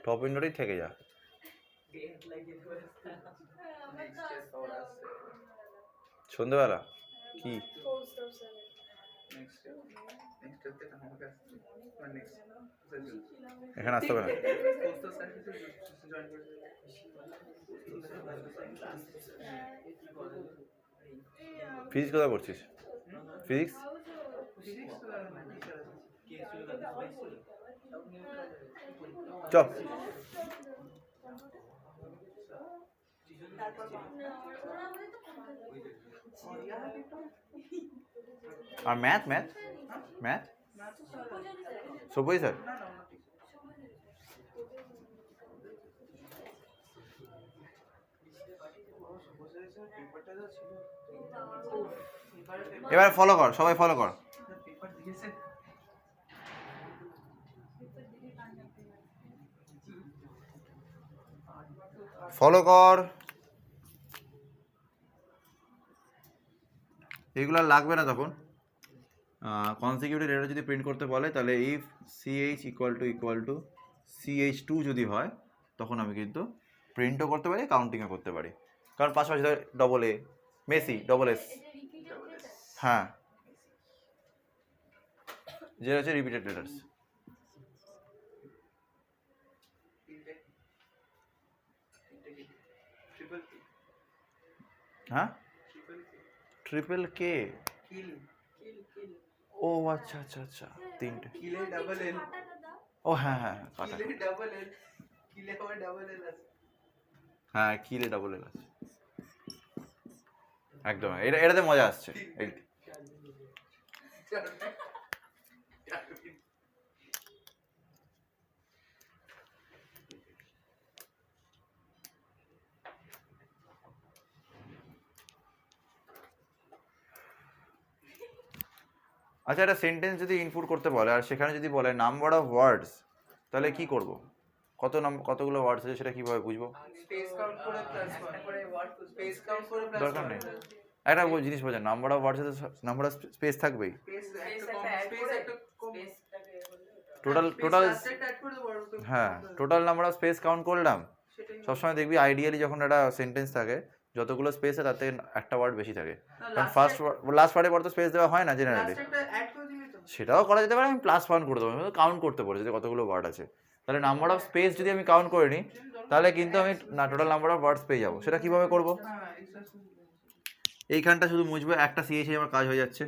টপ উইন্ডোতেই থেকে যা। সন্ধ্যেবেলা কি এখানে আসতে হবে না? ফিজিক্স কোথায় পড়ছিস? ফিজিক্স চ। আর ম্যাথ ম্যাথ ম্যাথ সব্যই স্যার? এবার ফলো কর, সবাই ফলো কর। ফলো কর, এগুলো আর লাগবে না তখন। কনসিকিউটিভ ডেটা যদি প্রিন্ট করতে বলে তাহলে if CH equal to CH2 যদি হয় তখন আমি কিন্তু প্রিন্টও করতে পারি, কাউন্টিংও করতে পারি। কারণ পাশাপাশি double A Messi double S, হ্যাঁ যেটা হচ্ছে রিপিটেড লেটার্স। হ্যাঁ ট্রিপল কে, ও আচ্ছা আচ্ছা আচ্ছা, তিনটে। ও হ্যাঁ হ্যাঁ কাটা, হ্যাঁ কিলে ডাবল এল আছে একদম। এটাতে মজা আসছে। আচ্ছা, একটা সেন্টেন্স যদি ইনপুট করতে বলে আর সেখানে যদি বলে নাম্বার অফ ওয়ার্ডস, তাহলে কি করব? কতগুলো ওয়ার্ডস আছে সেটা কিভাবে বুঝবো? দরকার নেই, একটা জিনিস বোঝেন, number of words A number of speech থাকবেই। টোটাল হ্যাঁ, total number of speech count করলাম। সবসময় দেখবি আইডিয়ালি যখন একটা সেন্টেন্স থাকে যতগুলো স্পেসে তার থেকে একটা ওয়ার্ড বেশি থাকে, কারণ ফার্স্ট লাস্ট ওয়ার্ডের পর তো স্পেস দেওয়া হয় না জেনারেলি। সেটাও করা যেতে পারে, আমি +1 করে দেবো, কাউন্ট করতে পারি যে কতগুলো ওয়ার্ড আছে। তাহলে নাম্বার অফ স্পেস যদি আমি কাউন্ট করে নিই তাহলে কিন্তু আমি না টোটাল নাম্বার অফ ওয়ার্ডস পেয়ে যাবো। সেটা কিভাবে করব? এইখানটা শুধু মুছবো, একটা CH আমার কাজ হয়ে যাচ্ছে।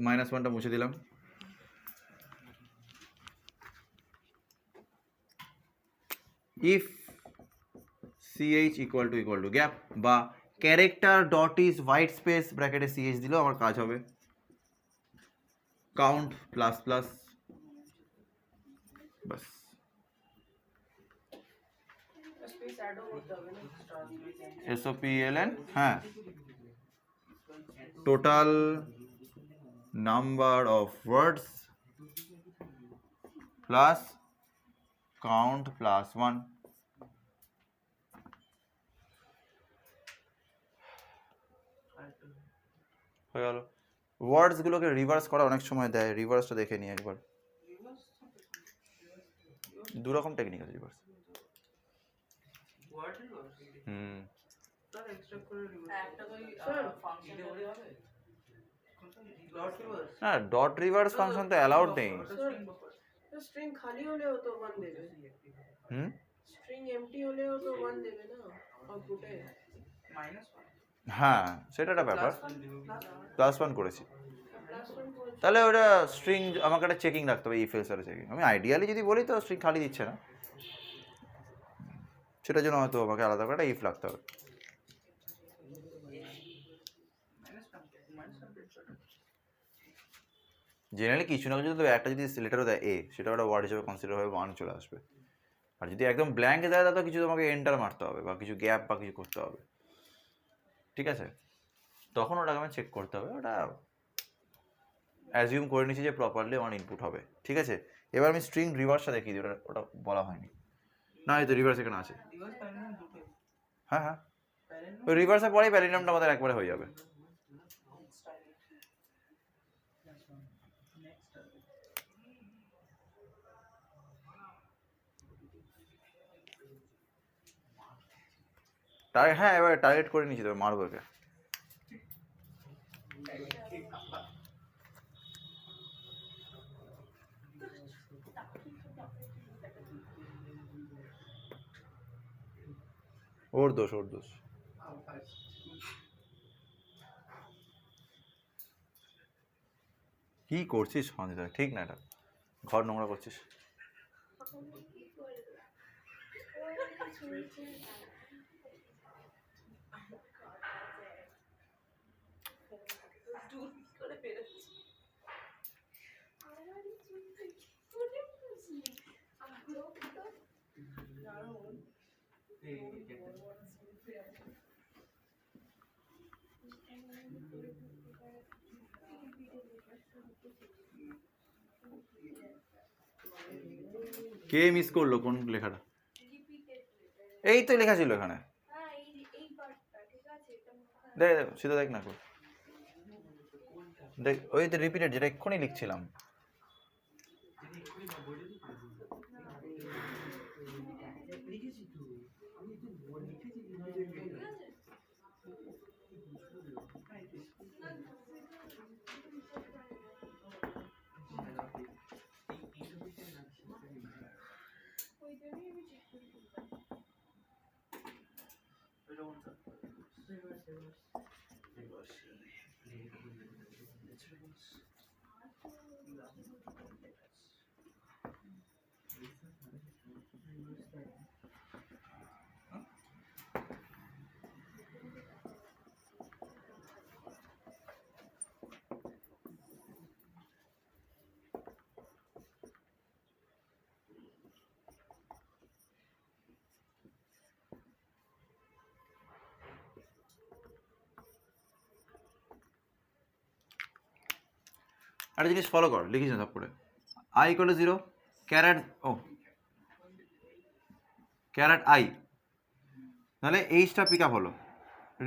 -1টা মুছে দিলাম। If CH equal to gap বা character dot is white space ব্র্যাকেটে CH দিলেও আমার কাজ হবে। কাউন্ট প্লাস প্লাস, বাস। SOPLN, হ্যাঁ, total number of words plus count +1। হয়ে গেল। ওয়ার্ডসগুলোকে রিভার্স করা অনেক সময় দেয়, রিভার্সটা দেখে নিই একবার। দু রকম টেকনিক আছে রিভার্স। না, ডট রিভার্স ফাংশন তো অ্যালাউড নেই। স্ট্রিং খালি হলেও তো 1 দেবে। স্ট্রিং এমটি হলেও তো 1 দেবে না আউটপুটে। হ্যাঁ সেটা একটা ব্যাপার। +1 করেছি, তাহলে ওটা স্ট্রিং আমাকে একটা চেকিং রাখতে হবে, ইফ এলস আর চেকিং। আমি আইডিয়ালি যদি বলি তো স্ট্রিং খালি দিচ্ছে না, সেটার জন্য হয়তো আমাকে আলাদা করে একটা ইফ রাখতে হবে। জেনারেলি কিছু না কিছু তো একটা যদি লেটারও দেয় এ, সেটা একটা ওয়ার্ড হিসেবে কনসিডার হবে, 1 চলে আসবে। আর যদি একদম ব্ল্যাঙ্ক দেয় তাহলে কিছু তোমাকে এন্টার মারতে হবে বা কিছু গ্যাপ বা কিছু করতে হবে, ঠিক আছে? তখন ওটাকে আমি চেক করতে হবে, ওটা অ্যাজিউম করে নিচ্ছি যে প্রপারলি আমার ইনপুট হবে, ঠিক আছে? এবার আমি স্ট্রিং রিভার্সটা দেখিয়ে দিই, ওটা ওটা বলা হয়নি। না, এই তো রিভার্স এখানে আছে। রিভার্স প্যারাগ্রাফ দুটোই হ্যাঁ হ্যাঁ, প্যারাগ্রাফ ওই রিভার্সের পরেই প্যালিন্ড্রোমটা আমাদের একবারে হয়ে যাবে। হ্যাঁ, এবার টার্গেট করে নিচ্ছি, তবে মারবো একে। ওর দোষ, ওর দোষ। কি করছিস সঞ্জিতা? ঠিক না, এটা ঘর নোংরা করছিস। কি করবো? ওই চলছে করে বেরোচ্ছি। আমারই চলছে কি করে বুঝি? আগ্রহ তো দারুণ। কে মিস করলো কোন লেখাটা? রিপিটেড এই তো লেখা ছিল এখানে, হ্যাঁ এই পার্টটা ঠিক আছে এটা মুখে দেখ দেখ, সেটা দেখ না কো, দেখ ওই তো রিপিটেড, যেটা এক্ষুনি লিখছিলাম। লিখেছি তো আমি তো বোর্ড লিখেছি ওই জন্যই আমি চেক করি একটা জিনিস ফলো কর, লিখিস না সব করে। I equal to 0, caret caret i, তাহলে এইচটা পিক আপ হলো,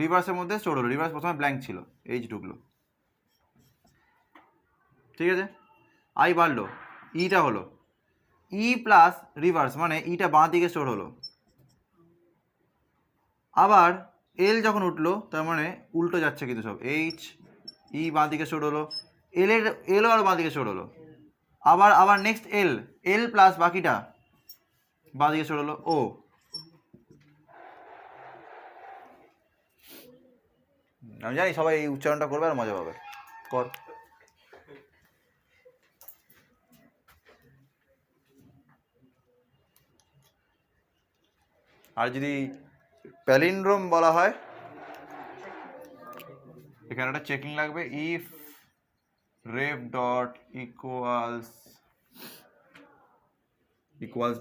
রিভার্সের মধ্যে স্টোর হলো, রিভার্স প্রথমে ব্ল্যাঙ্ক ছিল, এইচ ঢুকলো, ঠিক আছে? আই বাড়লো, ইটা হলো, ই প্লাস রিভার্স মানে ইটা বাঁ দিকে স্টোর হলো, আবার এল যখন উঠলো তার মানে উল্টো যাচ্ছে কিন্তু সব, এইচ ই বাঁ দিকে স্টোর হলো, এলও আর বাঁ দিকে স্টোর হলো, আবার আবার নেক্সট এল প্লাস বাকিটা বাঁ দিকে স্টোর হলো, ও আমি জানি সবাই এই উচ্চারণটা করবে আর মজা পাবে, কর। আর যদি প্যালিন্ড্রোম বলা হয়, এখানে একটা চেকিং লাগবে, ইফ রেফ ডট ইকুয়ালস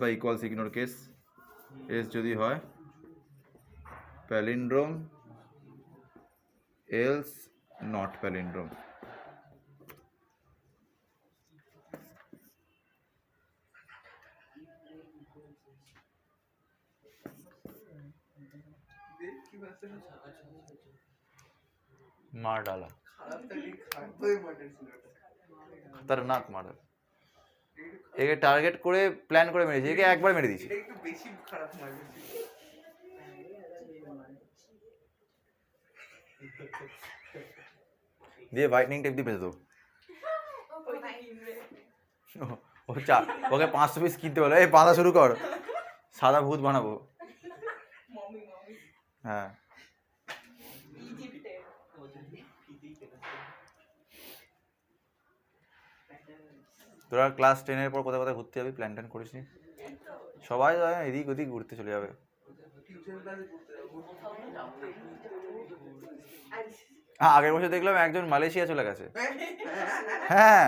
বা ইকুয়ালস ইগনোর কেস, এস যদি হয় প্যালিন্ড্রোম, এলস নট প্যালিন্ড্রোম। मार डाला, खतरनाक मार्डर। একে টার্গেট করে প্ল্যান করে মেরেছি, একে একবার মেরে দিয়েছি। একটু বেশি খারাপ মারবে। দিয়ে হোয়াইটনিং টেপ দিয়ে বেঁধে দেবো। ও চা, ওকে 500 পিস কিনতে বলো, এই বাঁধা শুরু কর, সাদা ভূত বানাবো। হ্যাঁ, তোরা ক্লাস 10-এর পর কোথায় কোথায় ঘুরতে যাবি, প্ল্যান ট্যান করিস নি? সবাই এদিক ওদিক ঘুরতে চলে যাবে। টিউশন ক্লাসে ঘুরতে যাবো। আগের বছর দেখলাম একজন মালয়েশিয়া চলে গেছে। হ্যাঁ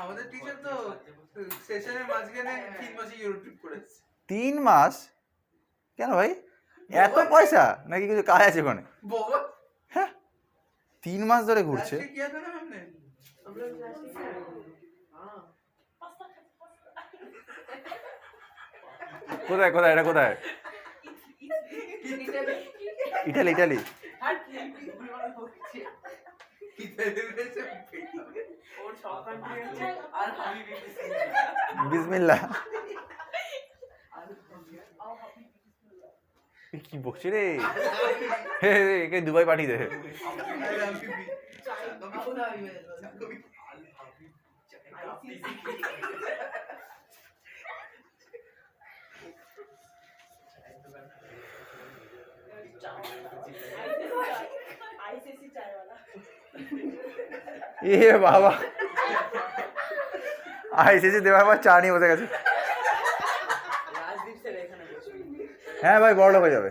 আমাদের টিচার তো সেশনের মাঝখানে 3 মাসে ইউরোপ ট্রিপ করেছে। 3 মাস? কেন ভাই, এত পয়সা নাকি কিছু কাজ আছে ওখানে? বাবা হ্যাঁ 3 মাস ধরে ঘুরছে। আজকে কি আছে না हमने हम लोग क्लासिक हाँ কোথায় কোথায় এটা কোথায়? Italy Italy. ওর সব কান্ট্রি আর আমি বিসমিল্লাহ। এ কি বকছে রে? হে একে দুবাই পাঠিয়ে দে। এ বাবা আইসিসি দেওয়ার পর চা নিয়ে বসে গেছে। রাজদীপ স্যার এখানে বসবে হ্যাঁ ভাই বড় লোক হয়ে যাবে।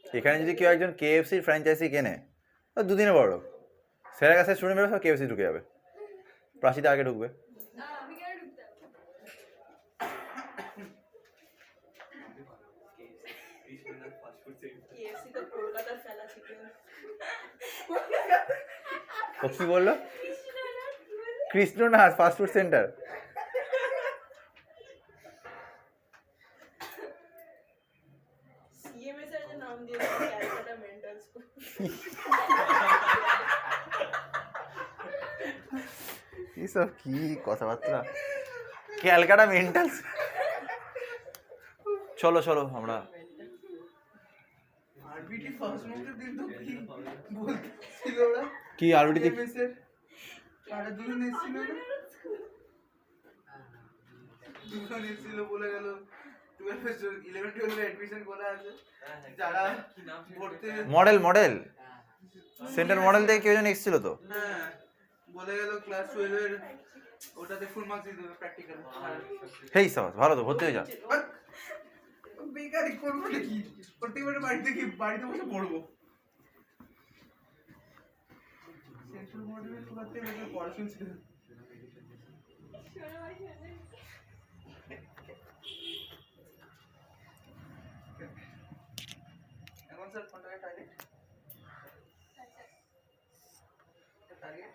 এখানে যদি কেউ একজন কেএফসির ফ্র্যাঞ্চাইজি কেনে তো দুদিনে বড় লোক। স্যারের কাছে স্টুডেন্ট বেরো সব কেএফসি ঢুকে যাবে, প্রাসিদা আগে ঢুকবে। না আমি কেন ঢুকতে পারবো? KFC তো কলকাতার ফেলা চিকেন ও কি বললো? কৃষ্ণ না ফাস্ট ফুড সেন্টার। CMS এর যে নাম দিয়েছে ক্যালকাটা মেন্টাল স্কুল এইসব কি কথাবার্তা, ক্যালকাটা মেন্টাল। চলো চলো আমরা আরবিটি ফার্স্ট মোমেন্টের দিন তো কি বলছিল ওরা কি আরবিটি এমএসের তারা দুজন এসেছিল না, দুজন এসেছিল বলে গেল 11 12 অ্যাডমিশন করা আছে যারা পড়তে মডেল মডেল সেন্টার মডেল থেকে কেউ জন এসেছিল তো। হ্যাঁ বলে গেল ক্লাস 12 এর ওটাতে ফুল মার্কস দিতে হবে প্র্যাকটিক্যাল। হেই সাবাস ভালো তো, ভর্তি হয়ে যা। বেকারই করবো নাকি, প্রত্যেকবার বাড়িতে বসে পড়বো। সেন্ট্রাল মডেলের করতে গেলে পড়াশোনা ছিল। এখন স্যার কোন টাকা টার্গেট টার্গেট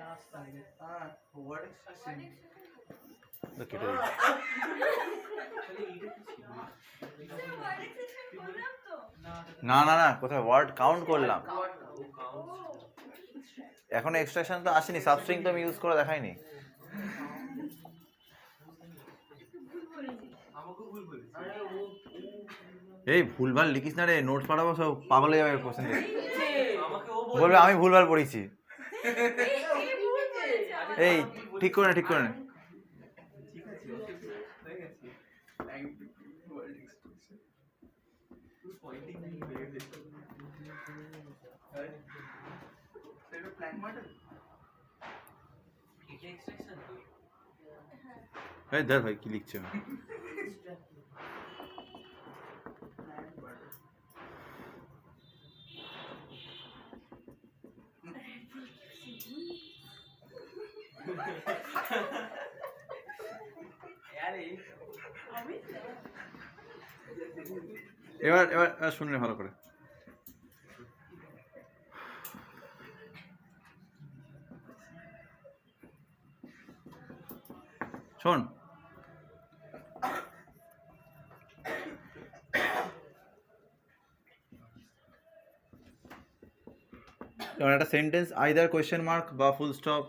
লাস্ট টাইম হ্যাঁ ওয়ার্ড এক্সপ্রেশন তো কেটে দিই। না না না কোথায় ওয়ার্ড কাউন্ট করলাম, এখনো এক্সট্রাকশন তো আসেনি, সাবস্ট্রিং তো আমি ইউজ করে দেখাইনি। এই ভুলভাল লিখিস না রে, নোটস পাঠাবো সব পাগল হয়ে যাবে কোশ্চেন দেখে, বলবে আমি ভুলভাল পড়েছি। এই ঠিক করে নে, ঠিক করে নে। ঠিক আছে হয়ে গেছে ওয়ার্ড এক্সপ্রেশন পয়েন্টিং नहीं बेर दे সেটা প্ল্যান মডেল এটা এক্সট্রাকশন তো এই ধর ভাই কি লিখছে আমি। यार ये এবার এবার এবার শুনলে ভালো করে। শোন, যেমন একটা সেন্টেন্স আইদার কোয়েশ্চেন মার্ক বা ফুল স্টপ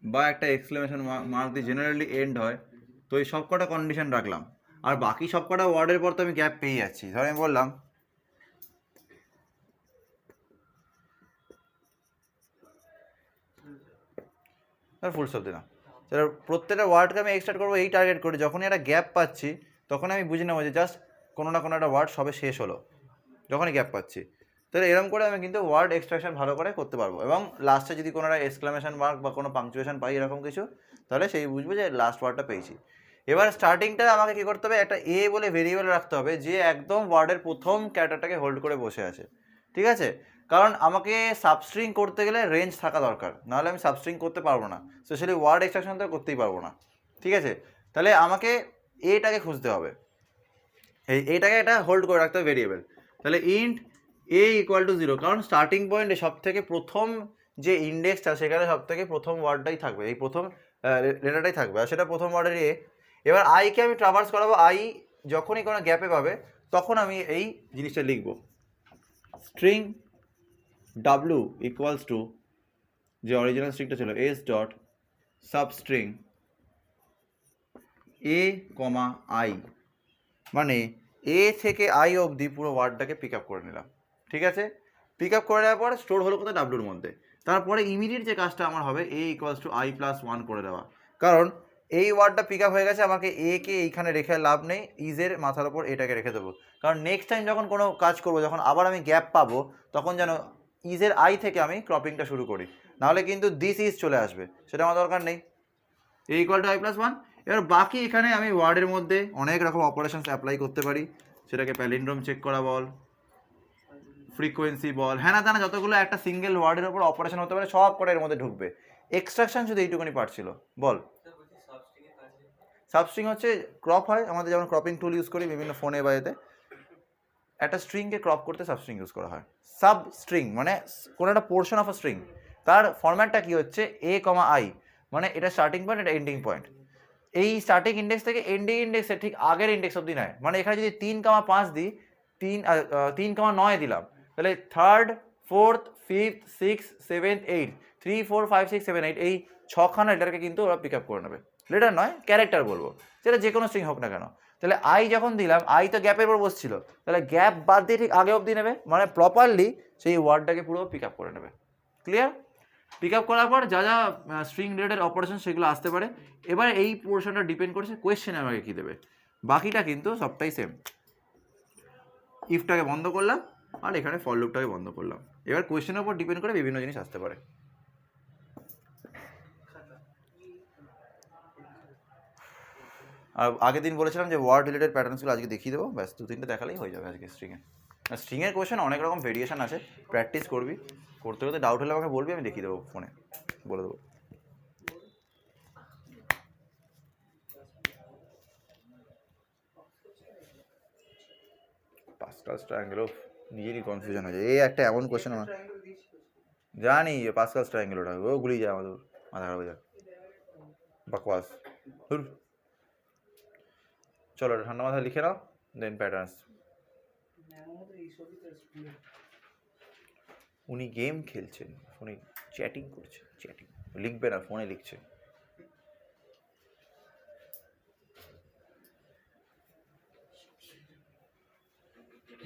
বা একটা এক্সক্লেমেশন মার্ক দিয়ে জেনারেলি এন্ড হয়, তো এই সব কটা কন্ডিশন রাখলাম, আর বাকি সব কটা ওয়ার্ডের পর তো আমি গ্যাপ পেয়ে যাচ্ছি। ধর আমি বললাম আর ফুল স্টপ দিলাম, প্রত্যেকটা ওয়ার্ডকে আমি এক্সট্রাক্ট করবো এই টার্গেট করে, যখনই একটা গ্যাপ পাচ্ছি তখন আমি বুঝে নেবো যে জাস্ট কোনো না কোনো একটা ওয়ার্ড সবে শেষ হলো, যখনই গ্যাপ পাচ্ছি। তাহলে এরকম করে আমি কিন্তু ওয়ার্ড এক্সট্রাকশন ভালো করে করতে পারবো, এবং লাস্টে যদি কোনো একটা এক্সক্লামেশন মার্ক বা কোনো পাংচুয়েশন পাই এরকম কিছু, তাহলে সেই বুঝবো যে লাস্ট ওয়ার্ডটা পেয়েছি। এবার স্টার্টিংটা আমাকে কী করতে হবে, একটা এ বলে ভেরিয়েবল রাখতে হবে যে একদম ওয়ার্ডের প্রথম ক্যারেক্টারটাকে হোল্ড করে বসে আছে, ঠিক আছে? কারণ আমাকে সাবস্ট্রিং করতে গেলে রেঞ্জ থাকা দরকার, নাহলে আমি সাবস্ট্রিং করতে পারবো না, স্পেশালি ওয়ার্ড এক্সট্রাকশন তো করতেই পারবো না, ঠিক আছে? তাহলে আমাকে এটাকে খুঁজতে হবে, এইটাকে একটা হোল্ড করে রাখতে হবে ভেরিয়েবল। তাহলে ইন্ট এ ইকুয়াল টু 0, কারণ স্টার্টিং পয়েন্টে সব থেকে প্রথম যে ইন্ডেক্সটা সেখানে সব থেকে প্রথম ওয়ার্ডটাই থাকবে, এই প্রথম লেটারটাই থাকবে, আর সেটা প্রথম ওয়ার্ডের এ। এবার আইকে আমি ট্রাভার্স করাবো, আই যখনই কোনো গ্যাপে পাবে তখন আমি এই জিনিসটা লিখবো, স্ট্রিং ডাব্লু ইকুয়ালস টু যে অরিজিনাল স্ট্রিংটা ছিল S dot substring A comma I, মানে এ থেকে আই অবধি পুরো ওয়ার্ডটাকে পিক আপ করে নিলাম, ঠিক আছে? পিক আপ করে নেওয়ার পর স্টোর হলো কোথায়, ডাব্লুর মধ্যে। তারপরে ইমিডিয়েট যে কাজটা আমার হবে এ ইকুয়ালস টু আই প্লাস 1 করে দেওয়া, কারণ এই ওয়ার্ডটা পিক আপ হয়ে গেছে, আমাকে এ কে এইখানে রেখে লাভ নেই, ইজের মাথার ওপর এটাকে রেখে দেবো, কারণ নেক্সট টাইম যখন কোনো কাজ করবো, যখন আবার আমি গ্যাপ পাবো, তখন যেন ইজের আই থেকে আমি ক্রপিংটা শুরু করি, নাহলে কিন্তু দিস ইজ চলে আসবে, সেটা আমার দরকার নেই। এ ইকুয়াল টু আই প্লাস 1। এবার বাকি এখানে আমি ওয়ার্ডের মধ্যে অনেক রকম অপারেশনস অ্যাপ্লাই করতে পারি, সেটাকে প্যালিন্ড্রোম চেক করা বল, ফ্রিকোয়েন্সি বল, হ্যাঁ না তা না, যতগুলো একটা সিঙ্গেল ওয়ার্ডের ওপর অপারেশন হতে পারে সব কটা এর মধ্যে ঢুকবে। এক্সট্রাকশন শুধু এইটুকুনি পার্ট ছিল। বল। সাবস্ট্রিং হচ্ছে ক্রপ হয়, আমাদের যেমন ক্রপিং টুল ইউজ করি বিভিন্ন ফোনে বা এতে, একটা স্ট্রিংকে ক্রপ করতে সাবস্ট্রিং ইউজ করা হয়। সাবস্ট্রিং মানে কোনো একটা পোর্শন অফ আ স্ট্রিং, তার ফরম্যাটটা কী হচ্ছে এ কমা আই, মানে এটা স্টার্টিং পয়েন্ট, এটা এন্ডিং পয়েন্ট। এই স্টার্টিং ইন্ডেক্স থেকে এন্ডিং ইন্ডেক্সের ঠিক আগের ইন্ডেক্স অবধি নেয়, মানে এখানে যদি 3,5 দিই, 3,9 দিলাম, তাহলে 3rd 4th 5th 6th 7th 8th 3 4 5 6 7 8 এই 6খানা লেটারকে কিন্তু ওরা পিক আপ করে নেবে। লেটার নয়, ক্যারেক্টার বলবো, সেটা যে কোনো স্ট্রিং হোক না কেন। তাহলে আই যখন দিলাম, আই তো গ্যাপের পর বসছিল, তাহলে গ্যাপ বাদ দিয়ে ঠিক আগে অবধি নেবে, মানে প্রপারলি সেই ওয়ার্ডটাকে পুরো পিক আপ করে নেবে। ক্লিয়ার? পিক আপ করার পর যা যা স্ট্রিং রিলেটেড অপারেশন সেগুলো আসতে পারে। এবার এই পোর্শনটা ডিপেন্ড করছে কোয়েশ্চেনে আমাকে কী দেবে, বাকিটা কিন্তু সবটাই সেম। ইফটাকে বন্ধ করলাম আর এখানে ফর লুপটাকে বন্ধ করলাম। এবার কোয়েশ্চেনের উপর ডিপেন্ড করে বিভিন্ন জিনিস আসতে পারে। আর আগের দিন বলেছিলাম যে ওয়ার্ড রিলেটেড প্যাটার্নসগুলো আজকে দেখিয়ে দেবো, ব্যাস 2-3টে দেখালেই হয়ে যাবে আজকে স্ট্রিংয়ে। আর স্ট্রিংয়ের কোয়েশ্চেন অনেক রকম ভেরিয়েশন আছে, প্র্যাকটিস করবি, করতে করতে ডাউট হলে আমাকে বলবি, আমি দেখিয়ে দেবো, ফোনে বলে দেবো। পাস্কালস ট্রায়াঙ্গেল, নিজেরই কনফিউশন হয়ে যায়, এই একটা এমন কোয়েশ্চেন আমার জানি, পাস্কালস ট্রায়াঙ্গেল ওটা ও গুলিয়ে যায় আমাদের মাথা খারাপ হয়ে যায়, বকওয়াস। চলো ঠান্ডা মাথায় লিখে নাও, দেন প্যাটার্নস। উনি গেম খেলছেন, ফোনে চ্যাটিং করছে, চ্যাটিং লিখবে না, ফোনে লিখছে।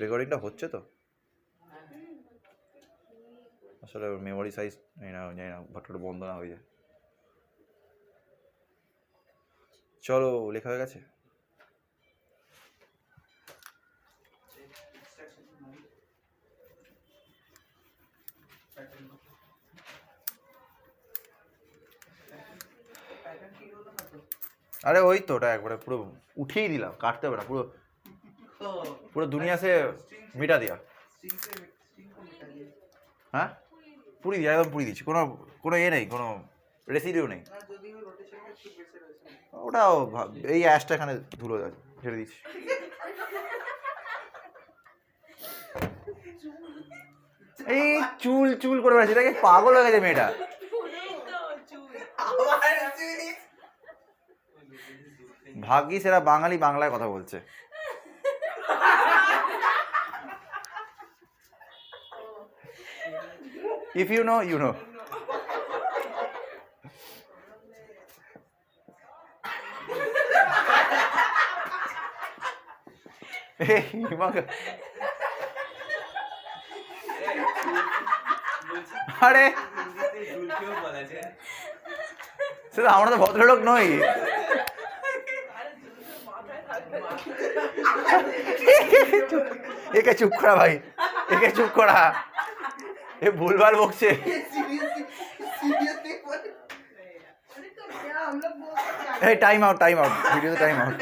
রেকর্ডিংটা হচ্ছে তো, আসলে মেমোরি সাইজ জানি না ভাটটা বন্ধ না হয়ে যায়। চলো লেখা হয়ে গেছে। আরে ওই তো ওটা একবারে পুরো উঠিয়েই দিলাম, কাটতে হবে না, পুরো পুরো দুনিয়া সে মিটা দিয়া। হ্যাঁ পুরি দিয়ে একদম পুরি দিচ্ছি, কোনো কোনো এ নেই, কোনো রেসিডিও নেই। ওটাও এই অ্যাশটা এখানে ধুলো যাচ্ছে, ছেড়ে দিচ্ছি। এই চুল চুল করে বেড়াচ্ছে, এটাকে পাগল হয়ে গেছে মেয়েটা। ভাগ্যিস এরা বাঙালি, বাংলায় কথা বলছে। If you know, you know. আরে সেটা আমরা তো ভদ্রলোক নই। একে চুপ করা ভাই, একে চুপ করা, এ ভুলভাল বকছে। अरे तो क्या हम लोग बोल सकते हैं এই টাইম আউট, ভিডিওতে টাইম আউট।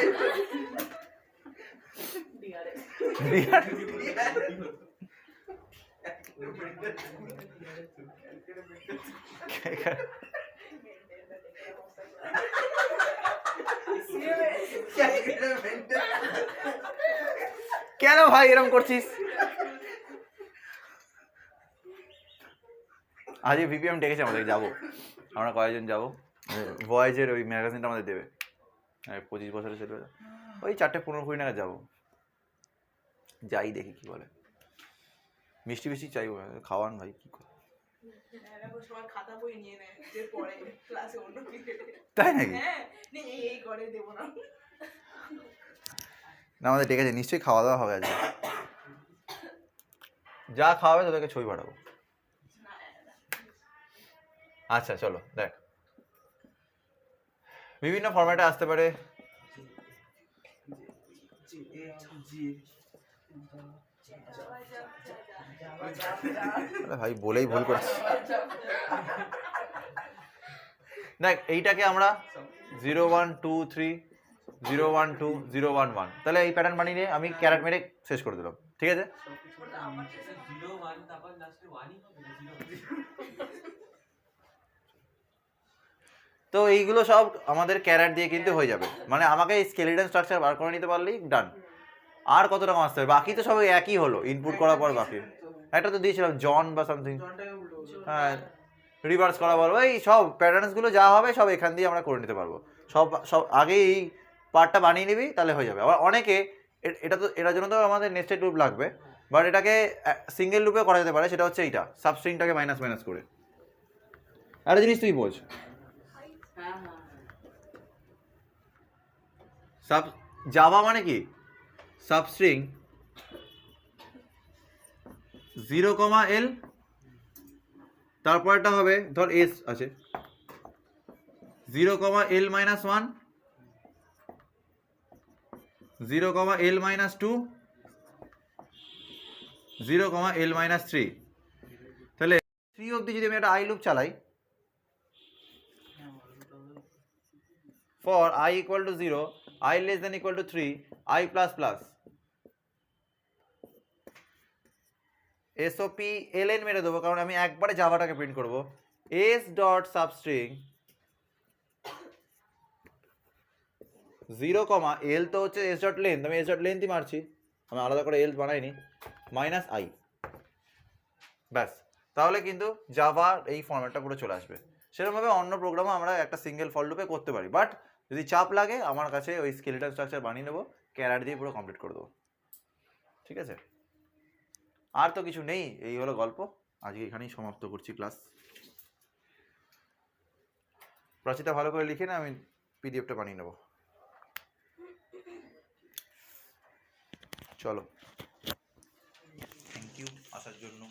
কেন ভাই এরকম করছিস? আজকে ভিপিএম ডেকেছে আমাদের, যাবো আমরা কয়েকজন যাবো, ভয়েজের ওই ম্যাগাজিনটা আমাদের দেবে 25 বছরের ছেলে, ওই 4:15 নাগাদ যাবো, যাই দেখি কি বলে। মিষ্টি মিষ্টি চাইবো, খাওয়ান ভাই কি করে, সবাই খাতা বই নিয়ে নেয় যে পড়ে ক্লাসে অন্য পিরিয়ডে। তাই নাকি? হ্যাঁ এই করে দেবো না। না আমাদের ডেকেছে, নিশ্চয়ই খাওয়া দাওয়া হবে আজকে, যা খাওয়াবে তোদেরকে ছবি পাঠাবো। আচ্ছা চলো দেখ, বিভিন্ন ফরম্যাটে আসতে পারে। ভাই বলেই ভুল করছি। দেখ এইটাকে আমরা 0 1 2 3 0 1 2 0 1 1, তাহলে এই প্যাটার্ন বানিয়ে নিয়ে আমি ক্যারেট মেরে শেষ করে দিলাম, ঠিক আছে? 0 1 তারপর লাস্টে 1ই হবে, 0 তো এইগুলো সব আমাদের ক্যারেট দিয়ে কিন্তু হয়ে যাবে, মানে আমাকে এই স্কেলিটন স্ট্রাকচার বার করে নিতে পারলেই ডান। আর কত রকম আসতে হবে, বাকি তো সব একই হলো, ইনপুট করার পর বাকি একটা তো দিয়েছিলাম জন বা সামথিং, হ্যাঁ রিভার্স করা বলবো, এই সব প্যাটার্নসগুলো যা হবে সব এখান দিয়ে আমরা করে নিতে পারবো। সব আগে এই পার্টটা বানিয়ে নিবি তাহলে হয়ে যাবে। আবার অনেকে এটা তো এটার জন্য তো আমাদের নেস্টেড লুপ লাগবে, বাট এটাকে সিঙ্গেল লুপে করা যেতে পারে, সেটা হচ্ছে এইটা সাবস্ট্রিংটাকে মাইনাস মাইনাস করে। একটা জিনিস তুই বোঝ, জাভা মানে কি, সাবস্ট্রিং 0, L, তারপরটা হবে ধর এস আছে 0, L - 1, 0, L - 2, 0, L - 3। তাহলে 3 অবধি যদি আমি একটা আই লুপ চালাই, for I equal to 0, I less than equal to 3, I plus plus, SOP ln মেরে দেবো, কারণ আমি একবারে জাভাটাকে প্রিন্ট করব। s ডট সাবস্ট্রিং 0, L তো হচ্ছে s ডট লেন্থ, আমি s ডট লেন্থই মারছি, আমি আলাদা করে l বানাইনি, মাইনাস i, ব্যাস। তাহলে কিন্তু জাভার এই ফরম্যাটটা পুরো চলে আসবে। সেরকমভাবে অন্য প্রোগ্রামও আমরা একটা সিঙ্গেল ফর লুপে করতে পারি, বাট যদি চাপ লাগে আমার কাছে ওই স্কেলিটন স্ট্রাকচার বানিয়ে নেবো, ক্যারেট দিয়ে পুরো কমপ্লিট করে দেবো, ঠিক আছে? আর তো কিছু নেই, এই হলো গল্প। আজকে এখানেই সমাপ্ত করছি ক্লাস। প্রাচিতা ভালো করে লিখে না, আমি পিডিএফটা বানিয়ে নেব। চলো, থ্যাংক ইউ আসার জন্য।